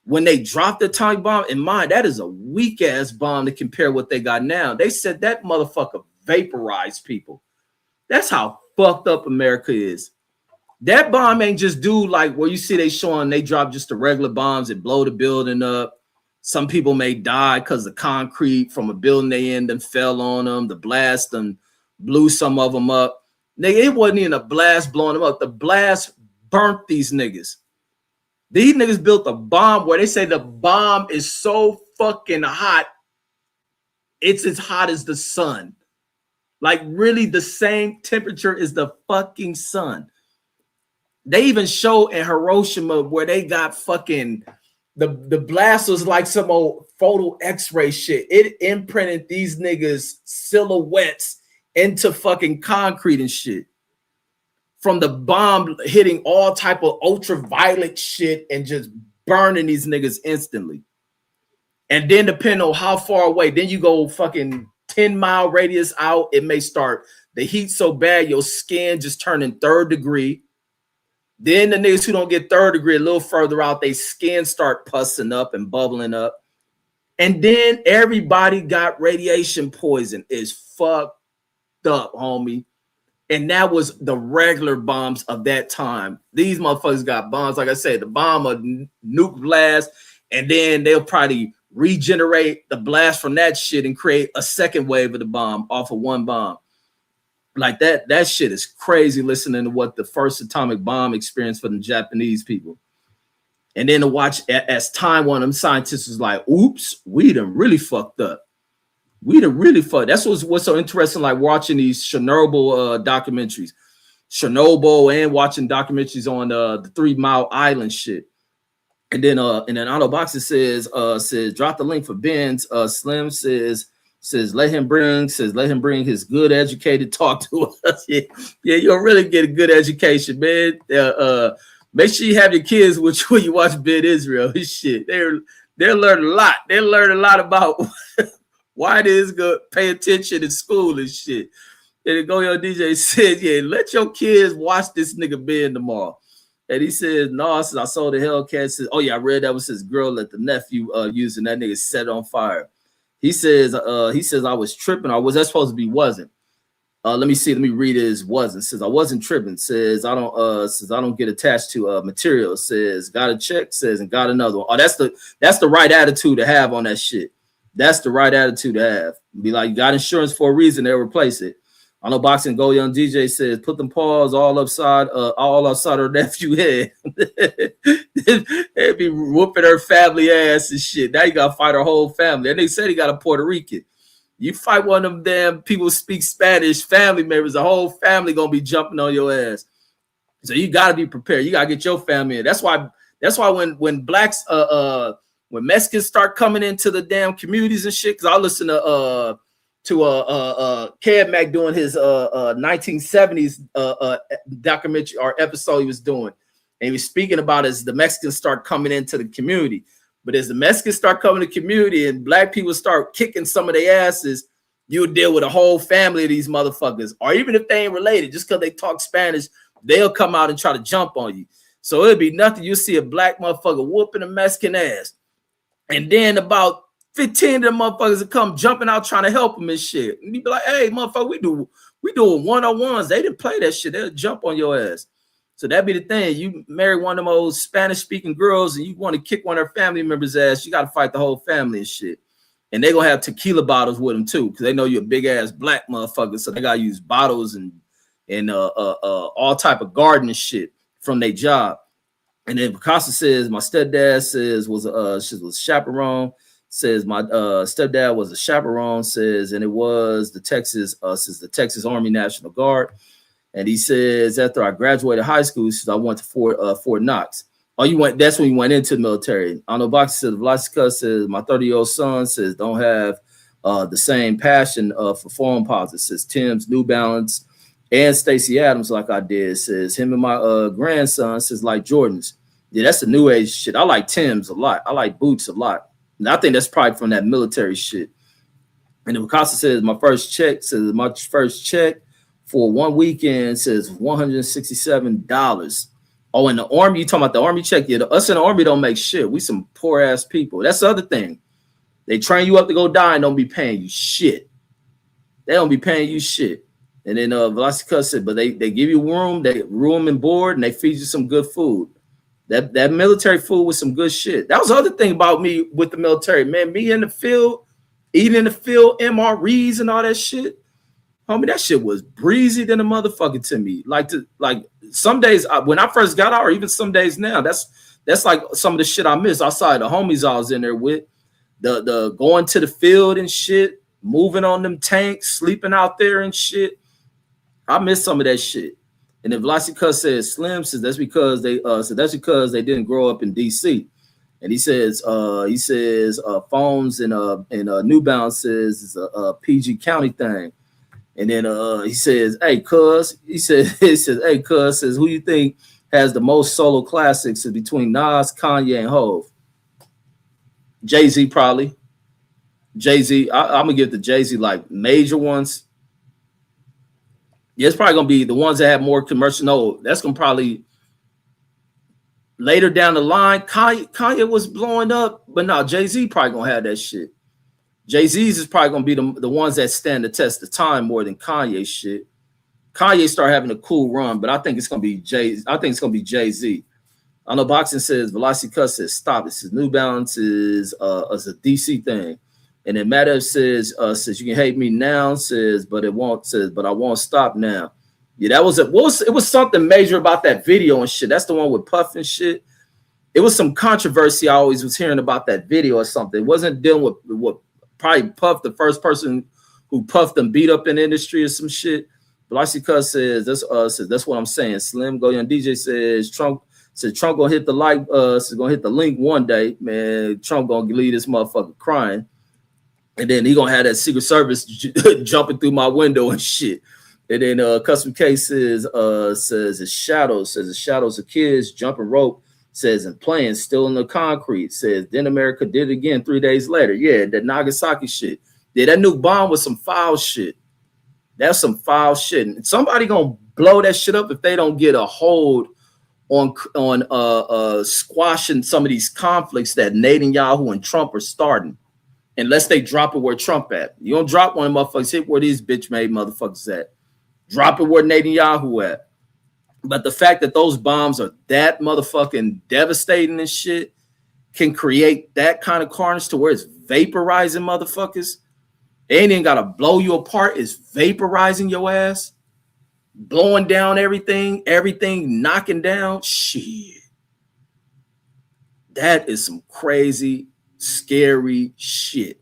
when they dropped the atomic bomb. In mine, that is a weak ass bomb to compare what they got now. They said that motherfucker vaporized people. That's how fucked up America is. That bomb ain't just do like where you see they drop just the regular bombs and blow the building up. Some people may die because the concrete from a building they in them fell on them. The blast and blew some of them up. Nigga, it wasn't even a blast blowing them up. The blast burnt these niggas. These niggas built a bomb where they say the bomb is so fucking hot, it's as hot as the sun. Like really the same temperature as the fucking sun. They even show in Hiroshima where they got fucking the blast was like some old photo x-ray shit. It imprinted these niggas silhouettes into fucking concrete and shit. From the bomb hitting all type of ultraviolet shit and just burning these niggas instantly. And then depending on how far away, then you go fucking 10-mile radius out, it may start the heat so bad your skin just turning 3rd degree. Then the niggas who don't get 3rd degree a little further out, they skin start pussing up and bubbling up. And then everybody got radiation poison. It's fucked up, homie. And that was the regular bombs of that time. These motherfuckers got bombs, like I said, the bomb of nuke blast, and then they'll probably regenerate the blast from that shit and create a second wave of the bomb off of one bomb. Like that shit is crazy, listening to what the first atomic bomb experienced for the Japanese people. And then to watch as time, one of them scientists was like, oops, we done really fucked up. We done really fucked. That's what's so interesting, like watching these Chernobyl documentaries. Chernobyl, and watching documentaries on the 3 Mile Island shit. And then Otto Boxer says drop the link for Ben's. Slim says let him bring his good educated talk to us. Yeah, you'll really get a good education, man. Make sure you have your kids with you when you watch Ben Israel. His shit. They'll learn a lot. They'll learn a lot about why it is good. Pay attention in school and shit. And Go Yo DJ said, yeah, let your kids watch this nigga Ben tomorrow. And he said, no, since I saw the Hellcat. Says, oh yeah, I read that was his girl that the nephew using. That nigga set on fire. He says I was tripping. Or was that supposed to be wasn't? Let me read his wasn't. Says I wasn't tripping. Says I don't get attached to material. Says got a check. Says and got another one. Oh, that's the right attitude to have on that shit. That's the right attitude to have. Be like, you got insurance for a reason. They'll replace it. I know Boxing Go Young DJ says put them paws all outside her nephew head. They'd be whooping her family ass and shit. Now you gotta fight her whole family. And they said he got a Puerto Rican. You fight one of them damn people speak Spanish family members, the whole family gonna be jumping on your ass. So you gotta be prepared. You gotta get your family in. That's why when blacks when Mexicans start coming into the damn communities and shit, because I listen to Kev Mac doing his 1970s documentary or episode he was doing, and he was speaking about as the Mexicans start coming into the community. But as the Mexicans start coming to the community and black people start kicking some of their asses, you'll deal with a whole family of these motherfuckers. Or even if they ain't related, just because they talk Spanish, they'll come out and try to jump on you. So it'll be nothing. You'll see a black motherfucker whooping a Mexican ass. And then about 15 of them motherfuckers will come jumping out trying to help them and shit. And you be like, hey, motherfucker, we doing one-on-ones. They didn't play that shit. They'll jump on your ass. So that'd be the thing. You marry one of them old Spanish-speaking girls and you want to kick one of her family members' ass, you got to fight the whole family and shit. And they're going to have tequila bottles with them too, because they know you're a big-ass black motherfucker, so they got to use bottles and all type of garden shit from their job. And then Picasso says, my stepdad says was a chaperone. Says my stepdad was a chaperone. Says, and it was the Texas Army National Guard. And he says, after I graduated high school, he says I went to Fort Knox. Oh, you went? That's when you went into the military. I know Boxer says, Vlasica says, my 30-year-old son says don't have the same passion for foreign politics. Says Tim's, New Balance, and Stacey Adams like I did. Says him and my grandson says like Jordans. Yeah, that's the new age shit. I like Tim's a lot. I like boots a lot. And I think that's probably from that military shit. And then Picasso says my first check for one weekend says $167. Oh, in the Army, you talking about the Army check? Yeah, us in the Army don't make shit. We some poor ass people. That's the other thing. They train you up to go die and don't be paying you shit. They don't be paying you shit. And then Velocica said, but they give you room and board, and they feed you some good food. That military food was some good shit. That was the other thing about me with the military, man. Me in the field, eating in the field, MREs and all that shit. Homie, that shit was breezy than a motherfucker to me. Like some days when I first got out, or even some days now, that's like some of the shit I miss outside the homies I was in there with. The going to the field and shit, moving on them tanks, sleeping out there and shit. I miss some of that shit. And then Vlasica says Slim says that's because they didn't grow up in DC. And he says phones and New Balance says it's a PG County thing. And then he says, hey, cuz, hey, cuz, says, who you think has the most solo classics between Nas, Kanye, and Hov? Jay-Z, probably. Jay-Z, I'm going to give the Jay-Z like major ones. Yeah, it's probably going to be the ones that have more commercial. No, that's going to probably, later down the line, Kanye was blowing up, but now Jay-Z probably gonna have that shit. Jay-Z's is probably gonna be the ones that stand the test of time more than Kanye shit. Kanye started having a cool run, but I think it's gonna be Jay-Z. I know Boxing says Velocity Cut says stop. It says New Balance is a DC thing. And then Matt says you can hate me now, says, but I won't stop now. Yeah, it was something major about that video and shit. That's the one with Puff and shit. It was some controversy I always was hearing about that video or something. It wasn't dealing with what probably Puff, the first person who puffed and beat up in the industry or some shit. Velocity Cut says that's what I'm saying. Slim Go Young DJ says Trump gonna hit the link one day, man. Trump gonna leave this motherfucker crying. And then he gonna have that Secret Service jumping through my window and shit. And then Custom Case says the shadows of kids jumping rope, says and playing still in the concrete, says then America did it again 3 days later. Yeah, that Nagasaki shit. Yeah, that nuke bomb was some foul shit. That's some foul shit. And somebody gonna blow that shit up if they don't get a hold on squashing some of these conflicts that Netanyahu and Trump are starting. Unless they drop it where Trump at. You don't drop one of them motherfuckers, hit where these bitch-made motherfuckers at. Drop it where Netanyahu at. But the fact that those bombs are that motherfucking devastating and shit can create that kind of carnage to where it's vaporizing motherfuckers. It ain't even got to blow you apart. It's vaporizing your ass. Blowing down everything knocking down. Shit. That is some crazy scary shit.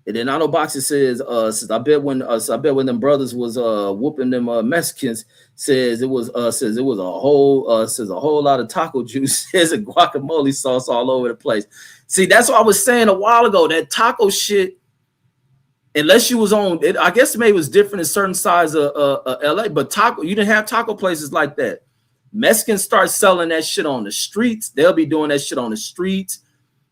And then I know Boxer says I bet when them brothers was whooping them Mexicans, says it was a whole lot of taco juice, says and guacamole sauce all over the place. See, that's what I was saying a while ago. That taco shit, unless you was on it, I guess maybe it was different in certain sides of LA, but you didn't have taco places like that. Mexicans start selling that shit on the streets. They'll be doing that shit on the streets.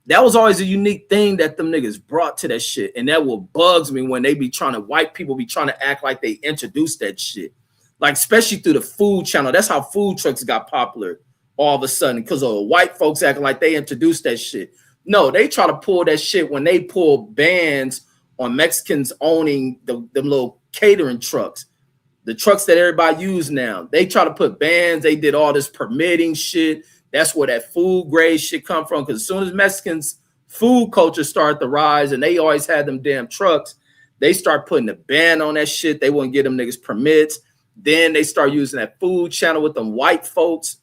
That was always a unique thing that them niggas brought to that shit. And that what bugs me when they be white people be trying to act like they introduced that shit. Like, especially through the food channel. That's how food trucks got popular all of a sudden, because of white folks acting like they introduced that shit. No, they try to pull that shit when they pull bans on Mexicans owning them little catering trucks. The trucks that everybody use now. They try to put bans. They did all this permitting shit. That's where that food grade shit come from. Because as soon as Mexicans food culture started to rise and they always had them damn trucks, they start putting a ban on that shit. They wouldn't get them niggas permits. Then they start using that food channel with them white folks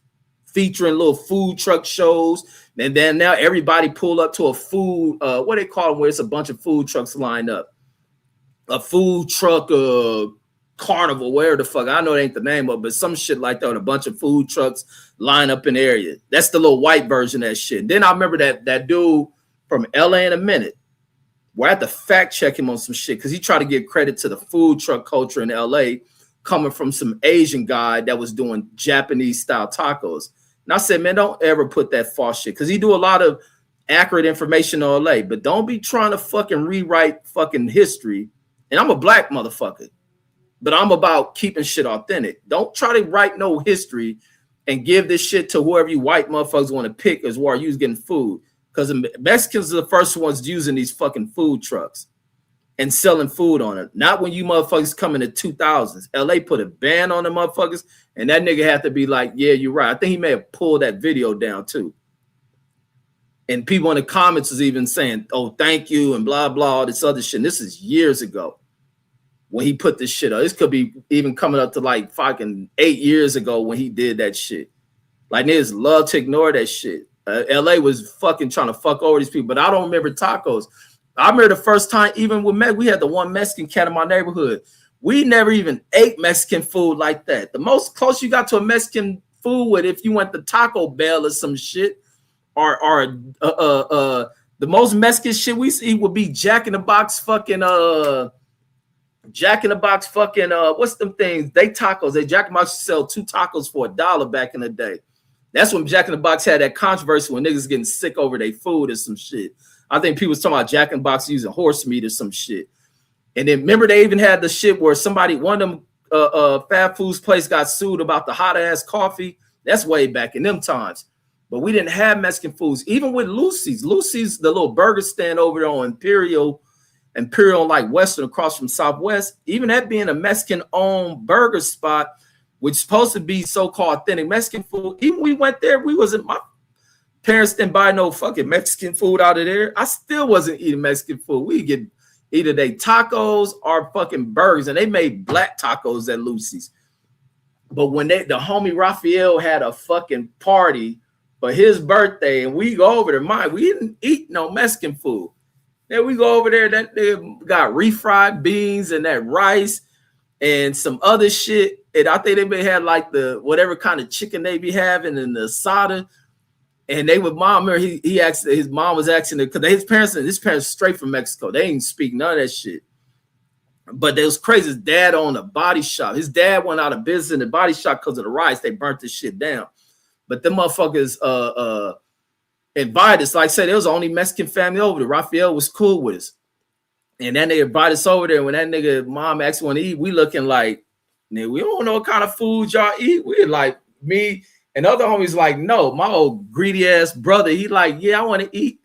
featuring little food truck shows. And then now everybody pull up to a food, what they call them, where it's a bunch of food trucks lined up. A food truck carnival, where the fuck, I know it ain't the name of it, but some shit like that, with a bunch of food trucks line up in the area. That's the little white version of that shit. Then I remember that dude from LA in a minute, where I had to fact check him on some shit because he tried to give credit to the food truck culture in LA coming from some Asian guy that was doing Japanese style tacos. And I said, man, don't ever put that false shit, because he do a lot of accurate information on LA, but don't be trying to fucking rewrite fucking history. And I'm a black motherfucker, but I'm about keeping shit authentic. Don't try to write no history and give this shit to whoever you white motherfuckers want to pick as where you getting food. Because the Mexicans are the first ones using these fucking food trucks and selling food on it. Not when you motherfuckers come in the 2000s. LA put a ban on the motherfuckers, and that nigga had to be like, yeah, you're right. I think he may have pulled that video down too. And people in the comments was even saying, oh, thank you, and blah, blah, all this other shit. And this is years ago when he put this shit up. This could be even coming up to like fucking 8 years ago when he did that shit. Like, niggas love to ignore that shit. LA was fucking trying to fuck over these people, but I don't remember tacos. I remember the first time, even with Meg, we had the one Mexican cat in my neighborhood. We never even ate Mexican food like that. The most close you got to a Mexican food with, if you went to Taco Bell or some shit, or the most Mexican shit we eat would be Jack in the Box fucking what's them things? They tacos. They Jack in the Box sell 2 tacos for $1 back in the day. That's when Jack in the Box had that controversy when niggas getting sick over their food or some shit. I think people was talking about Jack in the Box using horse meat or some shit. And then remember they even had the shit where one of them fast foods place got sued about the hot ass coffee. That's way back in them times. but we didn't have Mexican foods. Even with Lucy's, the little burger stand over there on Imperial, like Western across from Southwest, even that being a Mexican-owned burger spot, which is supposed to be so-called authentic Mexican food, even we went there, my parents didn't buy no fucking Mexican food out of there. I still wasn't eating Mexican food. We get either they tacos or fucking burgers, and they made black tacos at Lucy's. But when the homie Raphael had a fucking party for his birthday, and we go over there, we didn't eat no Mexican food. Then we go over there, that they got refried beans and that rice and some other shit. And I think they may have like the whatever kind of chicken they be having and the asada. And they would he asked, his mom was asking because his parents straight from Mexico. They ain't speak none of that shit. But it was crazy. His dad owned a body shop. His dad went out of business in the body shop because of the rice. They burnt this shit down. But the motherfuckers invited us. Like I said, there was the only Mexican family over there. Raphael was cool with us. And then they invited us over there. When that nigga mom asked want to eat, we looking like, nigga, we don't know what kind of food y'all eat. We like, me and other homies like, no, my old greedy ass brother, he like, yeah, I want to eat.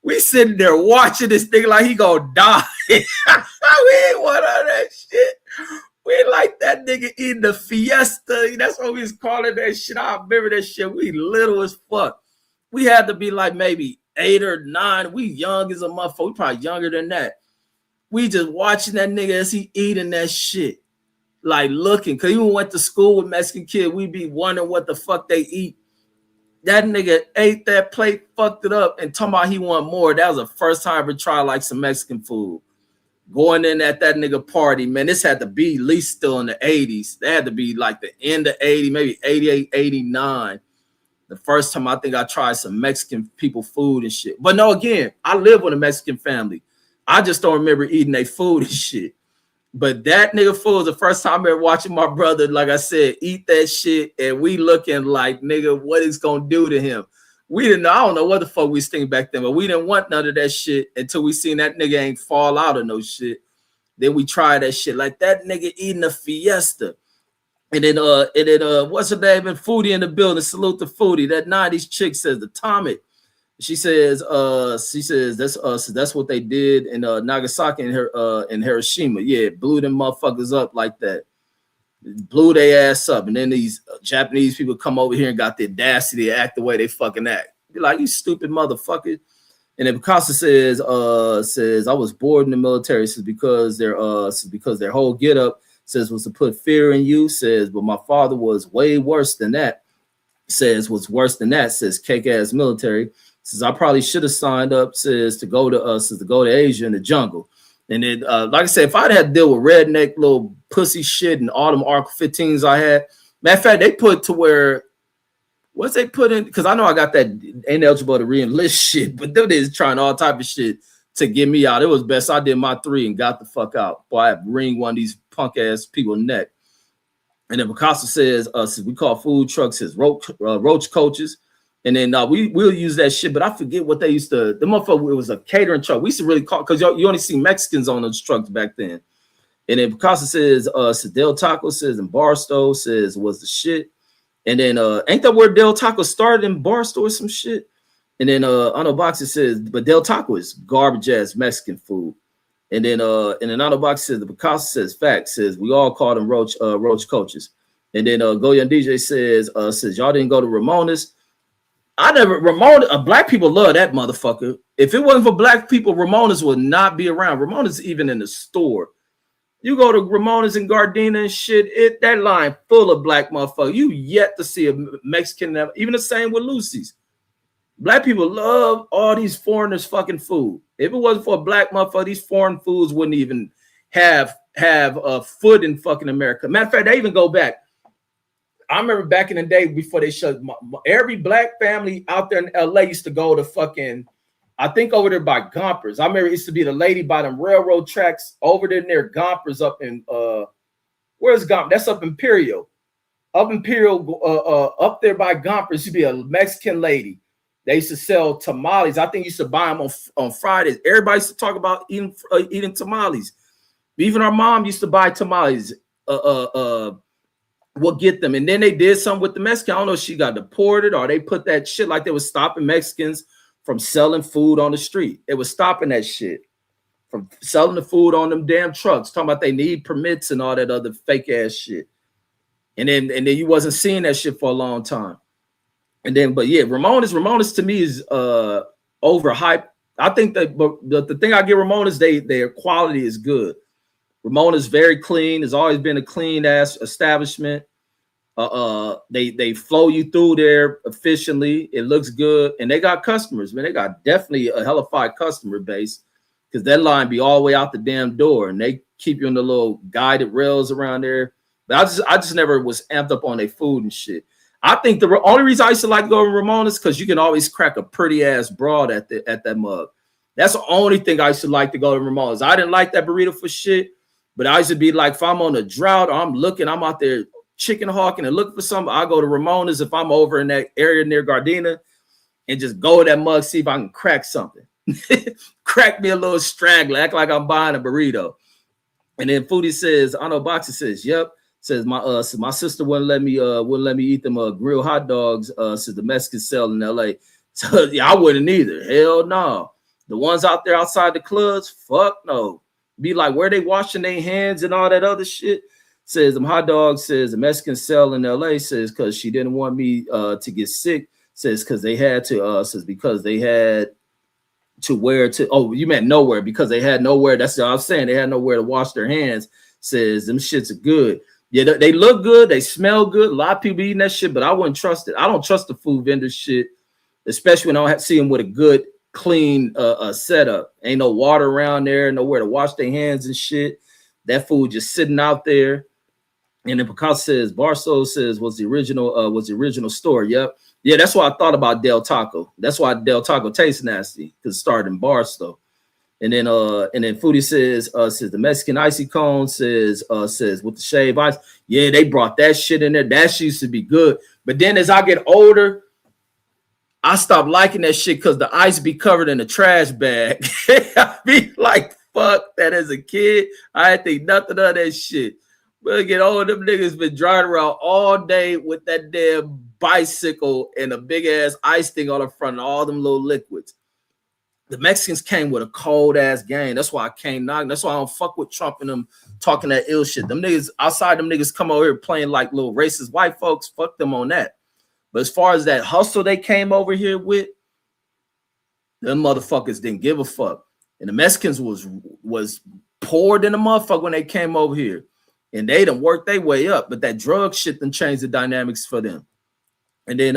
We sitting there watching this thing like he gonna die. We ain't want all that shit. We like that nigga eating the fiesta. That's what we was calling that shit. I remember that shit. We little as fuck. We had to be like maybe 8 or 9. We young as a motherfucker. We probably younger than that. We just watching that nigga as he eating that shit. Like looking. Cause even went to school with Mexican kids. We be wondering what the fuck they eat. That nigga ate that plate, fucked it up, and talking about he want more. That was the first time I ever tried like some Mexican food. Going in at that nigga party, man, this had to be at least still in the 80s. They had to be like the end of 80, maybe 88, 89. The first time I think I tried some Mexican people food and shit. But no, again, I live with a Mexican family. I just don't remember eating their food and shit. But that nigga food was the first time I ever watching my brother, like I said, eat that shit. And we looking like, nigga, what it's going to do to him? We didn't know. I don't know what the fuck we was thinking back then, but we didn't want none of that shit until we seen that nigga ain't fall out of no shit. Then we tried that shit. Like that nigga eating a fiesta. And then what's her name? And Foodie in the building. Salute to Foodie. That 90s chick says the Atomic. She says that's what they did in Nagasaki and Hiroshima. Yeah, blew them motherfuckers up like that. Blew their ass up. And then these Japanese people come over here and got the audacity to act the way they fucking act. Be like, you stupid motherfucker. And then Picasso says I was bored in the military because their whole get up says was to put fear in you. Says, but my father was way worse than that. Says what's worse than that. Says cake ass military. Says I probably should have signed up. Says to go to Asia in the jungle. And then like I said, if I'd had to deal with redneck little pussy shit and all them ARC 15s I had, matter of fact, they put to where what's they put in, because I know I got that ain't eligible to re-enlist shit, but they was trying all type of shit to get me out. It was best I did my 3 and got the fuck out. Boy, I ring one of these punk ass people neck. And then Picasso says we call food trucks his roach coaches. And then we'll use that shit, but I forget what they used to. The motherfucker, it was a catering truck. We used to really call, because you only see Mexicans on those trucks back then. And then Picasso says Del Taco says, and Barstow says was the shit. And then ain't that where Del Taco started in Barstow or some shit? And then Ano Boxer says, but Del Taco is garbage ass Mexican food. And then Ano Boxer says, the Picasso says facts, says we all call them roach coaches. And then Goya DJ says y'all didn't go to Ramona's. Black people love that motherfucker. If it wasn't for black people, Ramona's would not be around. Ramona's even in the store. You go to Ramona's and Gardena and shit, that line full of black motherfuckers. You yet to see a Mexican, even the same with Lucy's. Black people love all these foreigners fucking food. If it wasn't for a black motherfucker, these foreign foods wouldn't even have a foot in fucking America. Matter of fact, they even go back. I remember back in the day before they shut, every black family out there in LA used to go to fucking, I think over there by Gompers. I remember it used to be the lady by them railroad tracks over there near Gompers up in, where's Gompers? That's up Imperial. Up up there by Gompers used to be a Mexican lady. They used to sell tamales. I think used to buy them on Fridays. Everybody used to talk about eating tamales. Even our mom used to buy tamales. will get them. And then they did something with the Mexican. I don't know if she got deported or they put that shit like they was stopping Mexicans from selling food on the street. It was stopping that shit from selling the food on them damn trucks, talking about they need permits and all that other fake ass shit. And then you wasn't seeing that shit for a long time. And then, but yeah, Ramones to me is overhyped. I think that the thing I give Ramones, their quality is good. Ramona's very clean. Has always been a clean ass establishment. They flow you through there efficiently. It looks good, and they got customers. Man, they got definitely a hellified customer base because that line be all the way out the damn door, and they keep you in the little guided rails around there. But I just never was amped up on their food and shit. I think the only reason I used to like going to Ramona's because you can always crack a pretty ass broad at that mug. That's the only thing I used to like to go to Ramona's. I didn't like that burrito for shit, but I used to be like, if I'm on a drought or I'm out there chicken hawking and looking for something, I go to Ramona's if I'm over in that area near Gardena and just go to that mug, see if I can crack something. Crack me a little straggler, act like I'm buying a burrito. And then Foodie says, I know Boxer says, yep. Says my sister wouldn't let me eat them grilled hot dogs since the Mexicans sell in LA. So yeah, I wouldn't either. Hell no. The ones out there outside the clubs, fuck no. Be like where they washing their hands and all that other shit. Says them hot dogs, says the Mexicans sell in LA, says because she didn't want me to get sick, says because they had to says because they had to wear to you meant nowhere because they had nowhere. That's what I was saying. They had nowhere to wash their hands. Says them shits are good. Yeah, they look good. They smell good. A lot of people eating that shit, but I wouldn't trust it. I don't trust the food vendor shit, especially when I don't see them with a good, clean setup. Ain't no water around there, nowhere to wash their hands and shit. That food just sitting out there. And then Picasso says, Barstow says was the original store. Yep. Yeah, that's why I thought about Del Taco. That's why Del Taco tastes nasty because it started in Barstow. And then Foodie says the Mexican icy cone says with the shaved ice. Yeah, they brought that shit in there. That shit used to be good. But then as I get older, I stopped liking that shit because the ice be covered in a trash bag. I be like, fuck that as a kid. I didn't think nothing of that shit. But I get older, them niggas been driving around all day with that damn bicycle and a big ass ice thing on the front of all them little liquids. The Mexicans came with a cold ass game. That's why I can't knock. That's why I don't fuck with Trump and them talking that ill shit. Them niggas outside, them niggas come over here playing like little racist white folks. Fuck them on that. But as far as that hustle they came over here with, them motherfuckers didn't give a fuck. And the Mexicans was poor than a motherfucker when they came over here. And they done worked their way up. But that drug shit done changed the dynamics for them. And then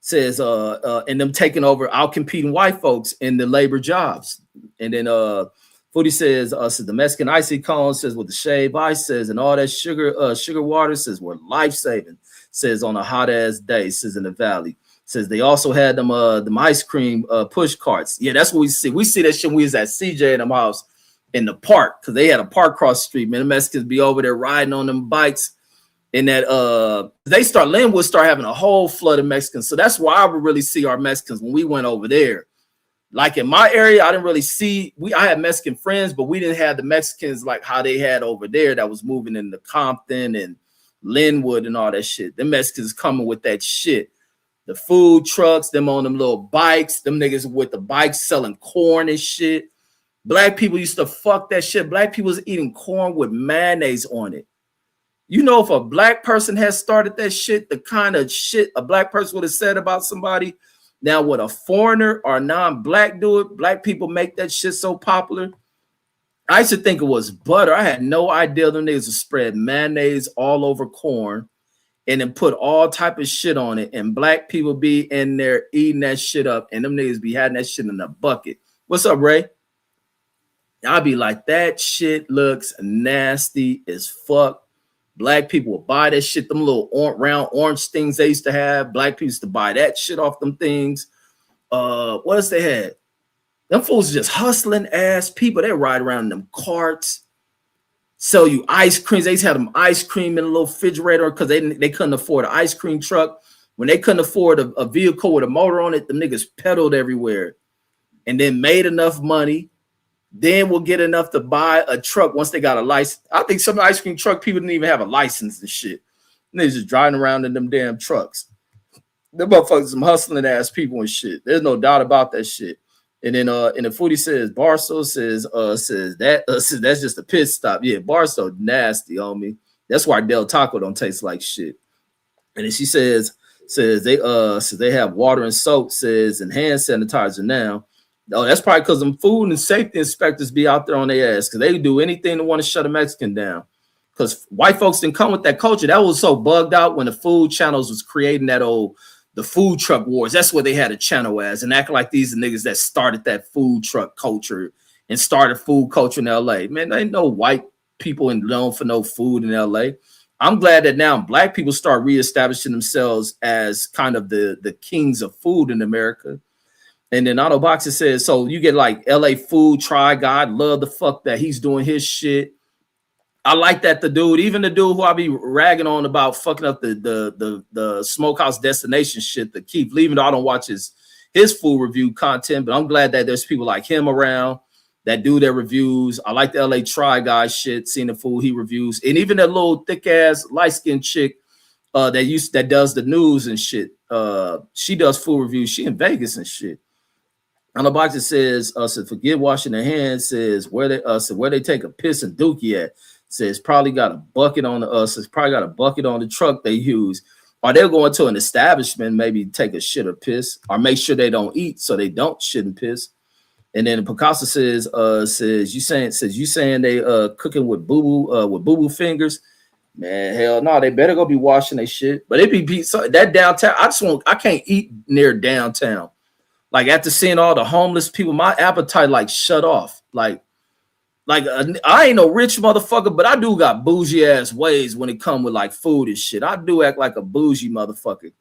says and them taking over out-competing white folks in the labor jobs. And then Foodie says the Mexican icy cone says with the shaved ice says and all that sugar water says were life-saving. Says on a hot-ass day, says in the valley. Says they also had them ice cream push carts. Yeah, that's what we see. We see that shit when we was at CJ in them house in the park because they had a park across the street. Man, the Mexicans be over there riding on them bikes. And that Linwood start having a whole flood of Mexicans. So that's why I would really see our Mexicans when we went over there. Like in my area, I didn't really see I had Mexican friends, but we didn't have the Mexicans like how they had over there that was moving into Compton and Linwood and all that shit. The Mexicans coming with that shit. The food trucks, them on them little bikes, them niggas with the bikes selling corn and shit. Black people used to fuck that shit. Black people was eating corn with mayonnaise on it. You know, if a black person has started that shit, the kind of shit a black person would have said about somebody. Now, when a foreigner or non-black do it, black people make that shit so popular. I used to think it was butter. I had no idea them niggas would spread mayonnaise all over corn and then put all type of shit on it. And black people be in there eating that shit up. And them niggas be having that shit in a bucket. What's up, Ray? I'll be like, that shit looks nasty as fuck. Black people will buy that shit, them little round orange things they used to have. Black people used to buy that shit off them things. What else they had? Them fools just hustling ass people. They ride around in them carts, sell you ice creams. They used to have them ice cream in a little refrigerator because they couldn't afford an ice cream truck. When they couldn't afford a vehicle with a motor on it, the niggas pedaled everywhere and then made enough money. Then we'll get enough to buy a truck once they got a license. I think some ice cream truck people didn't even have a license and shit. Niggas just driving around in them damn trucks. Them motherfuckers some hustling ass people and shit. There's no doubt about that shit. And then and the foodie says Barstow says that's just a pit stop. Yeah, Barstow nasty on me. That's why Del Taco don't taste like shit. And then she says they have water and soap, says, and hand sanitizer now. Oh, that's probably because them food and safety inspectors be out there on their ass because they do anything to want to shut a Mexican down. Because white folks didn't come with that culture. That was so bugged out when the food channels was creating the food truck wars. That's what they had a channel as, and acting like these are niggas that started that food truck culture and started food culture in LA. Man, there ain't no white people known for no food in LA. I'm glad that now black people start reestablishing themselves as kind of the kings of food in America. And then Otto Boxer says, so you get like LA food try guy. Love the fuck that he's doing his shit. I like that the dude who I be ragging on about fucking up the Smokehouse Destination shit, the Keith, even though I don't watch his food review content, but I'm glad that there's people like him around that do their reviews. I like the LA Try Guy shit, seeing the food he reviews, and even that little thick ass light skinned chick that does the news and shit. She does food reviews. She in Vegas and shit. On the box it says, forget washing their hands. Says where they take a piss and dookie at. Says probably got a bucket on the truck they use. Or they'll go into an establishment, maybe take a shit or piss, or make sure they don't eat so they don't shit and piss. And then Picasso says you saying they cooking with boo-boo fingers. Man, hell no, they better go be washing their shit. But it be so that downtown. I can't eat near downtown. Like after seeing all the homeless people, my appetite like shut off. Like I ain't no rich motherfucker, but I do got bougie ass ways when it come with like food and shit. I do act like a bougie motherfucker.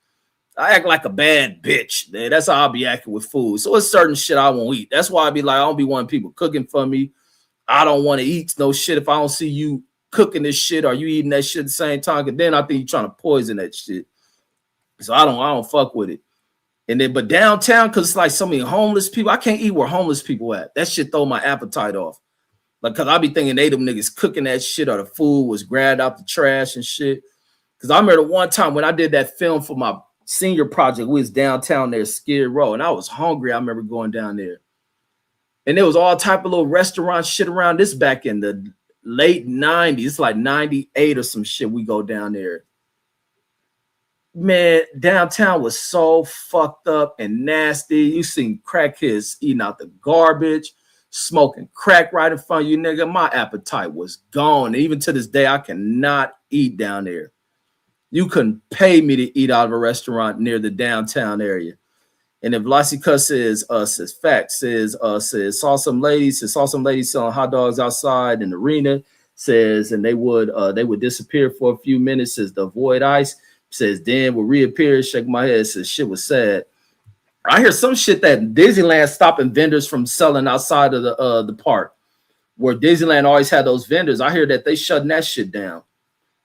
I act like a bad bitch. Man. That's how I'll be acting with food. So it's certain shit I won't eat. That's why I be like, I don't be wanting people cooking for me. I don't want to eat no shit if I don't see you cooking this shit or you eating that shit at the same time. Cause then I think you're trying to poison that shit. So I don't fuck with it. And then, but downtown, because it's like so many homeless people, I can't eat where homeless people at. That shit throw my appetite off. Like, cause I be thinking they them niggas cooking that shit or the food was grabbed out the trash and shit. Cause I remember one time when I did that film for my senior project, we was downtown there, Skid Row, and I was hungry. I remember going down there. And there was all type of little restaurant shit around this back in the late 90s. It's like 98 or some shit. We go down there. Man, downtown was so fucked up and nasty. You seen crackheads eating out the garbage, smoking crack right in front of you, nigga. My appetite was gone. Even to this day, I cannot eat down there. You couldn't pay me to eat out of a restaurant near the downtown area. And if Vlasica says fact, says saw some ladies selling hot dogs outside in the arena, says, and they would disappear for a few minutes, says to avoid ice, says then would reappear, shake my head, says shit was sad. I hear some shit that Disneyland stopping vendors from selling outside of the park, where Disneyland always had those vendors. I hear that they shutting that shit down.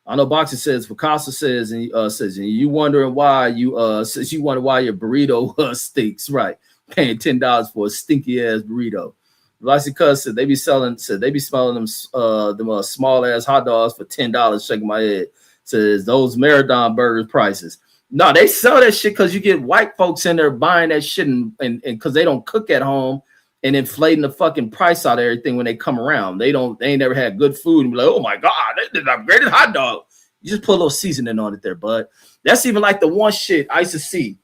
I know Boxer says, Picasso says, and you wondering why you wonder why your burrito stinks, right? Paying $10 for a stinky ass burrito. Vlasica said they be smelling them small ass hot dogs for $10. Shaking my head. Says those Marathon burgers prices. No, they sell that shit because you get white folks in there buying that shit and because they don't cook at home and inflating the fucking price out of everything when they come around. They ain't never had good food and be like, oh my God, they did an upgraded hot dog. You just put a little seasoning on it there, bud. That's even like the one shit I used to see.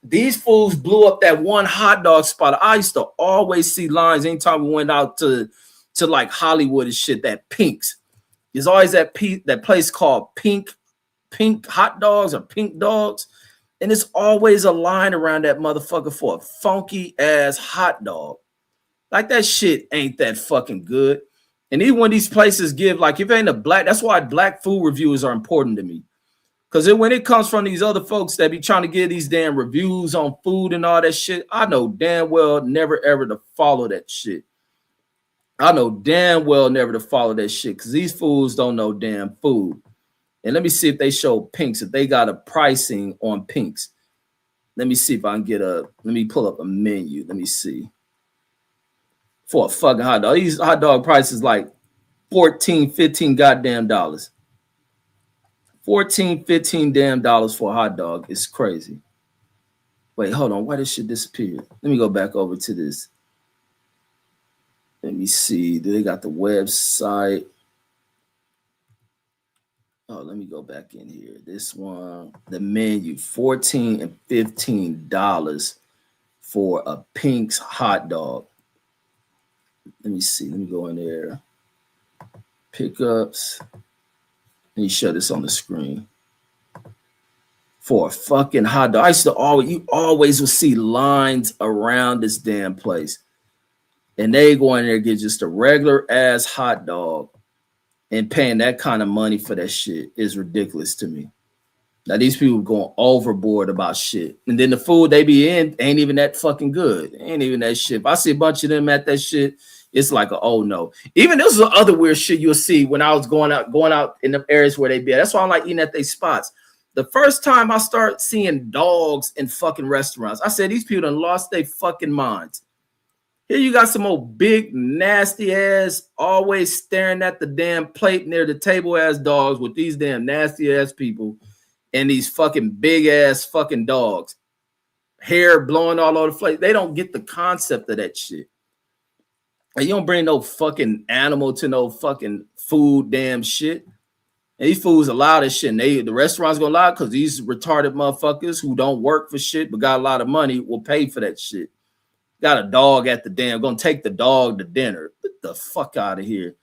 These fools blew up that one hot dog spot. I used to always see lines anytime we went out to like Hollywood and shit, that Pink's. There's always that place called Pink Hot Dogs or Pink Dogs. And it's always a line around that motherfucker for a funky ass hot dog. Like that shit ain't that fucking good. And even when these places give, like if it ain't a black, that's why black food reviewers are important to me. Because when it comes from these other folks that be trying to give these damn reviews on food and all that shit, I know damn well never ever to follow that shit. I know damn well never to follow that shit because these fools don't know damn food. And let me see if they show Pinks, if they got a pricing on Pinks. Let me see if I can let me pull up a menu. Let me see. For a fucking hot dog. These hot dog prices like $14, $15 goddamn dollars. $14, $15 damn for a hot dog. It's crazy. Wait, hold on. Why this shit disappeared? Let me go back over to this. Let me see. They got the website. Oh, let me go back in here. This one, the menu, $14 and $15 for a Pink's hot dog. Let me see. Let me go in there. Pickups. Let me show this on the screen. For a fucking hot dog. I used to always would see lines around this damn place. And they go in there and get just a regular ass hot dog. And paying that kind of money for that shit is ridiculous to me. Now, these people going overboard about shit. And then the food they be in ain't even that fucking good. Ain't even that shit. If I see a bunch of them at that shit, it's like, oh no. Even this is the other weird shit you'll see when I was going out in the areas where they be at. That's why I like eating at their spots. The first time I start seeing dogs in fucking restaurants, I said, these people done lost their fucking minds. Here you got some old big, nasty ass, always staring at the damn plate near the table ass dogs with these damn nasty ass people and these fucking big ass fucking dogs. Hair blowing all over the place. They don't get the concept of that shit. And you don't bring no fucking animal to no fucking food damn shit. And these fools allow this shit. And the restaurants gonna allow it because these retarded motherfuckers who don't work for shit but got a lot of money will pay for that shit. Got a dog at the damn, gonna take the dog to dinner. Get the fuck out of here.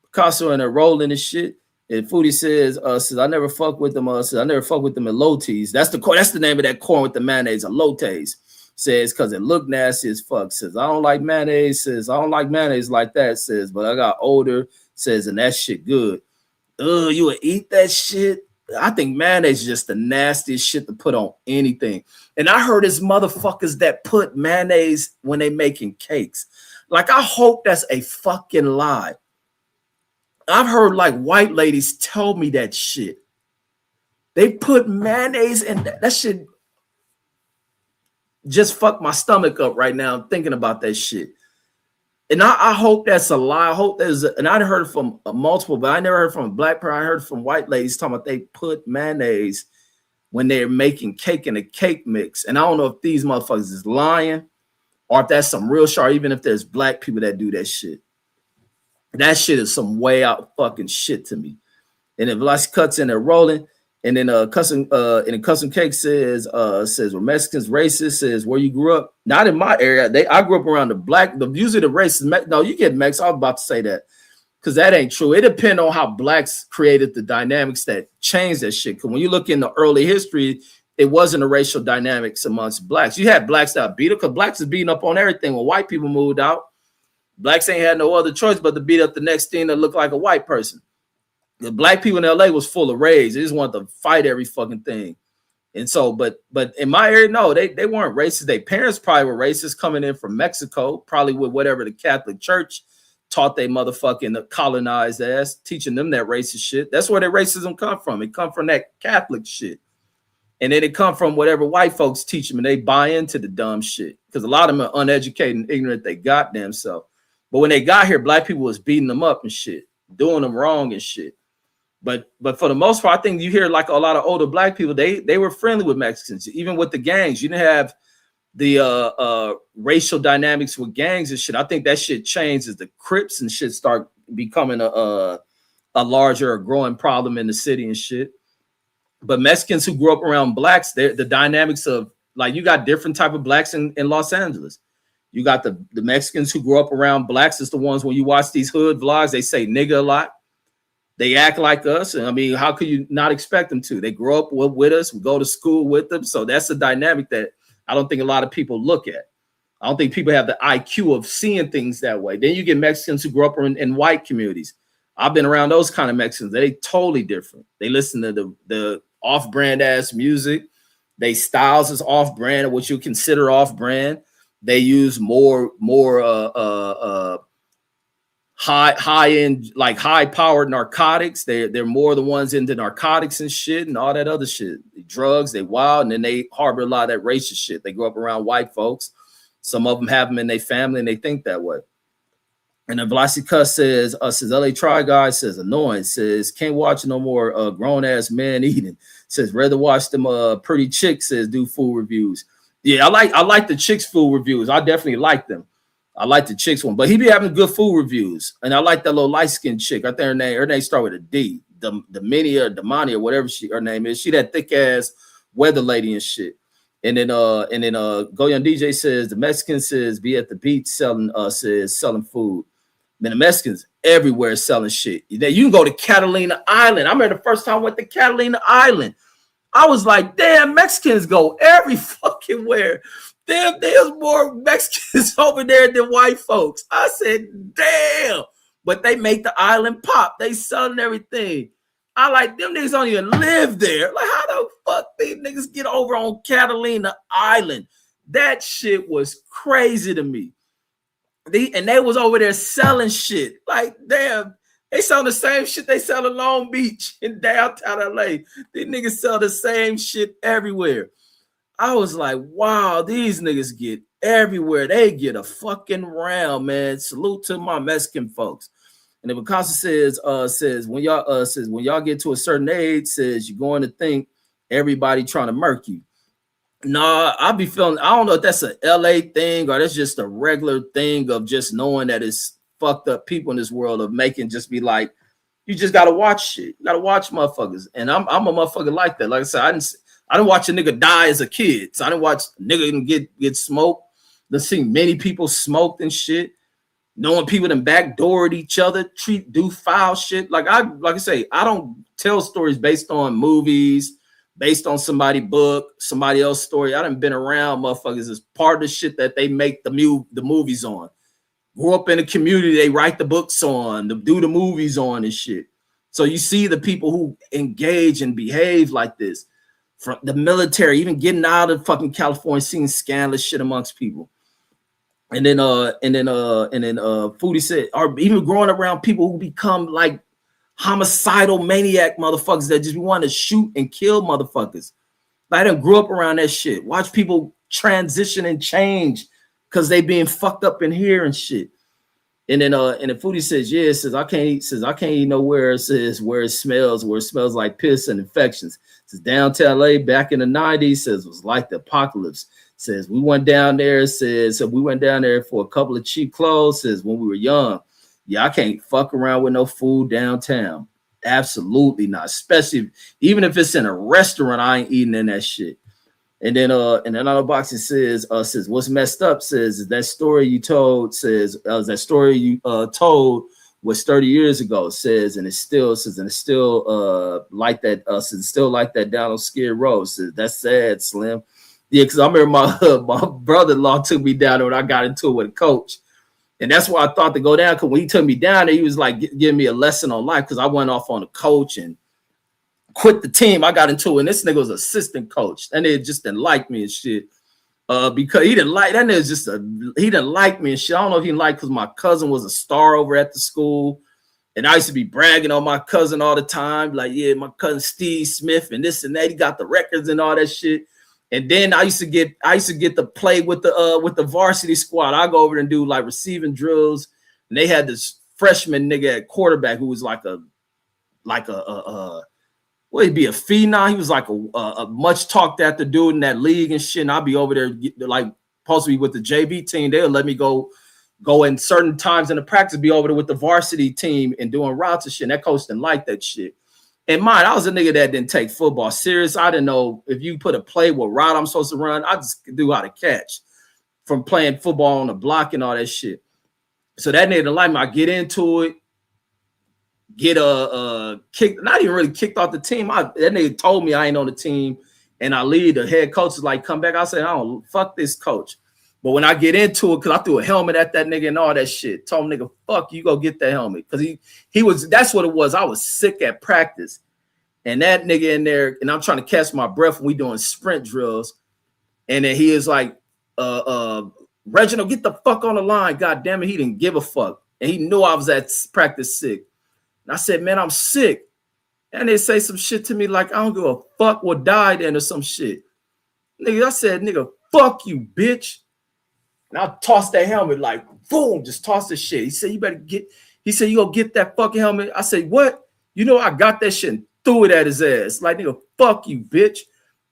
Picasso in there rolling and shit. And Foodie says, I never fuck with them. Says I never fuck with them at Lotes. That's the name of that corn with the mayonnaise, a Lotes. Says because it looked nasty as fuck. Says I don't like mayonnaise. Says I don't like mayonnaise like that. Says but I got older. Says and that shit good. You would eat that shit? I think mayonnaise is just the nastiest shit to put on anything. And I heard it's motherfuckers that put mayonnaise when they making cakes. Like, I hope that's a fucking lie. I've heard like white ladies tell me that shit. They put mayonnaise in that shit. Just fuck my stomach up right now thinking about that shit. And I hope that's a lie. I hope there's, and I heard it from multiple, but I never heard from a black person. I heard from white ladies talking about they put mayonnaise when they're making cake in a cake mix. And I don't know if these motherfuckers is lying or if that's some real shit, or even if there's black people that do that shit. That shit is some way out fucking shit to me. And if Velocity cuts in there rolling, and then custom cake says were Mexicans racist? Says where you grew up? Not in my area. I grew up around usually the racist. No, you get Mex. I was about to say that because that ain't true. It depends on how blacks created the dynamics that changed that shit. Because when you look in the early history, it wasn't a racial dynamics amongst blacks. You had blacks that beat up because blacks is beating up on everything. When white people moved out, blacks ain't had no other choice but to beat up the next thing that looked like a white person. The black people in LA was full of rage. They just wanted to fight every fucking thing. And so, but in my area, no, they weren't racist. Their parents probably were racist coming in from Mexico, probably with whatever the Catholic Church taught they motherfucking colonized ass, teaching them that racist shit. That's where their racism come from. It come from that Catholic shit. And then it come from whatever white folks teach them, and they buy into the dumb shit. Because a lot of them are uneducated and ignorant, they goddamn self. But when they got here, black people was beating them up and shit, doing them wrong and shit. But for the most part, I think you hear like a lot of older black people, they were friendly with Mexicans, even with the gangs. You didn't have the racial dynamics with gangs and shit. I think that shit changed as the Crips and shit start becoming a larger or growing problem in the city and shit. But Mexicans who grew up around blacks, the dynamics of like you got different type of blacks in Los Angeles. You got the Mexicans who grew up around blacks. It's the ones when you watch these hood vlogs, they say nigga a lot. They act like us. And I mean, how could you not expect them to? They grow up with us. We go to school with them. So that's a dynamic that I don't think a lot of people look at. I don't think people have the IQ of seeing things that way. Then you get Mexicans who grew up in white communities. I've been around those kind of Mexicans. They totally different. They listen to the off-brand ass music. They styles is off-brand, what you consider off-brand. They use more high-end, like high-powered narcotics. They're more the ones into narcotics and shit and all that other shit. Drugs, they wild, and then they harbor a lot of that racist shit. They grow up around white folks. Some of them have them in their family, and they think that way. And then Velocity Cuss says LA Try Guy says annoying, says can't watch no more grown ass men eating. Says rather watch them pretty chicks says do food reviews. Yeah, I like the chicks food reviews. I definitely like them. I like the chicks one, but he be having good food reviews. And I like that little light skinned chick. I think her name start with a D. The Minnie or Damani or whatever her name is. She that thick ass weather lady and shit. And then Go Young DJ says the Mexicans says be at the beach selling food. Man, the Mexicans everywhere selling shit. You can go to Catalina Island. I remember the first time I went to Catalina Island. I was like, damn, Mexicans go every fucking where. Damn, there's more Mexicans over there than white folks. I said, damn. But they make the island pop. They selling everything. I like them niggas don't even live there. Like, how the fuck these niggas get over on Catalina Island? That shit was crazy to me. And they was over there selling shit. Like, damn, they sell the same shit they sell in Long Beach in downtown LA. These niggas sell the same shit everywhere. I was like, wow, these niggas get everywhere. They get a fucking round, man. Salute to my Mexican folks. And then Picasso says when y'all get to a certain age, says you're going to think everybody trying to murk you. Nah, I be feeling, I don't know if that's a LA thing or that's just a regular thing of just knowing that it's fucked up people in this world of making just be like, you just gotta watch shit. You gotta watch motherfuckers. And I'm a motherfucker like that. Like I said, I didn't watch a nigga die as a kid. So I didn't watch a nigga get smoked. I've seen many people smoked and shit. Knowing people that backdoored each other, do foul shit. Like I say, I don't tell stories based on movies, based on somebody's book, somebody else's story. I done been around motherfuckers as part of the shit that they make the movies on. Grew up in a community they write the books on, do the movies on and shit. So you see the people who engage and behave like this. From the military, even getting out of fucking California, seeing scandalous shit amongst people. And then Foodie said, or even growing around people who become like homicidal maniac motherfuckers that just want to shoot and kill motherfuckers. I done grew up around that shit. Watch people transition and change because they being fucked up in here and shit. And then Foodie says, yeah, I can't eat nowhere. It says where it smells like piss and infections. It says downtown LA back in the 90s says it was like the apocalypse. Says we went down there, we went down there for a couple of cheap clothes, says when we were young. Yeah, I can't fuck around with no food downtown. Absolutely not. Especially even if it's in a restaurant, I ain't eating in that shit. And then another box it says what's messed up says that story you told that story you told was 30 years ago says and it's still like that still like that down on Skid Row. Says that's sad, Slim. Yeah, because I remember my brother-in-law took me down there when I got into it with a coach. And that's why I thought to go down, because when he took me down there, he was like giving me a lesson on life because I went off on a coach and quit the team. I got into it, and this nigga was assistant coach. And they just didn't like me and shit. Because he didn't like, that nigga he didn't like me and shit. I don't know if he didn't like because my cousin was a star over at the school. And I used to be bragging on my cousin all the time. Like, yeah, my cousin Steve Smith and this and that. He got the records and all that shit. And then I used to get to play with the varsity squad. I go over and do like receiving drills, and they had this freshman nigga at quarterback who was like a what he'd be a phenom. He was like a much talked after dude in that league and shit. And I'll be over there like supposed to be with the JV team. They'll let me go in certain times in the practice, be over there with the varsity team and doing routes and shit. And that coach didn't like that shit. And mine, I was a nigga that didn't take football serious. I didn't know if you put a play what route I'm supposed to run. I just knew how to catch from playing football on the block and all that shit. So that nigga didn't like me. I get into it, get kicked, not even really kicked off the team. That nigga told me I ain't on the team, and I leave. The head coach is like, come back. I said, I don't fuck this coach. But when I get into it, because I threw a helmet at that nigga and all that shit, told him, nigga, fuck you, go get that helmet. Because he was, that's what it was. I was sick at practice. And that nigga in there, and I'm trying to catch my breath when we doing sprint drills. And then he is like, Reginald, get the fuck on the line. God damn it, he didn't give a fuck. And he knew I was at practice sick. And I said, man, I'm sick. And they say some shit to me like, I don't give a fuck what died in or some shit. Nigga, I said, nigga, fuck you, bitch. And I tossed that helmet like boom, just tossed the shit. He said, you go get that fucking helmet. I said, what? You know, I got that shit and threw it at his ass. Like, nigga, fuck you, bitch.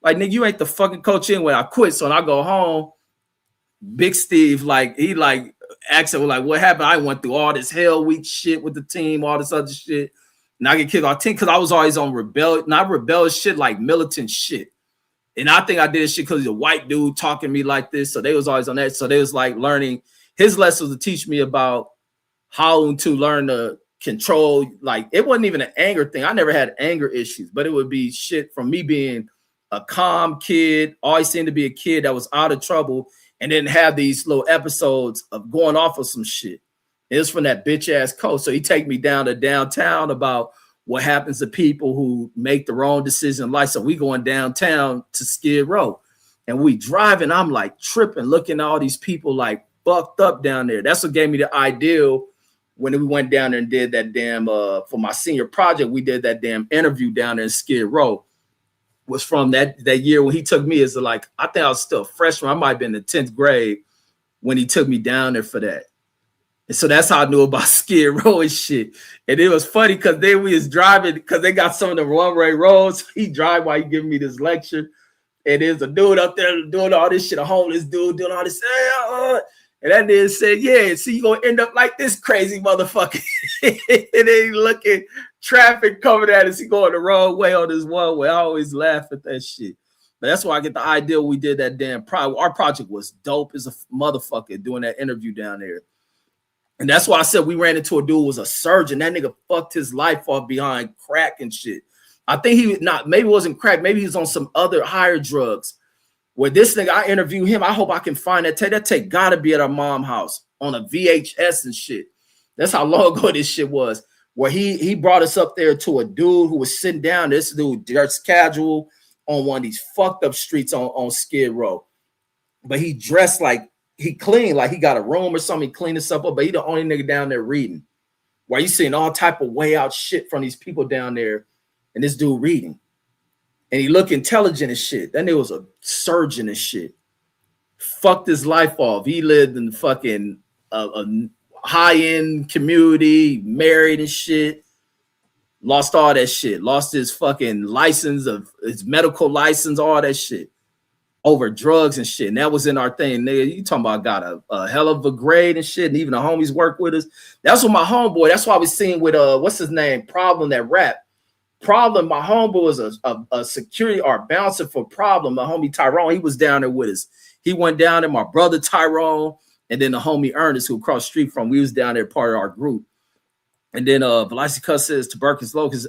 Like, nigga, you ain't the fucking coach anyway. I quit. So when I go home, Big Steve, like, he like asked him, like, what happened? I went through all this hell week shit with the team, all this other shit. And I get kicked off team because I was always on not rebellious shit, like militant shit. And I think I did this shit because he's a white dude talking to me like this. So they was always on that. So they was like learning his lessons to teach me about how to learn to control. Like, it wasn't even an anger thing. I never had anger issues, but it would be shit from me being a calm kid, always seemed to be a kid that was out of trouble and then have these little episodes of going off of some shit. It was from that bitch ass coach. So he take me down to downtown about what happens to people who make the wrong decision in life. So we going downtown to Skid Row and we driving. I'm like tripping, looking at all these people like fucked up down there. That's what gave me the idea when we went down there and did that damn, for my senior project, we did that damn interview down there in Skid Row. Was from that year when he took me as like, I think I was still a freshman. I might have been in the 10th grade when he took me down there for that. And so that's how I knew about Skid Row and shit. And it was funny because then we was driving because they got some of the one-way roads. He drive while he giving me this lecture. And there's a dude up there doing all this shit, a homeless dude doing all this. And that dude said, yeah, so you going to end up like this crazy motherfucker. And then he looking, traffic coming at us. He going the wrong way on this one way. I always laugh at that shit. But that's why I get the idea we did that damn project. Our project was dope as a motherfucker doing that interview down there. And that's why I said we ran into a dude who was a surgeon. That nigga fucked his life off behind crack and shit. I think he not, maybe it wasn't crack. Maybe he was on some other higher drugs. Where this nigga, I interviewed him. I hope I can find that tape. That tape gotta be at our mom's house on a VHS and shit. That's how long ago this shit was. Where he brought us up there to a dude who was sitting down. This dude just casual on one of these fucked up streets on Skid Row. But he dressed like he clean, like he got a room or something, he cleaned himself up, but he the only nigga down there reading. While you seeing all type of way out shit from these people down there, and this dude reading. And he look intelligent as shit. That nigga was a surgeon and shit. Fucked his life off. He lived in fucking a high-end community, married and shit. Lost all that shit. Lost his fucking license, of his medical license, all that shit. Over drugs and shit. And that was in our thing. Nigga, you talking about got a hell of a grade and shit. And even the homies work with us. That's what my homeboy, that's why I was seeing with what's his name? Problem, that rap. Problem, my homeboy was a security or bouncer for Problem. My homie Tyrone, he was down there with us. He went down there, my brother Tyrone, and then the homie Ernest, who across the street from, we was down there part of our group. And then Velocity says tuberculosis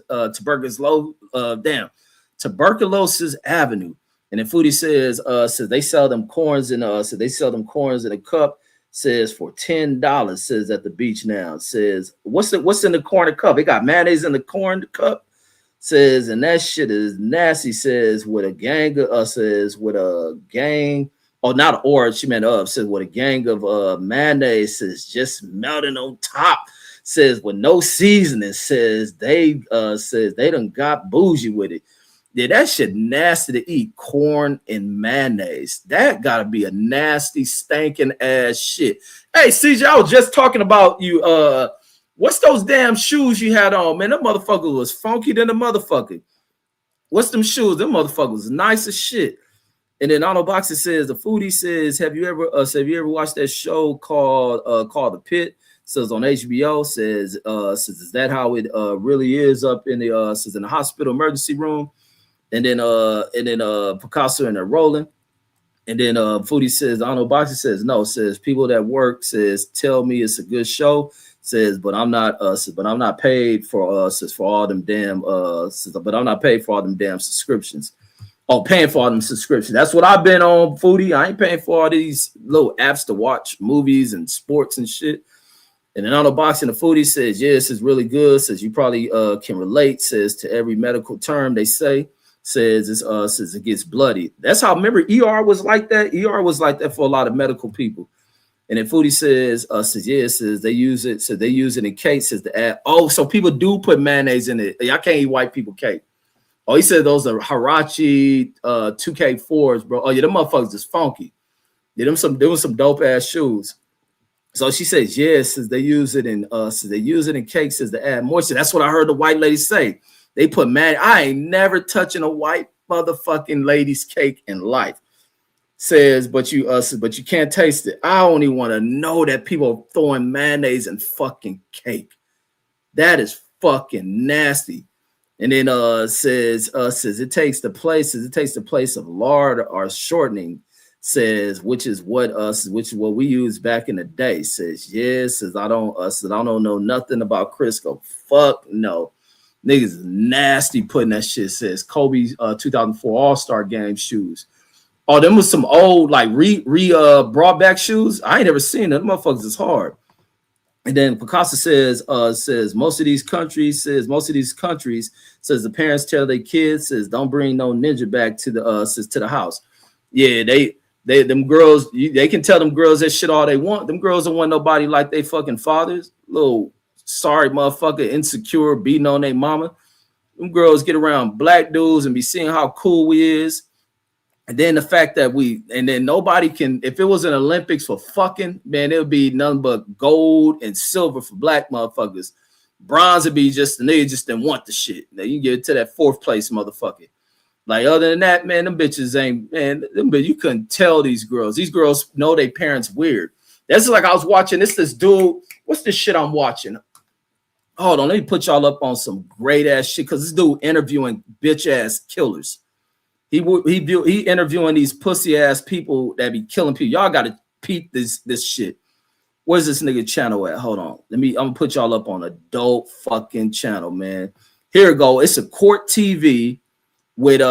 Avenue. And then Foodie says they sell them corns in a cup. Says for $10. Says at the beach now. Says what's in the corn cup? They got mayonnaise in the corn cup. Says and that shit is nasty. Says with a gang of oh, not or she meant says with a gang of mayonnaise. Says just melting on top. Says with no seasoning. Says they done got bougie with it. Yeah, that shit nasty to eat, corn and mayonnaise. That gotta be a nasty, stinking ass shit. Hey, CJ, I was just talking about you. What's those damn shoes you had on, man? That motherfucker was funky than a motherfucker. What's them shoes? Them motherfuckers nice as shit. And then Auto Boxer says, the Foodie says, have you ever watched that show called The Pit? Says on HBO. Says is that how it really is up in the says in the hospital emergency room? And then Picasso and they're rolling. And then Foodie says, I don't know, Boxer says, no, says people that work says tell me it's a good show. Says, but I'm not paid for says for all them damn but I'm not paid for all them damn subscriptions. Oh, paying for all them subscriptions. That's what I've been on, Foodie. I ain't paying for all these little apps to watch movies and sports and shit. And then on the boxing, the Foodie says, yeah, this is really good. Says you probably can relate. Says to every medical term they say. Says it gets bloody. That's how, remember, ER was like that. ER was like that for a lot of medical people. And then Foodie says they use it. So they use it in cake. Says to add. Oh, so people do put mayonnaise in it. I can't eat white people cake. Oh, he said those are Hirachi 2K4s, bro. Oh yeah, them motherfuckers is funky. Yeah, there was some dope ass shoes. So she says, yes, says they use it in cakes as to add moisture. That's what I heard the white lady say. They put I ain't never touching a white motherfucking lady's cake in life. Says, but you can't taste it. I only want to know that people are throwing mayonnaise in fucking cake. That is fucking nasty. And then says it takes the place of lard or shortening. Says which is what we used back in the day. Says yes. Says I don't know nothing about Crisco. Fuck no. Niggas is nasty putting that shit. Says Kobe's 2004 All-Star Game shoes. Oh, them was some old like brought back shoes. I ain't never seen them. Motherfuckers is hard. And then Picasso says most of these countries says the parents tell their kids says don't bring no ninja back to the house. Yeah, them girls, they can tell them girls that shit all they want. Them girls don't want nobody like they fucking fathers. Little sorry motherfucker, insecure, beating on their mama. Them girls get around black dudes and be seeing how cool we is. And then the fact that nobody can, if it was an Olympics for fucking, man, it would be nothing but gold and silver for black motherfuckers. Bronze would be just, the nigga just didn't want the shit. Now you get to that 4th place motherfucker. Like other than that, man, them bitches ain't, man, you couldn't tell these girls. These girls know their parents weird. That's like I was watching this dude. What's this shit I'm watching? Hold on, let me put y'all up on some great ass shit because this dude interviewing bitch ass killers. He interviewing these pussy ass people that be killing people. Y'all got to peep this shit. Where's this nigga channel at? Hold on. I'm gonna put y'all up on a dope fucking channel, man. Here we go. It's a court TV with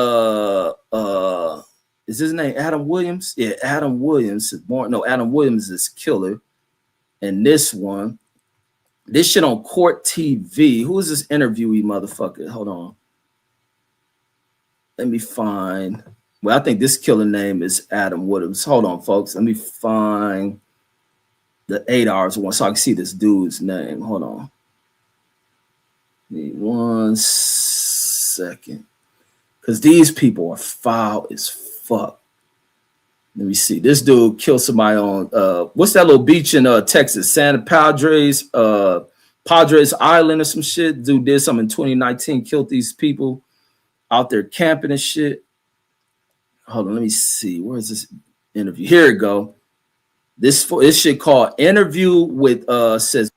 is his name Adam Williams? Yeah, Adam Williams is born. No, Adam Williams is killer. And this shit on court TV. Who is this interviewee motherfucker? Hold on. Let me find. Well, I think this killer name is Adam Williams. Hold on, folks. Let me find the 8 hours one so I can see this dude's name. Hold on. Need 1 second. Because these people are foul as fuck. Let me see. This dude killed somebody on what's that little beach in Texas? Santa Padres Island or some shit. Dude did something in 2019, killed these people out there camping and shit. Hold on, let me see. Where's this interview? Here we go. This shit called Interview with says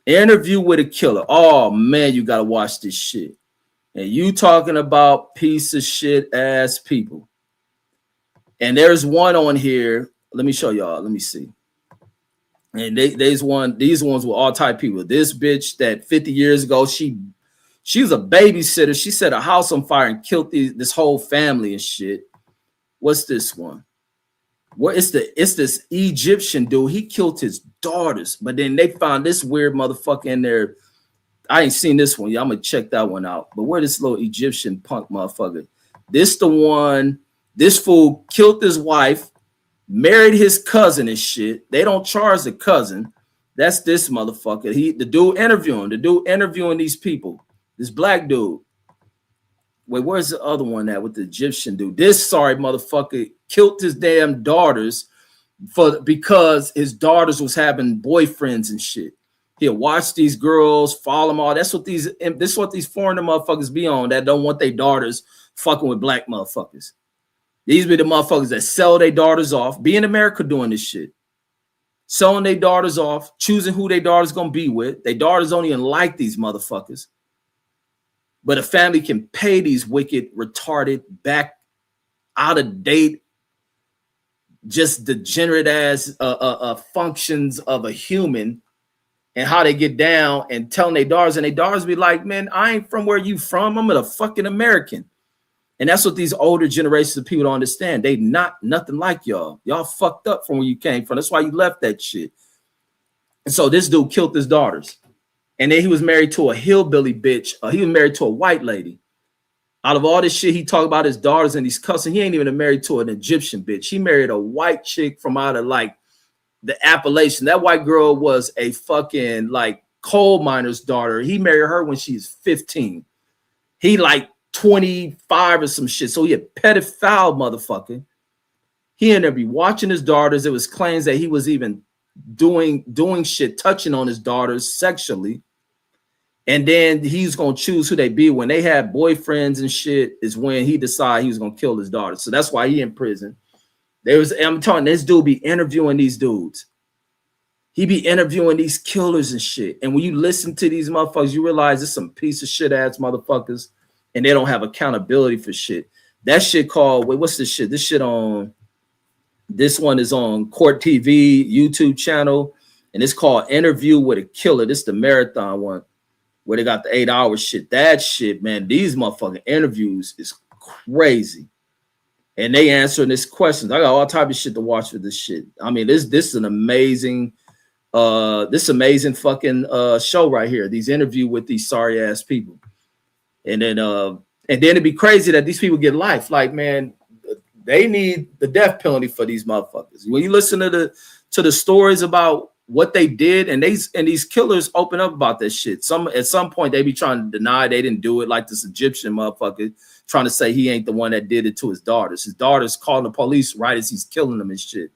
Interview with a Killer. Oh man, you gotta watch this shit. And you talking about piece of shit ass people. And there's one on here. Let me show y'all. Let me see. And these ones were all type people. This bitch that 50 years ago, she was a babysitter. She set a house on fire and killed this whole family and shit. What's this one? It's this Egyptian dude. He killed his daughters, but then they found this weird motherfucker in there. I ain't seen this one. Yeah, I'm gonna check that one out. But where this little Egyptian punk motherfucker? This the one. This fool killed his wife, married his cousin and shit. They don't charge the cousin. That's this motherfucker. The dude interviewing these people. This black dude. Wait, where's the other one at with the Egyptian dude? This sorry motherfucker killed his damn daughters because his daughters was having boyfriends and shit. He'll watch these girls, follow them all. This is what these foreigner motherfuckers be on that don't want their daughters fucking with black motherfuckers. These be the motherfuckers that sell their daughters off. Be in America doing this shit. Selling their daughters off, choosing who their daughters gonna be with. Their daughters don't even like these motherfuckers. But a family can pay these wicked, retarded, back out of date, just degenerate ass functions of a human and how they get down and telling their daughters, and their daughters be like, man, I ain't from where you from. I'm a fucking American. And that's what these older generations of people don't understand. They not nothing like y'all. Y'all fucked up from where you came from. That's why you left that shit. And so this dude killed his daughters. And then he was married to a hillbilly bitch. He was married to a white lady. Out of all this shit, he talked about his daughters and he's cussing. He ain't even married to an Egyptian bitch. He married a white chick from out of like the Appalachian. That white girl was a fucking like coal miner's daughter. He married her when she's 15. He like 25 or some shit. So he a pedophile motherfucker. He ended up watching his daughters. It was claims that he was even doing shit, touching on his daughters sexually. And then he's gonna choose who they be. When they had boyfriends and shit, is when he decided he was gonna kill his daughter. So that's why he in prison. I'm telling this dude be interviewing these dudes. He be interviewing these killers and shit. And when you listen to these motherfuckers, you realize it's some piece of shit ass motherfuckers, and they don't have accountability for shit. That shit called, wait, what's this shit? This one is on Court TV, YouTube channel, and it's called Interview with a Killer. This is the marathon one where they got the 8-hour shit. That shit, man, these motherfucking interviews is crazy. And they answering this questions. I got all type of shit to watch for this shit. I mean, this is an amazing fucking show right here. These interview with these sorry ass people. And then it'd be crazy that these people get life. Like, man, they need the death penalty for these motherfuckers. When you listen to the stories about what they did, and these killers open up about that shit. At some point they be trying to deny they didn't do it, like this Egyptian motherfucker trying to say he ain't the one that did it to his daughters. His daughters calling the police right as he's killing them and shit.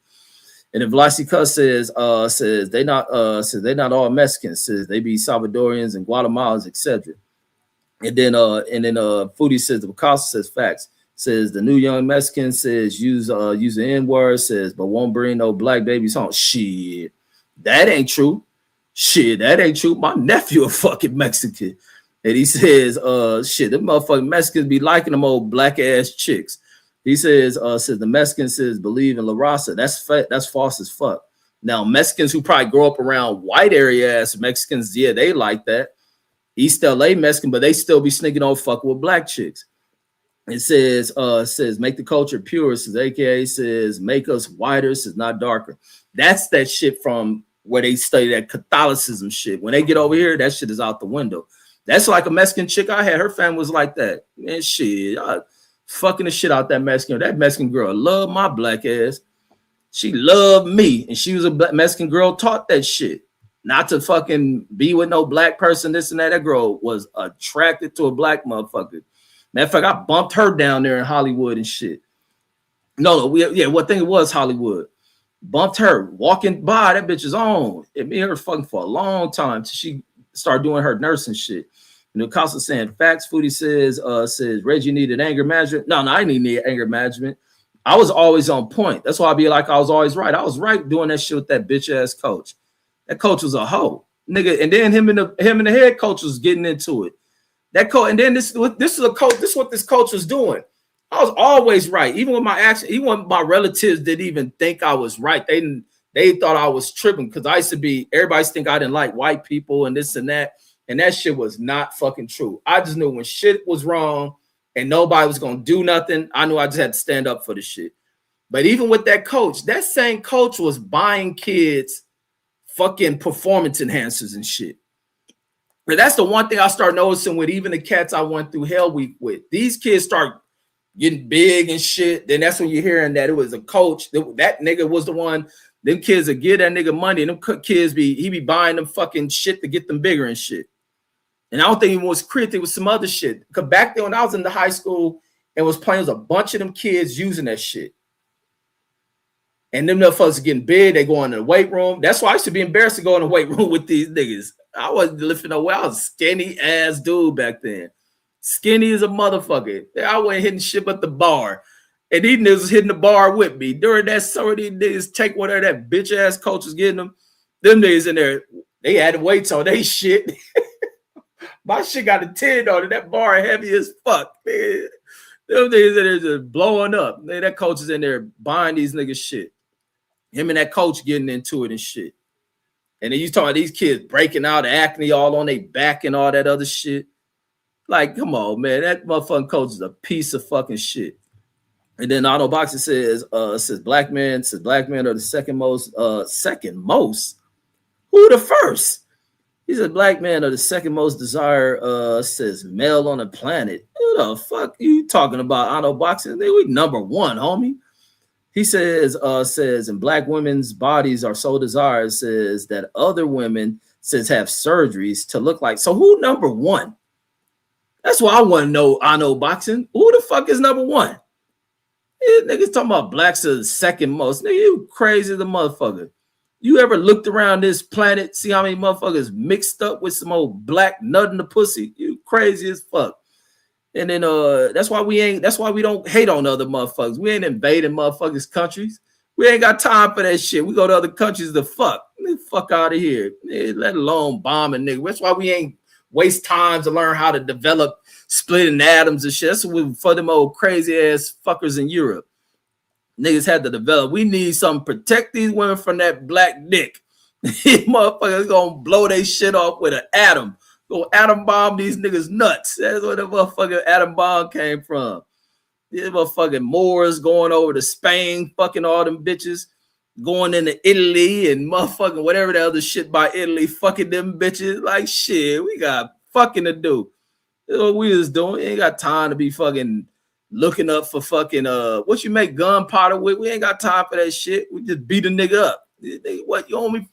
And then Vlasica says they not all Mexicans, says they be Salvadorians and Guatemalans, etc. And then Foodie says the Picasso says facts. Says the new young Mexican says use the N-word, says but won't bring no black babies home. Shit. That ain't true. Shit, that ain't true. My nephew a fucking Mexican. And he says, shit, them motherfucking Mexicans be liking them old black ass chicks. He says the Mexican says believe in La Raza. That's false as fuck. Now, Mexicans who probably grow up around white area ass Mexicans, yeah, they like that. East LA Mexican, but they still be sneaking on fucking with black chicks. It says make the culture pure, says AKA says make us whiter, says not darker. That's that shit from where they study that Catholicism shit. When they get over here, that shit is out the window. That's like a Mexican chick I had. Her family was like that. Man, shit, fucking the shit out that Mexican. That Mexican girl loved my black ass. She loved me, and she was a Mexican girl taught that shit. Not to fucking be with no black person, this and that. That girl was attracted to a black motherfucker. Matter of fact, I bumped her down there in Hollywood and shit. What thing it was Hollywood. Bumped her walking by, that bitch is on. It me and her fucking for a long time till she started doing her nursing shit. And the Casa saying facts. Foodie says Reggie needed anger management. No, I didn't need anger management. I was always on point. That's why I be like I was always right. I was right doing that shit with that bitch ass coach. That coach was a hoe, nigga. And then him and the head coach was getting into it. That coach, and then this is a coach. This is what this coach was doing. I was always right, even with my action. Even my relatives didn't even think I was right. They thought I was tripping because I used to be. Everybody think I didn't like white people and this and that shit was not fucking true. I just knew when shit was wrong and nobody was gonna do nothing. I knew I just had to stand up for the shit. But even with that coach, that same coach was buying kids fucking performance enhancers and shit. But that's the one thing I start noticing with even the cats I went through Hell Week with. These kids start getting big and shit. Then that's when you're hearing that it was a coach. That nigga was the one. Them kids that give that nigga money. And them kids he be buying them fucking shit to get them bigger and shit. And I don't think it was Crit. It was some other shit. Because back then when I was in the high school and was playing, there was a bunch of them kids using that shit. And them motherfuckers getting big. They go in the weight room. That's why I used to be embarrassed to go in the weight room with these niggas. I wasn't lifting no weight. I was a skinny ass dude back then. Skinny as a motherfucker. I wasn't hitting shit but the bar. And these niggas was hitting the bar with me. During that summer, these niggas take whatever that bitch ass coach was getting them. Them niggas in there, they had weights on they shit. My shit got a 10 on it. That bar heavy as fuck, man. Them niggas in there just blowing up. Man, that coach is in there buying these niggas shit. Him and that coach getting into it and shit. And then you talking about these kids breaking out acne all on their back and all that other shit. Like, come on, man. That motherfucking coach is a piece of fucking shit. And then Otto Boxer says black men are the second most. Who the first? He said black men are the second most desired, says male on the planet. Who the fuck you talking about, Otto Boxer? We number one, homie. He says, and black women's bodies are so desired, says that other women says have surgeries to look like. So who number one? That's what I want to know. I know boxing. Who the fuck is number one? Niggas talking about blacks are the second most. Nigga, you crazy as a motherfucker. You ever looked around this planet, see how many motherfuckers mixed up with some old black nut in the pussy? You crazy as fuck. And then that's why we don't hate on other motherfuckers. We ain't invading motherfuckers' countries. We ain't got time for that shit. We go to other countries to fuck. Fuck out of here. Let alone bombing nigga. That's why we ain't waste time to learn how to develop splitting atoms and shit. That's for them old crazy ass fuckers in Europe. Niggas had to develop. We need something to protect these women from that black dick. These motherfuckers gonna blow their shit off with an atom. Go atom bomb these niggas nuts. That's where the motherfucking atom bomb came from. These motherfucking Moors going over to Spain, fucking all them bitches, going into Italy and motherfucking whatever the other shit by Italy, fucking them bitches. Like shit, we got fucking to do. That's what we was doing. We ain't got time to be fucking looking up for fucking what you make gunpowder with. We ain't got time for that shit. We just beat a nigga up. What you owe me?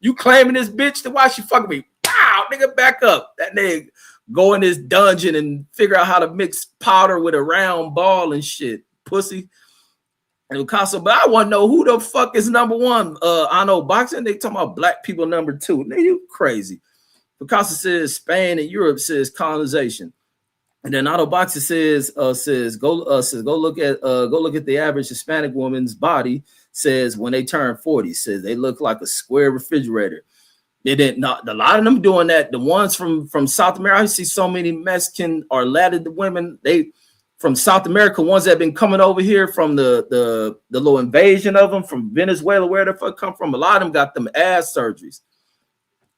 You claiming this bitch? Then why she fucking me? Pow, nigga, back up. That nigga go in this dungeon and figure out how to mix powder with a round ball and shit. Pussy. And Picasso, but I want to know who the fuck is number one. I know boxing. They talking about black people number two. Nigga, you crazy. Picasso says Spain and Europe says colonization. And then Otto Boxer says go look at the average Hispanic woman's body. Says when they turn 40, says they look like a square refrigerator. They didn't not a lot of them doing that. The ones from South America, I see so many Mexican or Latin women. They from South America, ones that have been coming over here from the little invasion of them from Venezuela, where the fuck come from. A lot of them got them ass surgeries.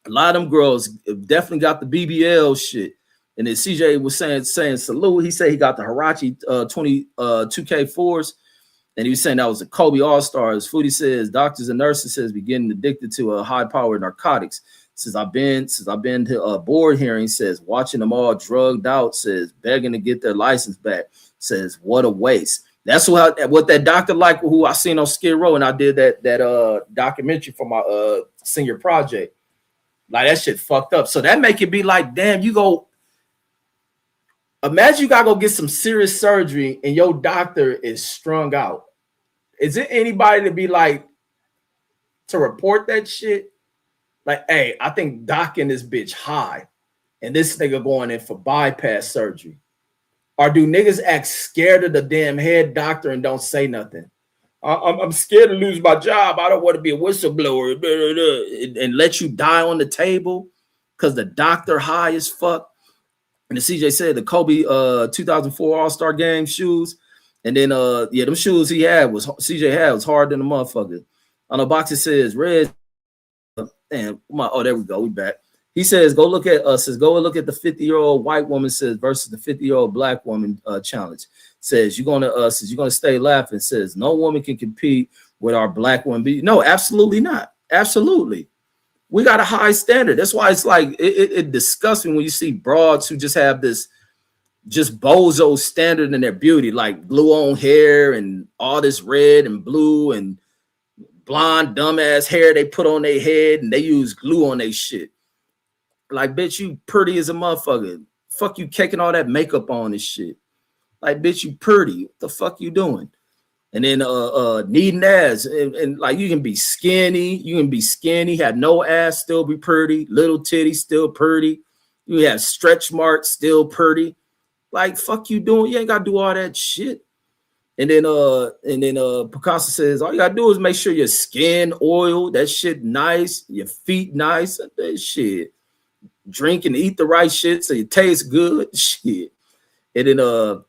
A lot of them girls definitely got the BBL shit. And then CJ was saying salute. He said he got the Hirachi 2K4s. And he was saying that was a Kobe All-Stars. Foodie says doctors and nurses says be getting addicted to a high-powered narcotics. Since I've been to a board hearing, says watching them all drugged out, says begging to get their license back, says what a waste. That's what that doctor like who I seen on Skid Row, and I did that documentary for my senior project. Like that shit fucked up. So that make it be like, damn, you go. Imagine you gotta go get some serious surgery and your doctor is strung out. Is it anybody to be like to report that shit? Like, hey, I think docking this bitch high, and this nigga going in for bypass surgery. Or do niggas act scared of the damn head doctor and don't say nothing? I'm scared to lose my job. I don't want to be a whistleblower and let you die on the table because the doctor high as fuck. And the CJ said the Kobe 2004 All-Star Game shoes. And then them shoes CJ had was hard than a motherfucker. On the box it says red. There we go. We back. He says go look at the 50-year-old white woman says versus the 50-year-old black woman challenge. Says you're gonna stay laughing. Says no woman can compete with our black woman. No, absolutely not. Absolutely. We got a high standard. That's why it's like it disgusting when you see broads who just have this just bozo standard in their beauty, like glue on hair and all this red and blue and blonde dumbass hair they put on their head and they use glue on their shit. Like, bitch, you pretty as a motherfucker. Fuck you caking all that makeup on and shit. Like, bitch, you pretty. What the fuck you doing? And then needing ass. And like you can be skinny, have no ass, still be pretty, little titties, still pretty. You have stretch marks, still pretty. Like, fuck you doing? You ain't gotta do all that shit. And then Picasso says all you gotta do is make sure your skin oil, that shit nice, your feet nice, that shit. Drink and eat the right shit so you taste good. Shit. And then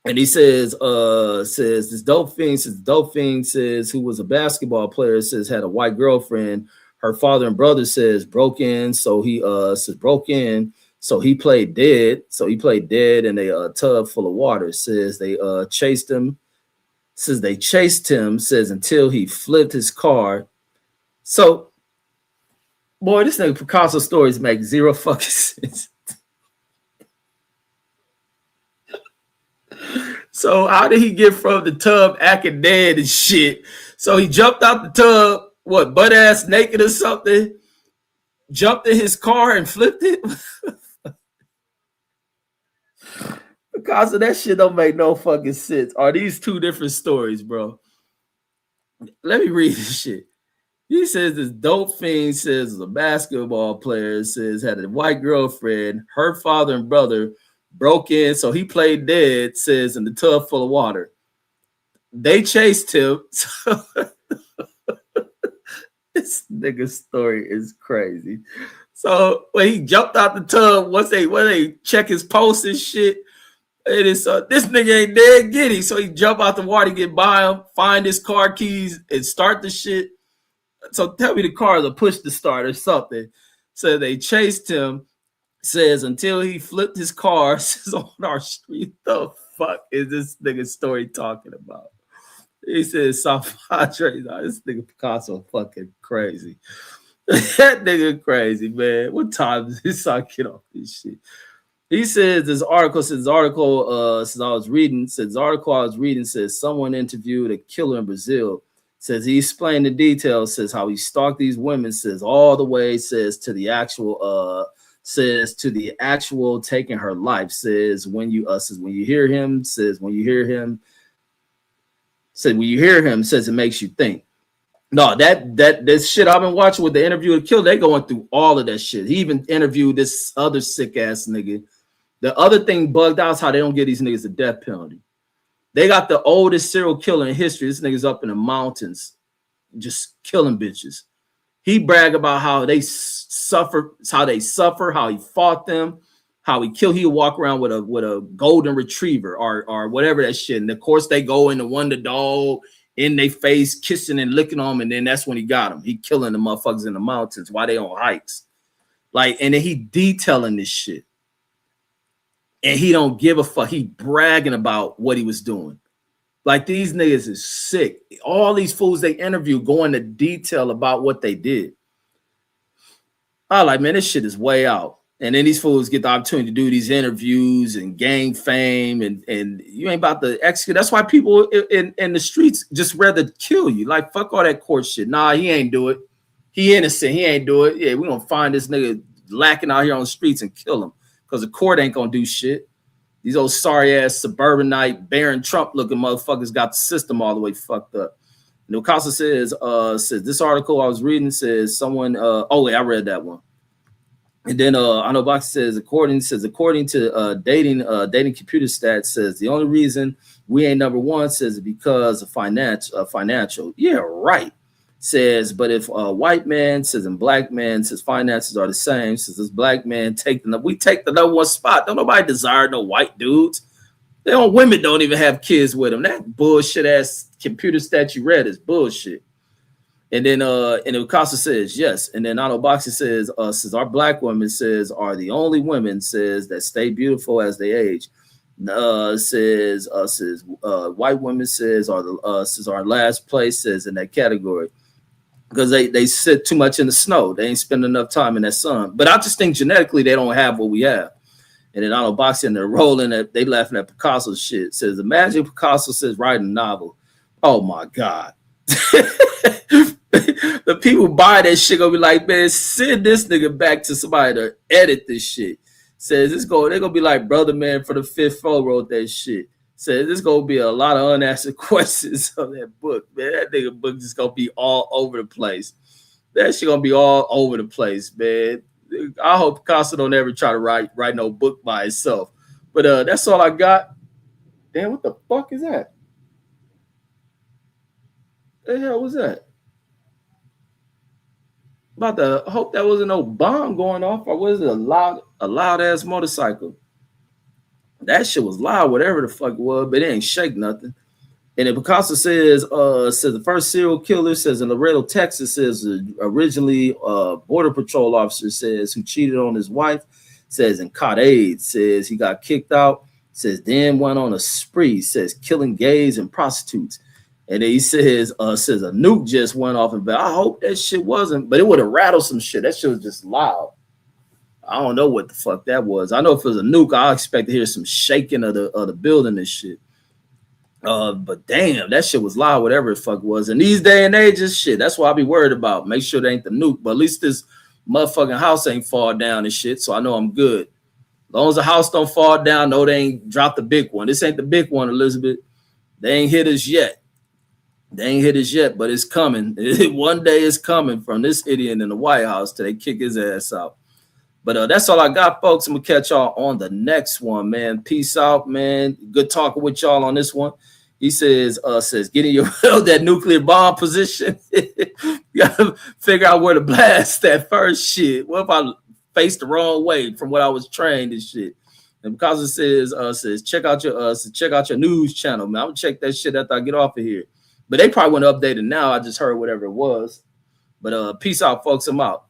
and he says this dope thing says who was a basketball player says had a white girlfriend. Her father and brother says broke in, so he played dead. So he played dead in a tub full of water. Says they chased him. Says they chased him. Says until he flipped his car. So, boy, this nigga Picasso stories make zero fucking sense. So how did he get from the tub acting dead and shit? So he jumped out the tub, what, butt ass naked or something? Jumped in his car and flipped it? Because of that shit don't make no fucking sense. Are these two different stories, bro? Let me read this shit. He says this dope fiend says a basketball player says had a white girlfriend. Her father and brother broke in, so he played dead, says, in the tub full of water. They chased him. So this nigga's story is crazy. So when he jumped out the tub, when they check his post and shit, it is this nigga ain't dead, get him. So he jump out the water, get by him, find his car keys, and start the shit. So tell me the car is a push to start or something. So they chased him, says, until he flipped his car, says, on our street. The fuck is this nigga's story talking about? He says, South Padre. Nah, this nigga Picasso fucking crazy. That nigga crazy, man. What time does this I get off this shit? He says this article says I was reading says someone interviewed a killer in Brazil. Says he explained the details, says how he stalked these women, says all the way, says to the actual taking her life, says when you hear him, says it makes you think. No, that shit I've been watching with the interview with Kill, they going through all of that shit. He even interviewed this other sick ass nigga. The other thing bugged out is how they don't give these niggas the death penalty. They got the oldest serial killer in history. This nigga's up in the mountains just killing bitches. He brag about how they suffer, how he fought them, how he killed. He would walk around with a golden retriever or whatever that shit. And of course they go into Wonder Dog in their face, kissing and licking on them, and then that's when he got them. He killing the motherfuckers in the mountains while they on hikes. Like, and then he detailing this shit. And he don't give a fuck. He bragging about what he was doing. Like, these niggas is sick. All these fools they interview go into detail about what they did. I like, man, this shit is way out. And then these fools get the opportunity to do these interviews and gain fame, and you ain't about to execute. That's why people in the streets just rather kill you. Like, fuck all that court shit. Nah, he ain't do it. He innocent. He ain't do it. Yeah, we gonna find this nigga lacking out here on the streets and kill him because the court ain't gonna do shit. These old sorry ass suburbanite Barron Trump looking motherfuckers got the system all the way fucked up. And Ocasio says this article I was reading says someone. I read that one. And then I know Box says according to dating computer stats, says the only reason we ain't number one, says because of financial. Yeah, right. Says, but if a white man says and black man says finances are the same, says this black man take the number one spot. Don't nobody desire no white dudes. Women don't even have kids with them. That bullshit ass computer stat you read is bullshit. And then Ocasio says yes. And then Otto Boxer says our black women says are the only women says that stay beautiful as they age. Says white women says our last place says in that category because they sit too much in the snow. They ain't spending enough time in that sun. But I just think genetically they don't have what we have. And then Otto Boxer and they're rolling at they laughing at Picasso's shit. Says imagine Picasso says writing a novel. Oh my God. The people buy that shit gonna be like, man, send this nigga back to somebody to edit this shit. Says they're gonna be like Brother Man for the Fifth Floor wrote that shit. Says there's gonna be a lot of unanswered questions on that book, man. That nigga book just gonna be all over the place. That shit gonna be all over the place, man. I hope Picasso don't ever try to write no book by itself. But that's all I got. Damn, what the fuck is that? What the hell was that? About to hope that wasn't no bomb going off, or was it a loud ass motorcycle? That shit was loud, whatever the fuck it was, but it ain't shake nothing. And then Picasso says the first serial killer says in Laredo, Texas, says originally border patrol officer says who cheated on his wife, says and caught AIDS, says he got kicked out, says then went on a spree, says killing gays and prostitutes. And then he says a nuke just went off, and I hope that shit wasn't, but it would have rattled some shit. That shit was just loud. I don't know what the fuck that was. I know if it was a nuke, I expect to hear some shaking of the building and shit. But damn, that shit was loud, whatever the fuck it was. And these day and ages, shit, that's what I be worried about. Make sure it ain't the nuke, but at least this motherfucking house ain't fall down and shit, so I know I'm good. As long as the house don't fall down, no, they ain't dropped the big one. This ain't the big one, Elizabeth. They ain't hit us yet. They ain't hit us yet, but it's coming. One day it's coming from this idiot in the White House till they kick his ass out. But that's all I got, folks. I'm going to catch y'all on the next one, man. Peace out, man. Good talking with y'all on this one. He says, getting your that nuclear bomb position. You got to figure out where to blast that first shit. What if I faced the wrong way from what I was trained and shit? And because it says check out your news channel, man. I'm gonna check that shit after I get off of here. But they probably wouldn't update it now. I just heard whatever it was. But peace out, folks. I'm out.